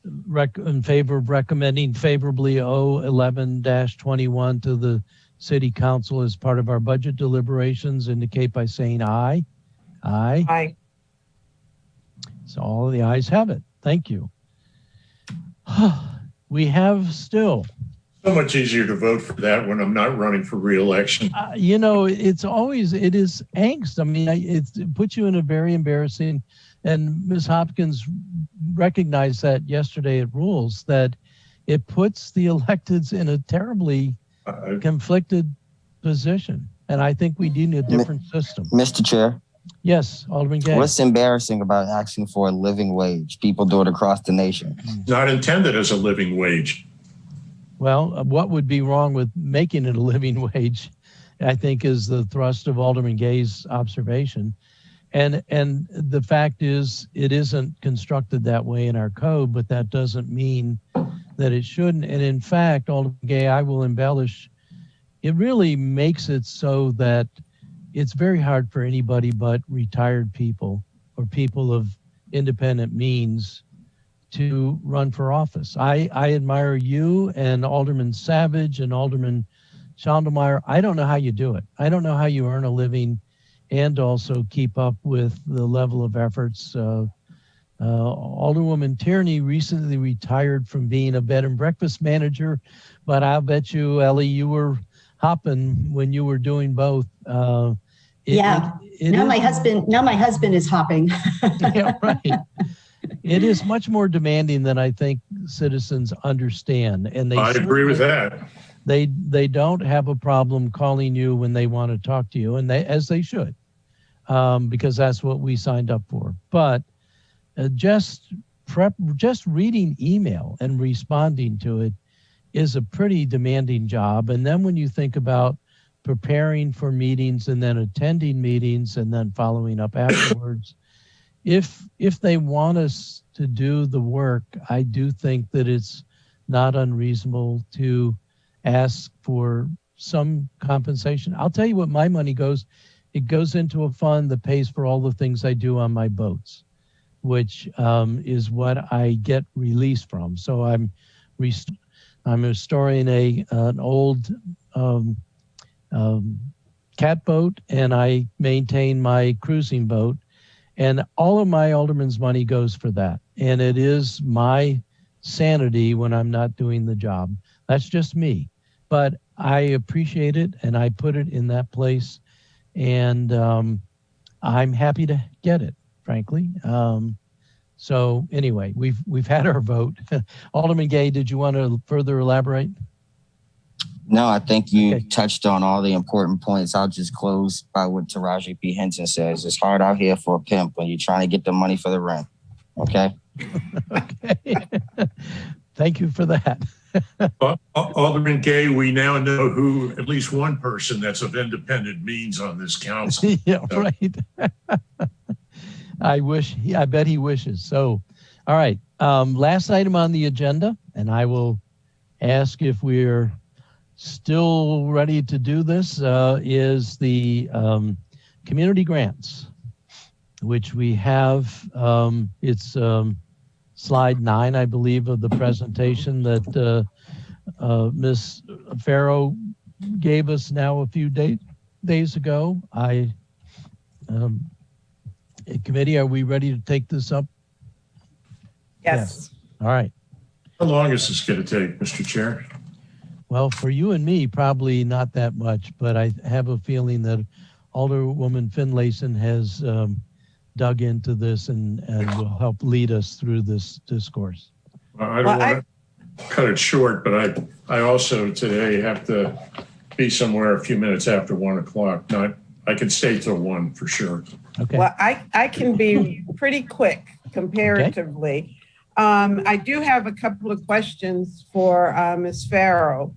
in favor of recommending favorably O11-21 to the City Council as part of our budget deliberations indicate by saying aye. Aye. Aye. So all of the ayes have it. Thank you. We have still. So much easier to vote for that when I'm not running for re-election. It is angst. It puts you in a very embarrassing, and Ms. Hopkins recognized that yesterday at Rules, that it puts the electeds in a terribly conflicted position. And I think we need a different system. Mr. Chair. Yes, Alderman Gay. What's embarrassing about asking for a living wage? People do it across the nation. It's not intended as a living wage. Well, what would be wrong with making it a living wage, I think, is the thrust of Alderman Gay's observation. And the fact is, it isn't constructed that way in our code, but that doesn't mean that it shouldn't. And in fact, Alderman Gay, I will embellish, it really makes it so that it's very hard for anybody but retired people or people of independent means to run for office. I admire you and Alderman Savage and Alderman Schandelmeyer. I don't know how you do it. I don't know how you earn a living and also keep up with the level of efforts. Alderwoman Tierney recently retired from being a bed and breakfast manager, but I'll bet you, Ellie, you were hopping when you were doing both. Now my husband is hopping. Yeah, right. It is much more demanding than I think citizens understand, and I agree with that. They don't have a problem calling you when they want to talk to you, and as they should, because that's what we signed up for. But just reading email and responding to it is a pretty demanding job. And then when you think about preparing for meetings and then attending meetings and then following up afterwards, if they want us to do the work, I do think that it's not unreasonable to ask for some compensation. I'll tell you what my money goes. It goes into a fund that pays for all the things I do on my boats, which is what I get released from. So I'm restoring an old cat boat, and I maintain my cruising boat, and all of my alderman's money goes for that. And it is my sanity when I'm not doing the job. That's just me, but I appreciate it, and I put it in that place, and I'm happy to get it, frankly. So anyway, we've had our vote. Alderman Gay, did you want to further elaborate? No, I think you touched on all the important points. I'll just close by what Taraji P. Henson says. It's hard out here for a pimp when you're trying to get the money for the rent. Okay? Okay. Thank you for that. Alderman Gay, we now know who at least one person that's of independent means on this council. Yeah, right. I bet he wishes. So, all right. Last item on the agenda, and I will ask if we're still ready to do this, is the community grants, which we have. It's slide 9, I believe, of the presentation that Ms. Farrow gave us now a few days ago. Committee, are we ready to take this up? Yes. All right. How long is this going to take, Mr. Chair? Well, for you and me, probably not that much, but I have a feeling that Alderwoman Finlayson has dug into this and will help lead us through this discourse. I don't want to cut it short, but I also today have to be somewhere a few minutes after 1 o'clock. I can stay till 1 for sure. Okay. Well, I can be pretty quick comparatively. Okay. I do have a couple of questions for Ms. Farrow.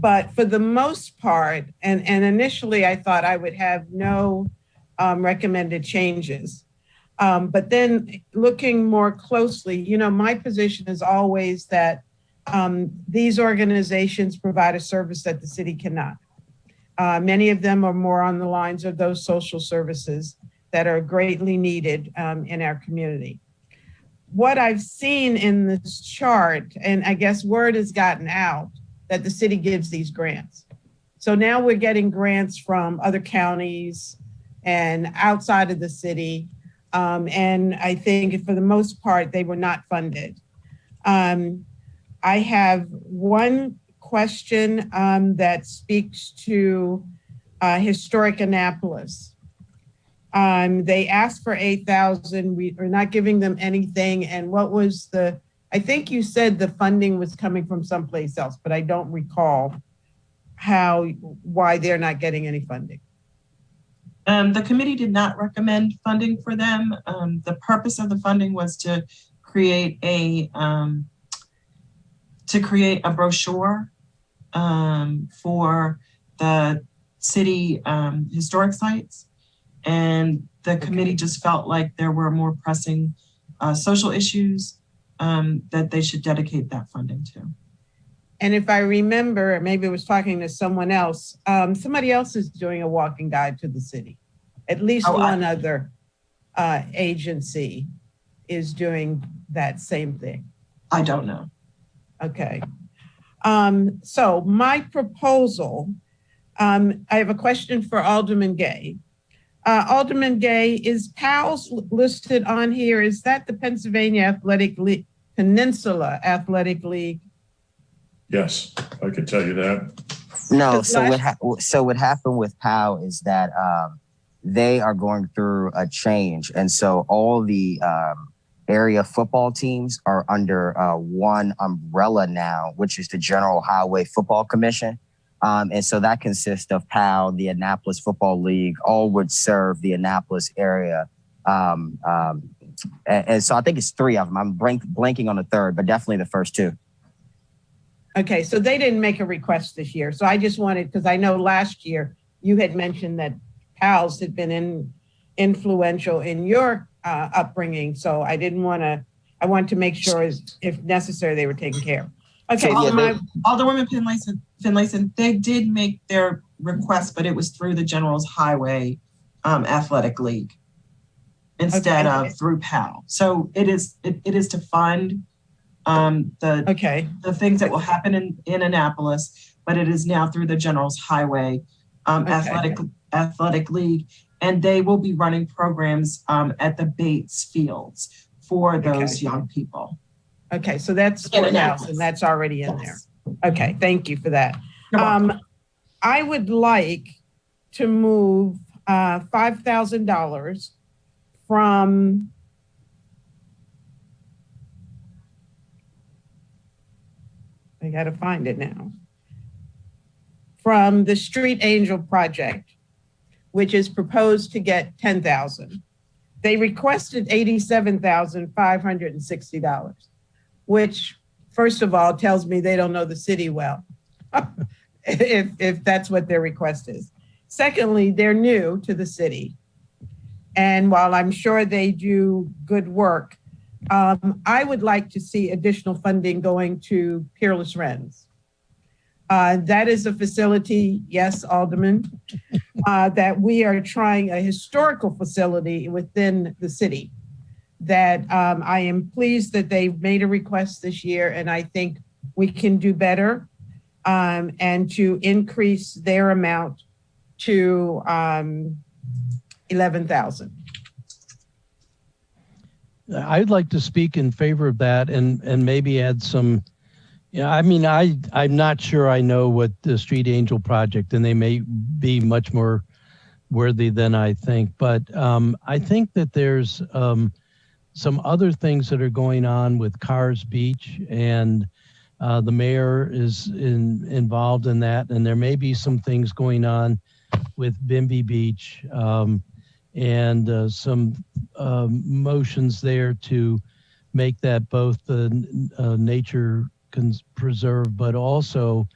But for the most part, and initially I thought I would have no recommended changes. But then looking more closely, my position is always that these organizations provide a service that the city cannot. Many of them are more on the lines of those social services that are greatly needed in our community. What I've seen in this chart, and I guess word has gotten out that the city gives these grants. So now we're getting grants from other counties and outside of the city. And I think for the most part, they were not funded. I have one question that speaks to historic Annapolis. They asked for 8,000. We are not giving them anything. And what was I think you said the funding was coming from someplace else, but I don't recall why they're not getting any funding. The committee did not recommend funding for them. The purpose of the funding was to create a brochure for the city historic sites. And the committee just felt like there were more pressing social issues that they should dedicate that funding to. And if I remember, maybe I was talking to someone else, somebody else is doing a walking guide to the city, at least one other agency is doing that same thing? I don't know. Okay. So my proposal, I have a question for Alderman Gay. Alderman Gay, is PALS listed on here? Is that the Pennsylvania Athletic League, Peninsula Athletic League? Yes, I could tell you that. No, so what happened with POW is that they are going through a change. And so all the area football teams are under one umbrella now, which is the General Highway Football Commission. And so that consists of POW, the Annapolis Football League, all would serve the Annapolis area. And so I think it's three of them. I'm blanking on the third, but definitely the first two. Okay, so they didn't make a request this year. So I just wanted, because I know last year you had mentioned that PALS had been influential in your upbringing. So I wanted to make sure, if necessary, they were taken care of. Okay, so Alderwoman Finlayson, they did make their request, but it was through the General's Highway Athletic League instead of through PAL. So it is to fund the things that will happen in Annapolis, but it is now through the General's Highway Athletic League, and they will be running programs at the Bates Fields for those young people. Okay, so that's courthouse, and that's already in there. Okay, thank you for that. I would like to move $5,000 from I got to find it now. From the Street Angel Project, which is proposed to get $10,000. They requested $87,560, which, first of all, tells me they don't know the city well, if that's what their request is. Secondly, they're new to the city. And while I'm sure they do good work, I would like to see additional funding going to Peerless Wrens. That is a facility, yes, Alderman, that we are trying, a historical facility within the city that I am pleased that they've made a request this year, and I think we can do better and to increase their amount to $11,000. I'd like to speak in favor of that and maybe add some. Yeah, I mean, I'm not sure I know what the Street Angel Project, and they may be much more worthy than I think, but I think that there's some other things that are going on with Cars Beach, and the mayor is involved in that, and there may be some things going on with Bimby Beach, and some motions there to make that both the nature preserve, but also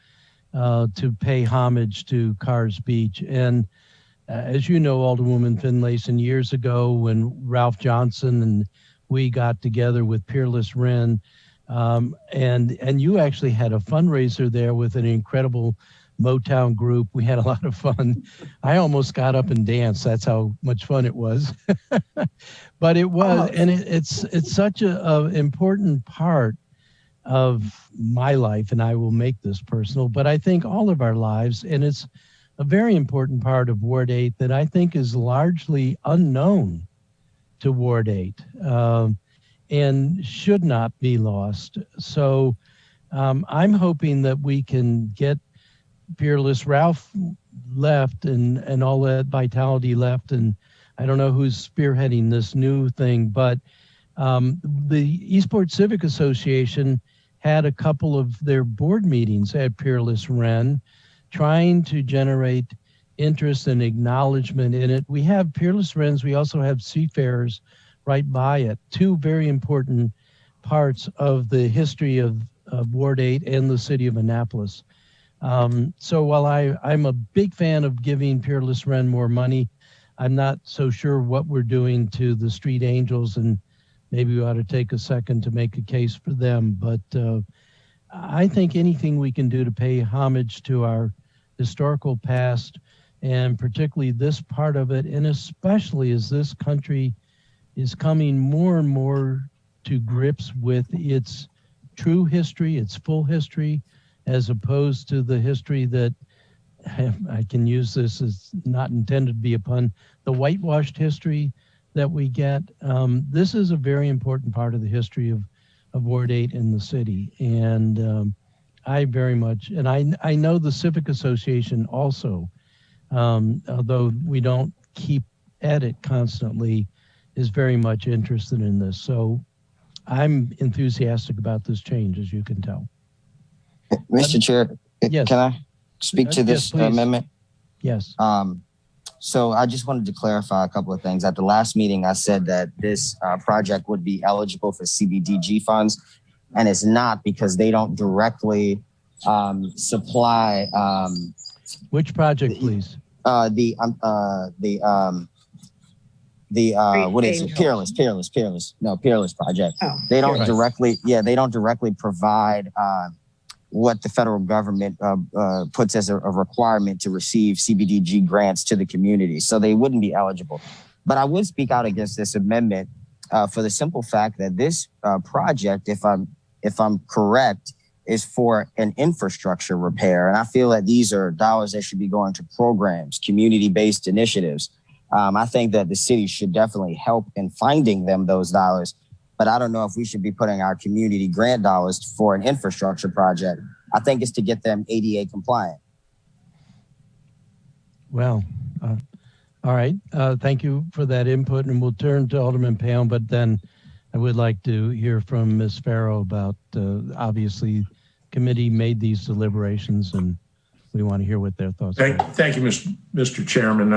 to pay homage to Cars Beach. And as you know, Alderwoman Finlayson, years ago when Ralph Johnson and we got together with Peerless Wren, and you actually had a fundraiser there with an incredible Motown group. We had a lot of fun. I almost got up and danced. That's how much fun it was. But it was, and it's such a important part of my life, and I will make this personal, but I think all of our lives, and it's a very important part of Ward 8 that I think is largely unknown to Ward 8 and should not be lost. So I'm hoping that we can get Peerless. Ralph left and all that vitality left, and I don't know who's spearheading this new thing, but the Eastport Civic Association had a couple of their board meetings at Peerless Wren trying to generate interest and acknowledgement in it. We have Peerless Wrens, we also have Seafarers right by it, two very important parts of the history of Ward 8 and the city of Annapolis. So while I'm a big fan of giving Peerless Wren more money, I'm not so sure what we're doing to the Street Angels, and maybe we ought to take a second to make a case for them. But I think anything we can do to pay homage to our historical past, and particularly this part of it, and especially as this country is coming more and more to grips with its true history, its full history, as opposed to the history that, I can use this as not intended to be a pun, the whitewashed history that we get. This is a very important part of the history of Ward 8 in the city. And I very much, and I know the Civic Association also, although we don't keep at it constantly, is very much interested in this. So I'm enthusiastic about this change, as you can tell. Mr. Chair, yes. Can I speak to this amendment? Yes. So I just wanted to clarify a couple of things. At the last meeting, I said that this project would be eligible for CBDG funds, and it's not because they don't directly supply. Which project, please? What is it? Peerless. No, Peerless project. Oh, they don't directly, they don't directly provide what the federal government puts as a requirement to receive CBDG grants to the community. So they wouldn't be eligible. But I would speak out against this amendment for the simple fact that this project, if I'm correct, is for an infrastructure repair. And I feel that these are dollars that should be going to programs, community-based initiatives. I think that the city should definitely help in finding them those dollars. But I don't know if we should be putting our community grant dollars for an infrastructure project. I think it's to get them ADA compliant. Well, all right. Thank you for that input, and we'll turn to Alderman Payon, but then I would like to hear from Ms. Farrow about, obviously, committee made these deliberations, and we want to hear what their thoughts are. Thank you, Mr. Chairman.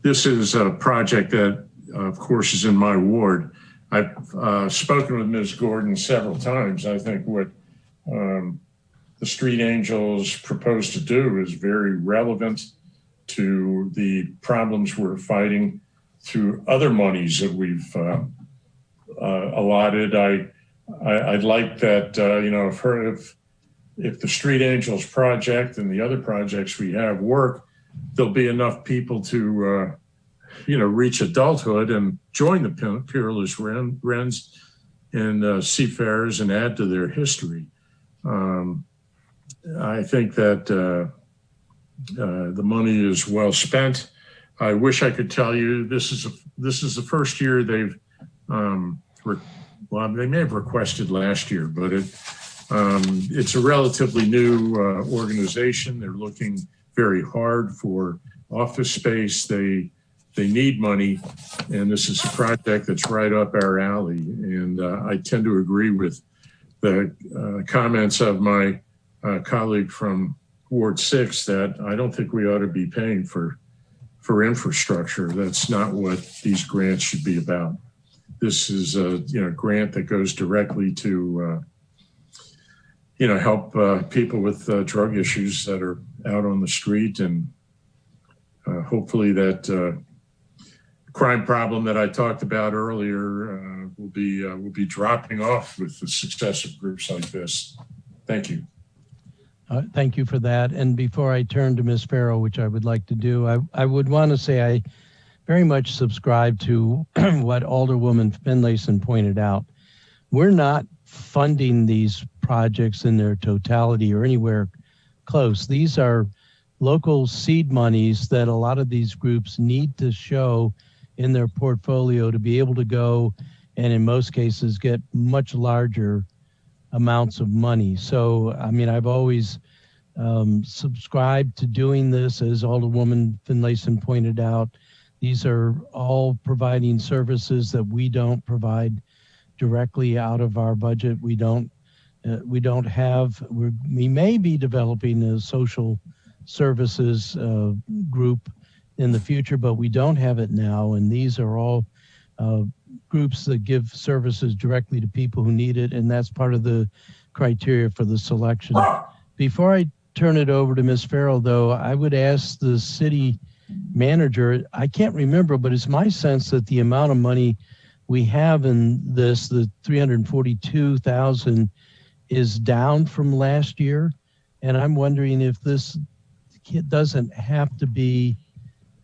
This is a project that, of course, is in my ward. I've spoken with Ms. Gordon several times. I think what the Street Angels propose to do is very relevant to the problems we're fighting through other monies that we've allotted. I'd like that, if the Street Angels project and the other projects we have work, there'll be enough people to reach adulthood and join the Peerless Wrens and seafarers and add to their history. I think that the money is well spent. I wish I could tell you this is the first year they've they may have requested last year, but it's a relatively new organization. They're looking very hard for office space. They need money, and this is a project that's right up our alley. And I tend to agree with the comments of my colleague from Ward 6 that I don't think we ought to be paying for infrastructure. That's not what these grants should be about. This is a grant that goes directly to help people with drug issues that are out on the street, and hopefully that crime problem that I talked about earlier will be dropping off with the success of groups like this. Thank you. Thank you for that. And before I turn to Ms. Farrow, which I would like to do, I would want to say I very much subscribe to what Alderwoman Finlayson pointed out. We're not funding these projects in their totality or anywhere close. These are local seed monies that a lot of these groups need to show in their portfolio to be able to go and in most cases get much larger amounts of money. So, I mean, I've always subscribed to doing this, as Alderwoman Finlayson pointed out. These are all providing services that we don't provide directly out of our budget. We may be developing a social services group in the future, but we don't have it now. And these are all groups that give services directly to people who need it. And that's part of the criteria for the selection. Before I turn it over to Ms. Farrell, though, I would ask the city manager, I can't remember, but it's my sense that the amount of money we have in this, the $342,000, is down from last year. And I'm wondering if this doesn't have to be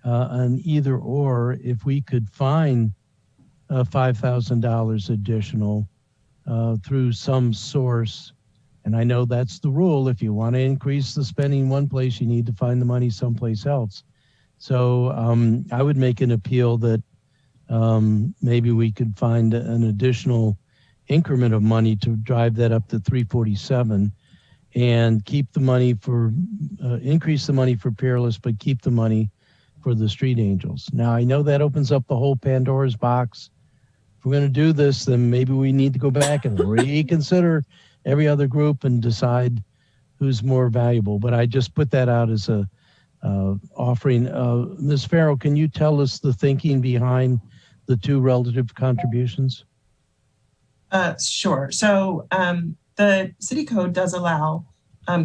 an either or, if we could find $5,000 additional through some source. And I know that's the rule. If you want to increase the spending one place, you need to find the money someplace else. So I would make an appeal that maybe we could find an additional increment of money to drive that up to 347 and keep the money for, increase the money for Peerless, but keep the money for the Street Angels. Now, I know that opens up the whole Pandora's box. If we're going to do this, then maybe we need to go back and reconsider every other group and decide who's more valuable. But I just put that out as a offering. Ms. Farrow, can you tell us the thinking behind the two relative contributions? Sure. So the city code does allow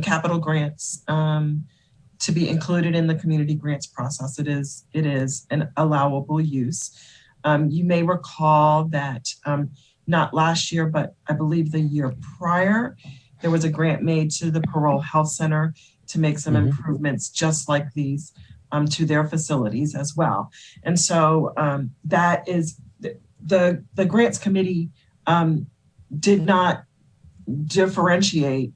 capital grants to be included in the community grants process. It is an allowable use. You may recall that not last year, but I believe the year prior, there was a grant made to the Parole Health Center to make some improvements just like these to their facilities as well. And so that is the grants committee did not differentiate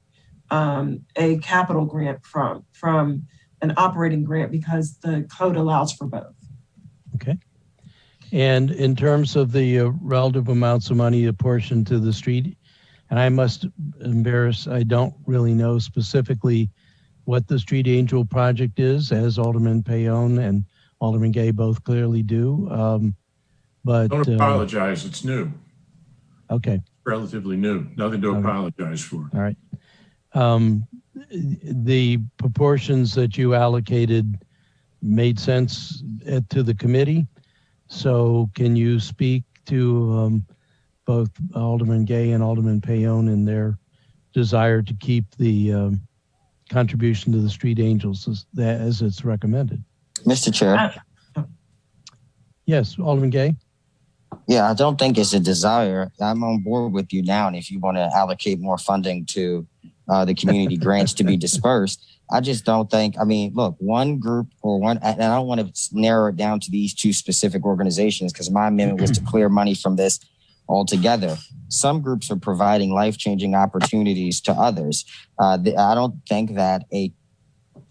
a capital grant from an operating grant because the code allows for both. Okay. And in terms of the relative amounts of money apportioned to the street, and I must embarrass, I don't really know specifically what the Street Angel project is, as Alderman Payone and Alderman Gay both clearly do. But don't apologize, it's new. Okay. Relatively new, nothing to apologize for. All right. The proportions that you allocated made sense to the committee. So can you speak to both Alderman Gay and Alderman Payone in their desire to keep the contribution to the Street Angels as it's recommended? Mr. Chair. Yes, Alderman Gay. Yeah, I don't think it's a desire. I'm on board with you now. And if you want to allocate more funding to the community grants to be dispersed, I just don't think, I mean, look, one group or one, and I don't want to narrow it down to these two specific organizations because my amendment was to clear money from this altogether. Some groups are providing life-changing opportunities to others. I don't think that ADA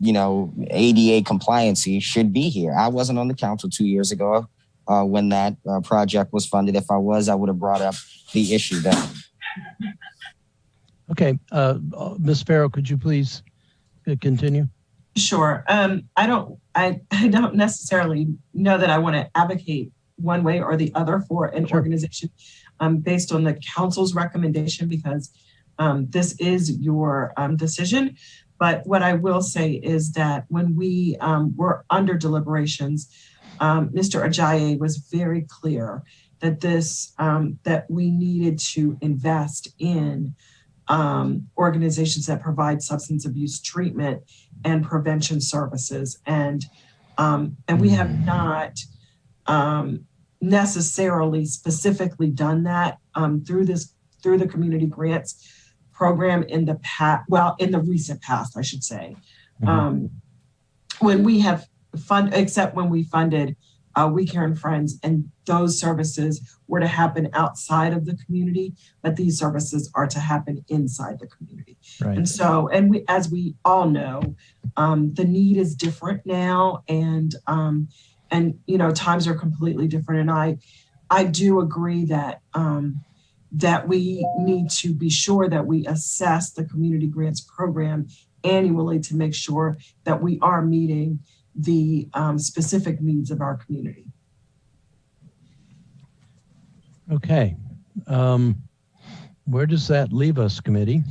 compliancy should be here. I wasn't on the council 2 years ago when that project was funded. If I was, I would have brought up the issue then. Okay, Ms. Farrow, could you please continue? Sure. I don't necessarily know that I want to advocate one way or the other for an organization based on the council's recommendation because this is your decision. But what I will say is that when we were under deliberations, Mr. Ajayi was very clear that that we needed to invest in organizations that provide substance abuse treatment and prevention services. And we have not necessarily specifically done that through the community grants program in the past, in the recent past, I should say. When we have except when we funded We Care and Friends, and those services were to happen outside of the community, but these services are to happen inside the community. Right. And so, as we all know, the need is different now, and times are completely different. And I do agree that that we need to be sure that we assess the community grants program annually to make sure that we are meeting the specific needs of our community. Okay. Where does that leave us, committee?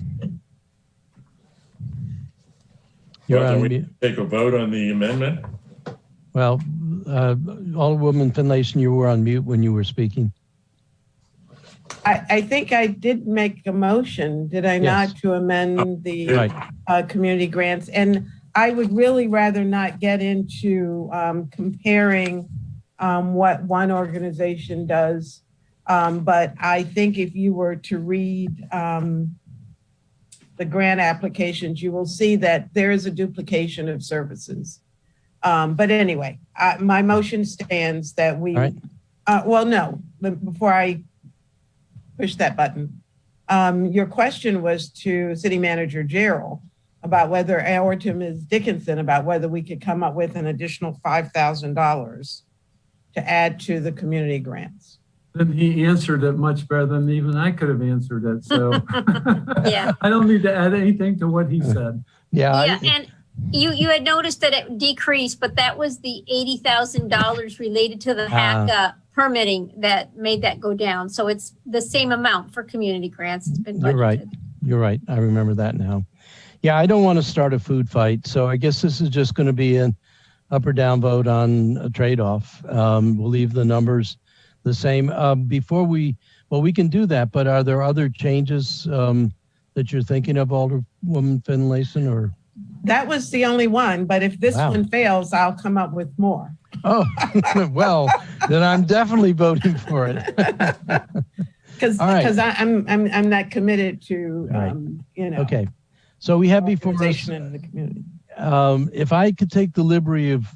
Well, we take a vote on the amendment? Well, Alderwoman Finlayson, you were on mute when you were speaking. I think I did make a motion, did I not, to amend the community grants? And I would really rather not get into comparing what one organization does. But I think if you were to read the grant applications, you will see that there is a duplication of services. But anyway, my motion stands that we, well, no, before I push that button, your question was to City Manager Gerald about whether, or to Ms. Dickinson, about whether we could come up with an additional $5,000 to add to the community grants. And he answered it much better than even I could have answered it. So Yeah. I don't need to add anything to what he said. Yeah, and you had noticed that it decreased, but that was the $80,000 related to the HACA permitting that made that go down. So it's the same amount for community grants. It's been budgeted. You're right. You're right. I remember that now. Yeah, I don't want to start a food fight. So I guess this is just going to be an up or down vote on a trade-off. We'll leave the numbers the same. We can do that, but are there other changes that you're thinking of, Alderwoman Finlayson, or? That was the only one, but if this one fails, I'll come up with more. Oh, well, then I'm definitely voting for it. Because I'm not committed to, Okay, so we have before us, in the community. if I could take the liberty of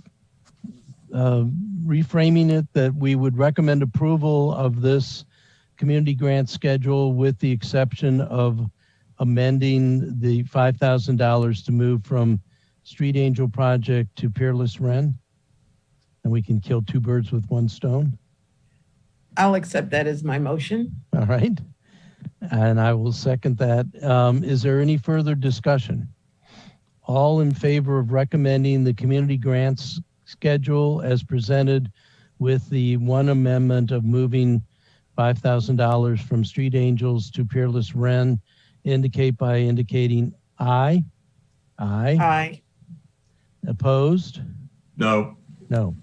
reframing it, that we would recommend approval of this community grant schedule with the exception of amending the $5,000 to move from Street Angel Project to Peerless Wren, and we can kill two birds with one stone. I'll accept that as my motion. All right. And I will second that. Is there any further discussion? All in favor of recommending the community grants schedule as presented with the one amendment of moving $5,000 from Street Angels to Peerless Wren, indicate by indicating aye. Aye. Aye. Opposed? No. No.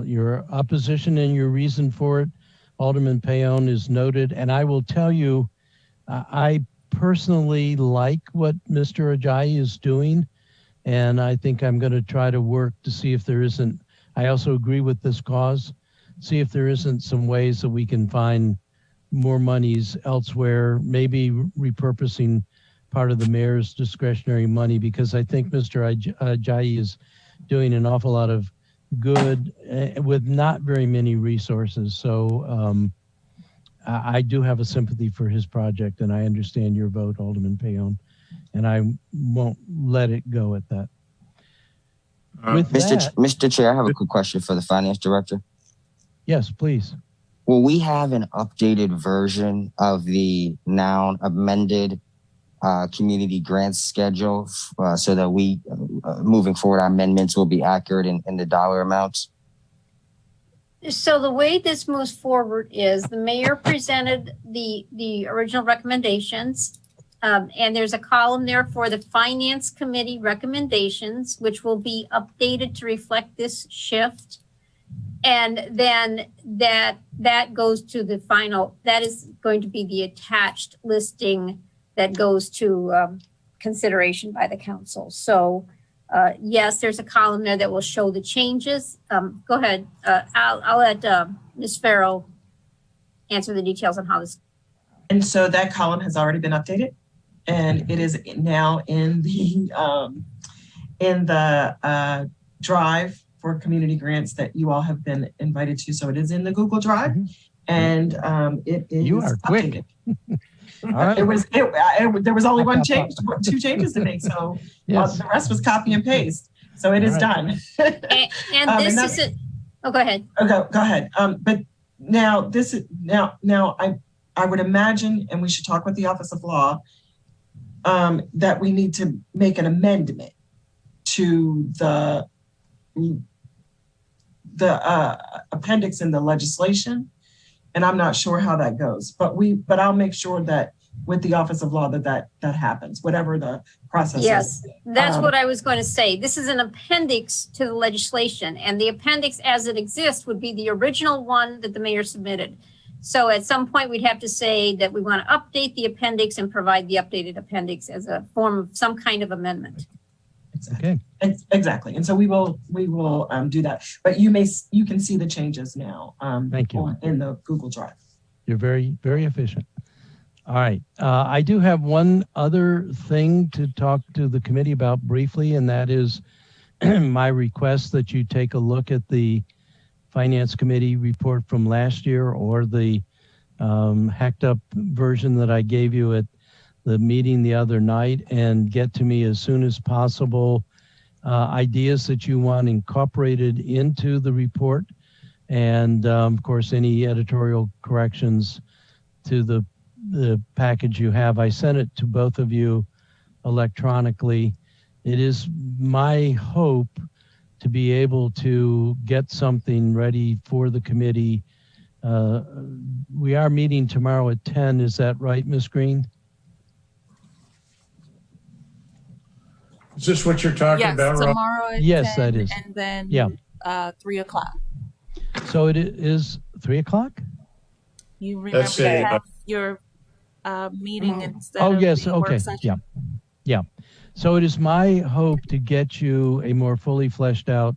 Your opposition and your reason for it, Alderman Payon, is noted. And I will tell you, I personally like what Mr. Ajayi is doing. And I think I'm going to try to work to see if there isn't, I also agree with this cause, see if there isn't some ways that we can find more monies elsewhere, maybe repurposing part of the mayor's discretionary money, because I think Mr. Ajayi is doing an awful lot of good with not very many resources. So I do have a sympathy for his project, and I understand your vote, Alderman Payon, and I won't let it go at that. Mr. Chair, I have a quick question for the finance director. Yes, please. Will we have an updated version of the now amended community grants schedule so that we, moving forward, our amendments will be accurate in the dollar amounts? So the way this moves forward is the mayor presented the original recommendations, and there's a column there for the finance committee recommendations, which will be updated to reflect this shift. And then that goes to the final, that is going to be the attached listing that goes to consideration by the council. So yes, there's a column there that will show the changes. Go ahead. I'll let Ms. Farrow answer the details on how this. And so that column has already been updated, and it is now in the drive for community grants that you all have been invited to. So it is in the Google Drive, and it is You are quick. All right. There was only two changes to make, so Yes. the rest was copy and paste. So it is done. And this isn't. Oh, go ahead. Go ahead. But now this is now I would imagine, and we should talk with the Office of Law, that we need to make an amendment to the appendix in the legislation, and I'm not sure how that goes. But I'll make sure that with the Office of Law that happens, whatever the process is. Yes, that's what I was going to say. This is an appendix to the legislation, and the appendix as it exists would be the original one that the mayor submitted. So at some point, we'd have to say that we want to update the appendix and provide the updated appendix as a form of some kind of amendment. Okay. Exactly. And so we will do that. But you can see the changes now. Thank you. In the Google Drive. You're very, very efficient. All right. I do have one other thing to talk to the committee about briefly, and that is my request that you take a look at the Finance Committee report from last year or the hacked up version that I gave you at the meeting the other night, and get to me as soon as possible ideas that you want incorporated into the report. And of course, any editorial corrections to the package you have. I sent it to both of you electronically. It is my hope to be able to get something ready for the committee. We are meeting tomorrow at 10. Is that right, Ms. Green? Is this what you're talking Yes, about, Rob? tomorrow at Yes, 10, that is. and then Yeah. 3 o'clock. So it is 3 o'clock? You remember That's to it. have your meeting instead Oh, of yes. the Okay. work session. Yeah. So it is my hope to get you a more fully fleshed out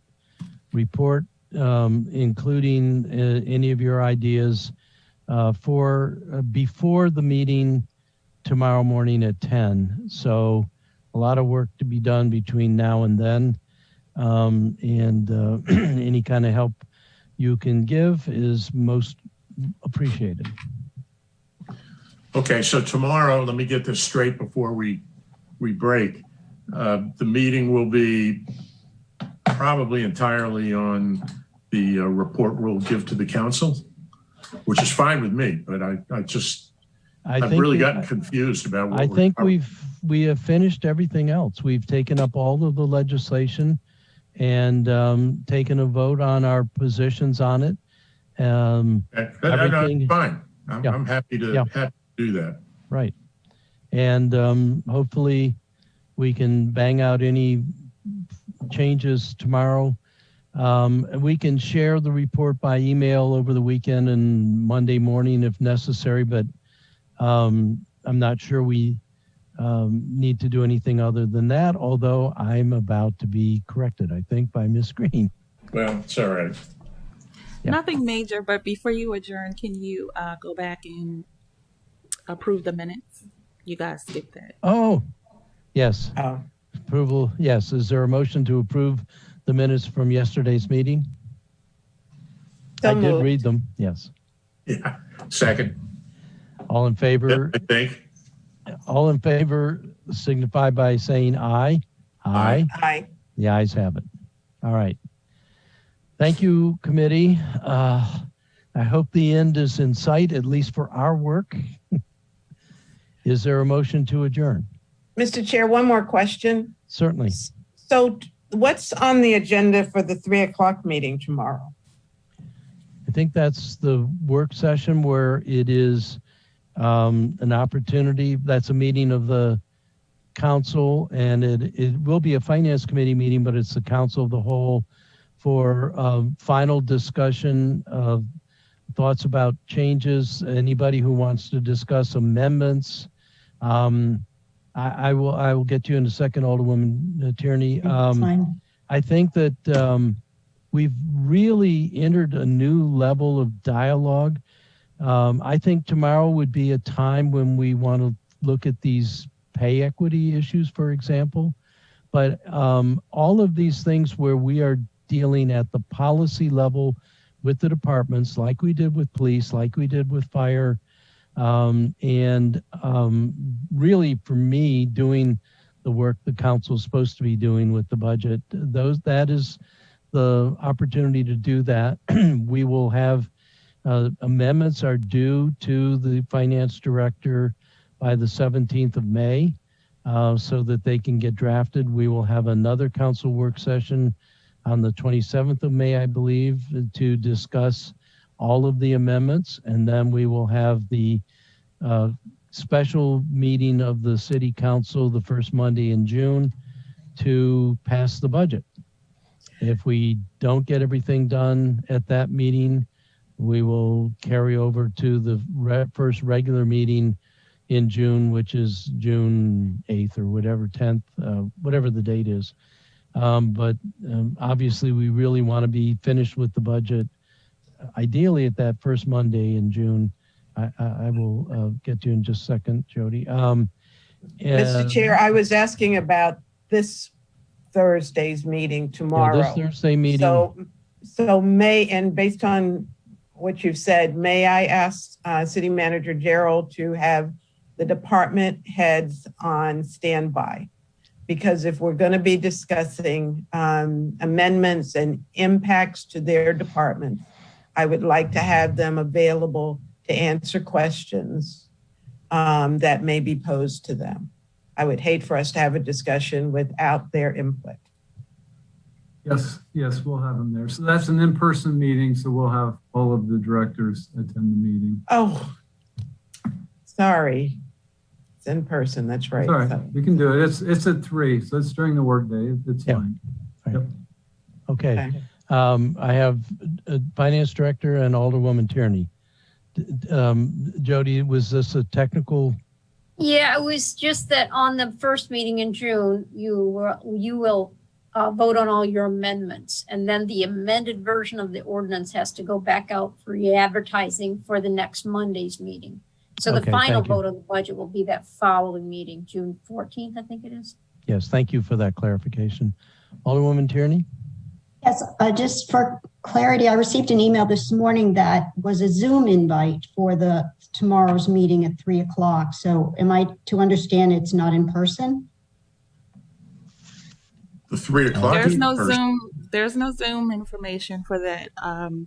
report, including any of your ideas for before the meeting tomorrow morning at 10. So a lot of work to be done between now and then. And any kind of help you can give is most appreciated. Okay, so tomorrow, let me get this straight before we break. The meeting will be probably entirely on the report we'll give to the council, which is fine with me, but I've really gotten confused about what I think we have finished everything else. We've taken up all of the legislation and taken a vote on our positions on it. Everything fine. I'm happy to do that. Right. And hopefully we can bang out any changes tomorrow. We can share the report by email over the weekend and Monday morning if necessary, but I'm not sure we need to do anything other than that, although I'm about to be corrected, I think, by Ms. Green. Well, it's all right. Yeah. Nothing major, but before you adjourn, can you go back and approve the minutes? You guys skipped that. Oh, yes. Approval, yes. Is there a motion to approve the minutes from yesterday's meeting? So I did moved. read them, yes. Yeah. Second. All in favor? I think. All in favor signify by saying aye. Aye. Aye. The ayes have it. All right. Thank you, committee. I hope the end is in sight, at least for our work. Is there a motion to adjourn? Mr. Chair, one more question. Certainly. So what's on the agenda for the 3 o'clock meeting tomorrow? I think that's the work session where it is an opportunity. That's a meeting of the council, and it will be a finance committee meeting, but it's the council of the whole for final discussion of thoughts about changes. Anybody who wants to discuss amendments. I will get you in a second, Alderwoman Tierney. Fine. I think that we've really entered a new level of dialogue. I think tomorrow would be a time when we want to look at these pay equity issues, for example. But all of these things where we are dealing at the policy level with the departments, like we did with police, like we did with fire, and really for me, doing the work the council is supposed to be doing with the budget, that is the opportunity to do that. We will have amendments are due to the finance director by the 17th of May so that they can get drafted. We will have another council work session on the 27th of May, I believe, to discuss all of the amendments. And then we will have the special meeting of the city council the first Monday in June to pass the budget. If we don't get everything done at that meeting, we will carry over to the first regular meeting in June, which is June 8th or whatever, 10th, whatever the date is. But obviously, we really want to be finished with the budget, ideally at that first Monday in June. I will get to you in just a second, Jody. Mr. Chair, I was asking about this Thursday's meeting tomorrow. This Thursday meeting. So based on what you've said, may I ask City Manager Gerald to have the department heads on standby? Because if we're going to be discussing amendments and impacts to their department, I would like to have them available to answer questions that may be posed to them. I would hate for us to have a discussion without their input. Yes, we'll have them there. So that's an in-person meeting, so we'll have all of the directors attend the meeting. Oh, sorry. It's in person, that's right. All right, So- we can do it. It's at 3, so it's during the workday. It's Yeah. fine. Right. Yep. Okay. I have Finance Director and Alderwoman Tierney. Jody, was this a technical? Yeah, it was just that on the first meeting in June, you will vote on all your amendments, and then the amended version of the ordinance has to go back out for re-advertising for the next Monday's meeting. So the Okay, final thank you. vote on the budget will be that following meeting, June 14th, I think it is. Yes, thank you for that clarification. Alderwoman Tierney? Yes, just for clarity, I received an email this morning that was a Zoom invite for tomorrow's meeting at 3 o'clock. So am I to understand it's not in person? The 3 o'clock. There's no person. Zoom. There's no Zoom information for that.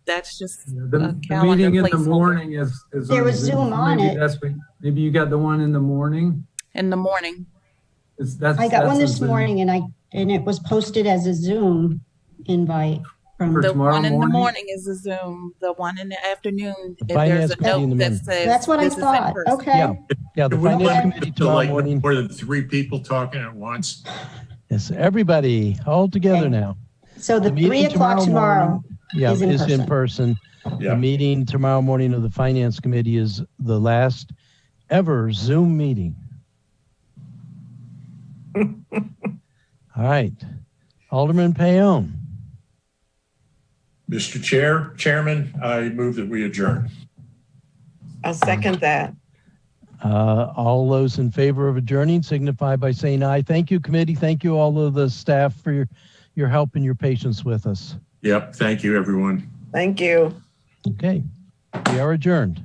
That's just The calendar meeting in the placeholder. morning is There was Zoom on Maybe it. Maybe you got the one in the morning. in the morning. I got one that's a this Zoom. morning and it was posted as a Zoom invite from For The tomorrow one in the morning? morning is a Zoom. The one in the afternoon, The if there's finance a committee in the note that morning. says That's what I this is in thought. person. Okay. Yeah, the Can we Finance limit Committee it to tomorrow like morning. more than 3 people talking at once? Yes, everybody all together Okay. now. So the meeting 3 o'clock tomorrow. morning, yeah, is in is in person. person. Yeah. The meeting tomorrow morning of the Finance Committee is the last ever Zoom meeting. All right. Alderman Payon. Mr. Chairman, I move that we adjourn. I'll second that. All those in favor of adjourning signify by saying aye. Thank you, committee. Thank you, all of the staff, for your help and your patience with us. Yep. Thank you, everyone. Thank you. Okay. We are adjourned.